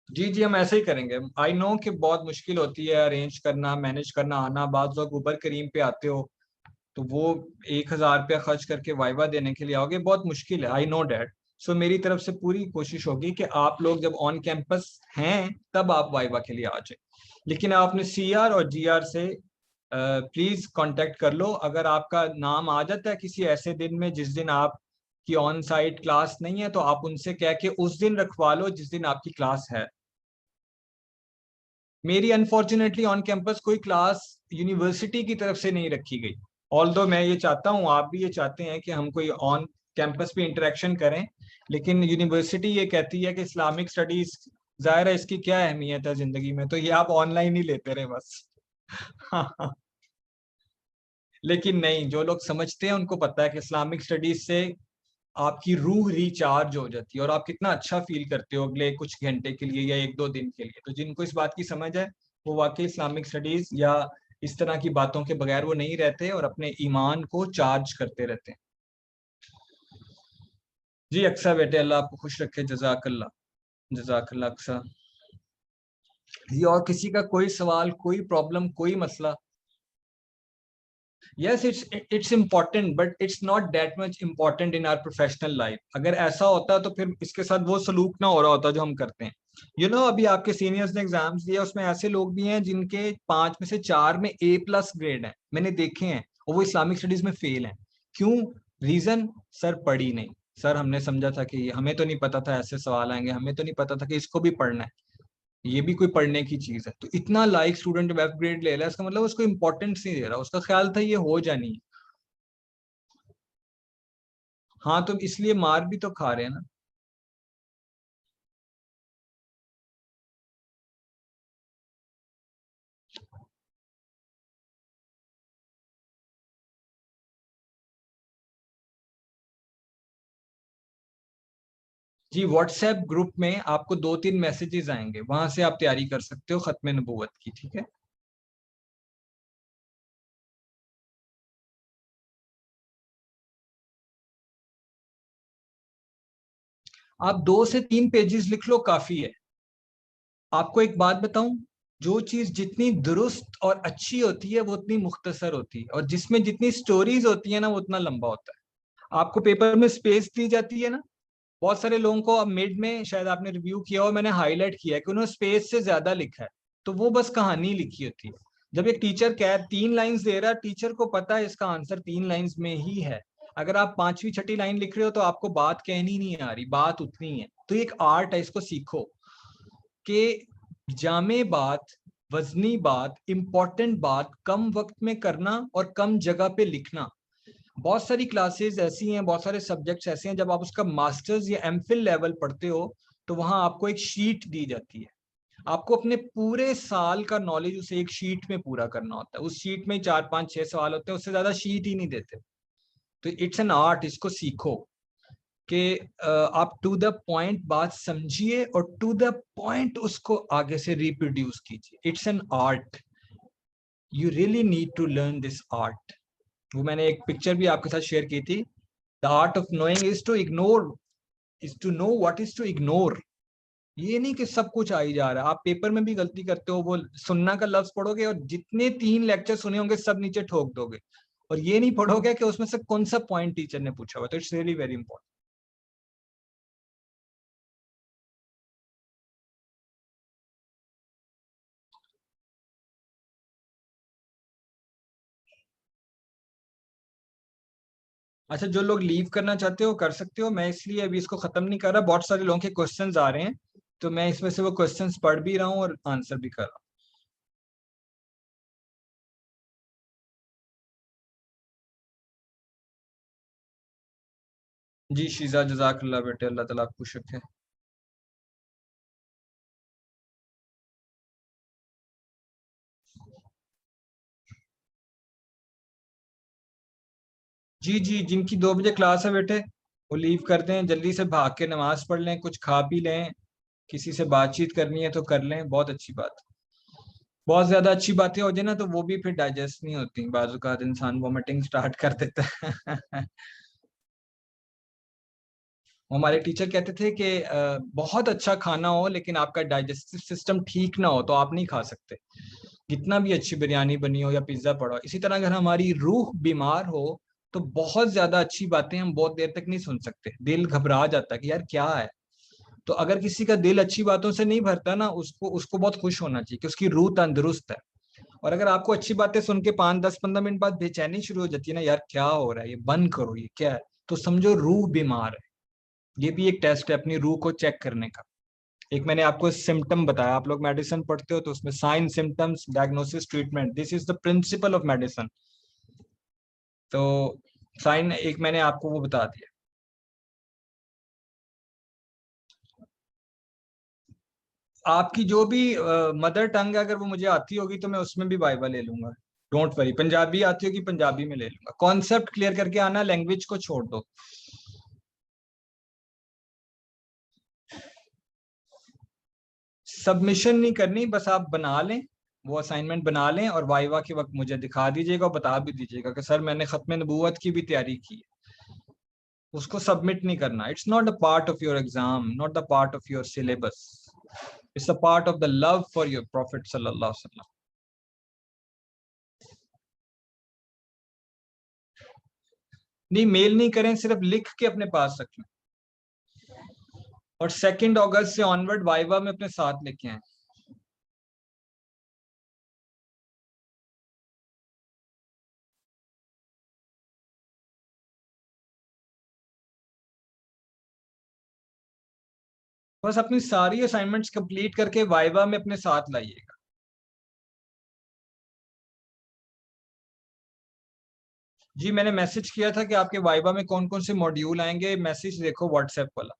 جی جی، ہم ایسے ہی کریں گے. آئی نو کہ بہت مشکل ہوتی ہے ارینج کرنا، مینج کرنا، آنا. بعض لوگ اوبر کریم پہ آتے ہو تو وہ 1,000 روپیہ خرچ کر کے وائبا دینے کے لیے آؤ گے، بہت مشکل ہے. آئی نو ڈیٹ. سو میری طرف سے پوری کوشش ہوگی کہ آپ لوگ جب آن کیمپس ہیں تب آپ وائبا کے لیے آ جائیں. لیکن آپ نے سی آر اور جی آر سے پلیز کانٹیکٹ کر لو. اگر آپ کا نام آ جاتا ہے کسی ایسے دن میں جس دن آپ کی آن سائٹ کلاس نہیں ہے، تو آپ ان سے کہہ کے اس دن رکھوا لو جس دن آپ کی کلاس ہے. میری انفارچونیٹلی آن کیمپس کوئی کلاس یونیورسٹی کی طرف سے نہیں رکھی گئی. آلدو میں یہ چاہتا ہوں، آپ بھی یہ چاہتے ہیں کہ ہم کوئی آن کیمپس پہ انٹریکشن کریں، لیکن یونیورسٹی یہ کہتی ہے کہ اسلامک اسٹڈیز ظاہر ہے اس کی کیا اہمیت ہے زندگی میں، تو یہ آپ آن لائن ہی لیتے رہے بس. لیکن نہیں، جو لوگ سمجھتے ہیں ان کو پتا ہے کہ اسلامک اسٹڈیز سے آپ کی روح ریچارج ہو جاتی ہے اور آپ کتنا اچھا فیل کرتے ہو اگلے کچھ گھنٹے کے لیے یا 1-2 دن کے لیے. تو جن کو اس بات کی سمجھ ہے وہ واقعی اسلامک اسٹڈیز یا اس طرح کی باتوں کے بغیر وہ نہیں رہتے اور اپنے ایمان کو چارج کرتے رہتے ہیں. جی اکثر بیٹے، اللہ آپ کو خوش رکھے. جزاک اللہ، جزاک اللہ اکثر. جی اور کسی کا کوئی سوال، کوئی پرابلم، کوئی مسئلہ؟ Yes, it's important, but it's not that much important in our professional life. اگر ایسا ہوتا تو پھر اس کے ساتھ وہ سلوک نہ ہو رہا ہوتا جو ہم کرتے ہیں. ابھی آپ کے سینئرز نے ایگزامس دیا، اس میں ایسے لوگ بھی ہیں جن کے 5 میں سے 4 میں A+ گریڈ ہیں، میں نے دیکھے ہیں، اور وہ اسلامک اسٹڈیز میں فیل ہیں. کیوں؟ ریزن، سر پڑھی نہیں. سر ہم نے سمجھا تھا کہ ہمیں تو نہیں پتا تھا ایسے سوال آئیں گے، ہمیں تو نہیں پتا تھا کہ اس کو بھی پڑھنا ہے، یہ بھی کوئی پڑھنے کی چیز ہے. تو اتنا لائک اسٹوڈنٹ ویب گریڈ لے رہا ہے، اس کا مطلب اس کو امپورٹینس نہیں دے رہا، اس کا خیال تھا یہ ہو جانی ہے. ہاں تو اس لیے مار بھی تو کھا رہے ہیں نا. جی واٹس ایپ گروپ میں آپ کو 2-3 میسیجز آئیں گے، وہاں سے آپ تیاری کر سکتے ہو ختم نبوت کی. ٹھیک ہے؟ آپ 2 سے 3 پیجز لکھ لو، کافی ہے. آپ کو ایک بات بتاؤں، جو چیز جتنی درست اور اچھی ہوتی ہے وہ اتنی مختصر ہوتی ہے، اور جس میں جتنی سٹوریز ہوتی ہیں نا وہ اتنا لمبا ہوتا ہے. آپ کو پیپر میں سپیس دی جاتی ہے نا، بہت سارے لوگوں کو اب مڈ میں شاید آپ نے ریویو کیا ہو، میں نے ہائی لائٹ کیا ہے کہ انہوں نے سپیس سے زیادہ لکھا ہے، تو وہ بس کہانی لکھی ہوتی ہے. جب ایک ٹیچر 3 لائنز دے رہا ہے، ٹیچر کو پتا ہے اس کا آنسر 3 لائنز میں ہی ہے. اگر آپ 5ویں 6ٹھی لائن لکھ رہے ہو تو آپ کو بات کہنی نہیں آ رہی، بات اتنی ہے. تو ایک آرٹ ہے، اس کو سیکھو کہ جامع بات، وزنی بات، امپورٹنٹ بات کم وقت میں کرنا اور کم جگہ پہ لکھنا. بہت ساری کلاسز ایسی ہیں، بہت سارے سبجیکٹس ایسے ہیں، جب آپ اس کا ماسٹرز یا ایم فل لیول پڑھتے ہو تو وہاں آپ کو ایک شیٹ دی جاتی ہے. آپ کو اپنے پورے سال کا نالج اسے ایک شیٹ میں پورا کرنا ہوتا ہے. اس شیٹ میں 4-5-6 سوال ہوتے ہیں، اس سے زیادہ شیٹ ہی نہیں دیتے. تو اٹس این آرٹ، اس کو سیکھو کہ آپ ٹو دا پوائنٹ بات سمجھیے اور ٹو دا پوائنٹ اس کو آگے سے ریپروڈیوس کیجیے. It's an art, you really need to learn this art. وہ میں نے ایک پکچر بھی آپ کے ساتھ شیئر کی تھی. The art of knowing is to ignore, is to know what is to ignore. یہ نہیں کہ سب کچھ آئی جا رہا ہے. آپ پیپر میں بھی غلطی کرتے ہو، وہ سننا کا لفظ پڑھو گے اور جتنے 3 لیکچر سنے ہوں گے سب نیچے ٹھوک دو گے، اور یہ نہیں پڑھو گے کہ اس میں سے کون سا پوائنٹ ٹیچر نے پوچھا ہوا. تو اٹس ریئلی ویری امپورٹنٹ. اچھا جو لوگ لیو کرنا چاہتے ہو کر سکتے ہو، میں اس لیے ابھی اس کو ختم نہیں کر رہا، بہت سارے لوگوں کے کوسچنز آ رہے ہیں تو میں اس میں سے وہ کوسچنز پڑھ بھی رہا ہوں اور آنسر بھی کر رہا ہوں۔ جی شیزا جزاک اللہ بیٹے، اللہ تعالیٰ آپ کو خوش رکھے۔ جی جی جن کی 2 بجے کلاس ہے بیٹے وہ لیو کر دیں، جلدی سے بھاگ کے نماز پڑھ لیں، کچھ کھا پی لیں، کسی سے بات چیت کرنی ہے تو کر لیں، بہت اچھی بات۔ بہت زیادہ اچھی باتیں ہو جائیں نا تو وہ بھی پھر ڈائجسٹ نہیں ہوتی، بعض اوقات انسان وومٹنگ سٹارٹ کر دیتا ہے۔ ہمارے ٹیچر کہتے تھے کہ بہت اچھا کھانا ہو لیکن آپ کا ڈائجسٹو سسٹم ٹھیک نہ ہو تو آپ نہیں کھا سکتے، کتنا بھی اچھی بریانی بنی ہو یا پیزا پڑا ہو۔ اسی طرح اگر ہماری روح بیمار ہو تو بہت زیادہ اچھی باتیں ہم بہت دیر تک نہیں سن سکتے، دل گھبرا جاتا ہے کہ یار کیا ہے۔ تو اگر کسی کا دل اچھی باتوں سے نہیں بھرتا نا، اس کو بہت خوش ہونا چاہیے کہ اس کی روح تندرست ہے۔ اور اگر آپ کو اچھی باتیں سن کے 5 10 15 منٹ بعد بے چینی شروع ہو جاتی ہے نا، یار کیا ہو رہا ہے، یہ بند کرو، یہ کیا ہے، تو سمجھو روح بیمار ہے۔ یہ بھی ایک ٹیسٹ ہے اپنی روح کو چیک کرنے کا۔ ایک میں نے آپ کو سمٹم بتایا، آپ لوگ میڈیسن پڑھتے ہو تو اس میں sign symptoms diagnosis treatment, this is the principle of medicine. تو سائن ایک میں نے آپ کو وہ بتا دیا۔ آپ کی جو بھی مدر ٹنگ ہے اگر وہ مجھے آتی ہوگی تو میں اس میں بھی وائوا لے لوں گا، ڈونٹ وری۔ پنجابی آتی ہوگی پنجابی میں لے لوں گا، کانسیپٹ کلیئر کر کے آنا، لینگویج کو چھوڑ دو۔ سبمیشن نہیں کرنی، بس آپ بنا لیں، وہ اسائنمنٹ بنا لیں اور وائوا کے وقت مجھے دکھا دیجیے گا اور بتا بھی دیجیے گا کہ سر میں نے ختم نبوت کی بھی تیاری کی ہے۔ اس کو سبمٹ نہیں کرنا، it's not a part of your exam, not the part of your syllabus, it's a part of the love for your prophet صلی اللہ علیہ وسلم۔ نہیں میل نہیں کریں، صرف لکھ کے اپنے پاس رکھ لیں، اور 2 اگست سے آنورڈ وائوا میں اپنے ساتھ لے کے آئیں۔ بس اپنی ساری اسائنمنٹس کمپلیٹ کر کے وائوا میں اپنے ساتھ لائیے گا۔ جی میں نے میسج کیا تھا کہ آپ کے وائوا میں کون کون سے ماڈیول آئیں گے، میسج دیکھو واٹس ایپ والا۔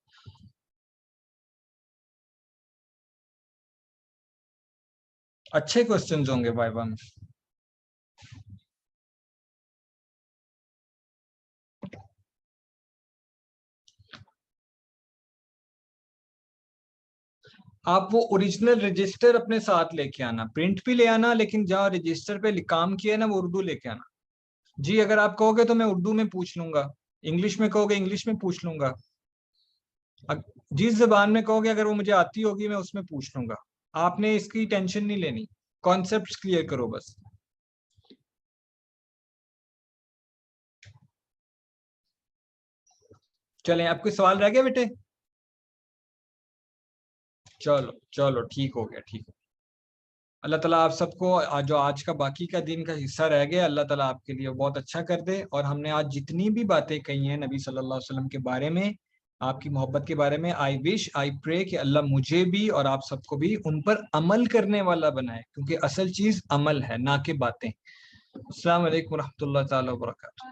اچھے کوسچنز ہوں گے وائوا میں۔ آپ وہ اوریجنل رجسٹر اپنے ساتھ لے کے آنا، پرنٹ بھی لے آنا، لیکن جہاں رجسٹر پہ کام کیا ہے نا وہ اردو لے کے آنا۔ جی اگر آپ کہو گے تو میں اردو میں پوچھ لوں گا، انگلش میں کہو گے انگلش میں پوچھ لوں گا، جس زبان میں کہو گے اگر وہ مجھے آتی ہوگی میں اس میں پوچھ لوں گا۔ آپ نے اس کی ٹینشن نہیں لینی، کانسیپٹس کلیئر کرو بس۔ چلیں اب کوئی سوال رہ گیا بیٹے؟ چلو چلو ٹھیک ہو گیا، ٹھیک ہو گیا۔ اللہ تعالیٰ آپ سب کو جو آج کا باقی کا دن کا حصہ رہ گیا، اللہ تعالیٰ آپ کے لیے بہت اچھا کر دے۔ اور ہم نے آج جتنی بھی باتیں کہی ہیں نبی صلی اللہ علیہ وسلم کے بارے میں، آپ کی محبت کے بارے میں، آئی پرے کہ اللہ مجھے بھی اور آپ سب کو بھی ان پر عمل کرنے والا بنائے، کیونکہ اصل چیز عمل ہے نہ کہ باتیں۔ السلام علیکم ورحمۃ اللہ تعالیٰ وبرکاتہ۔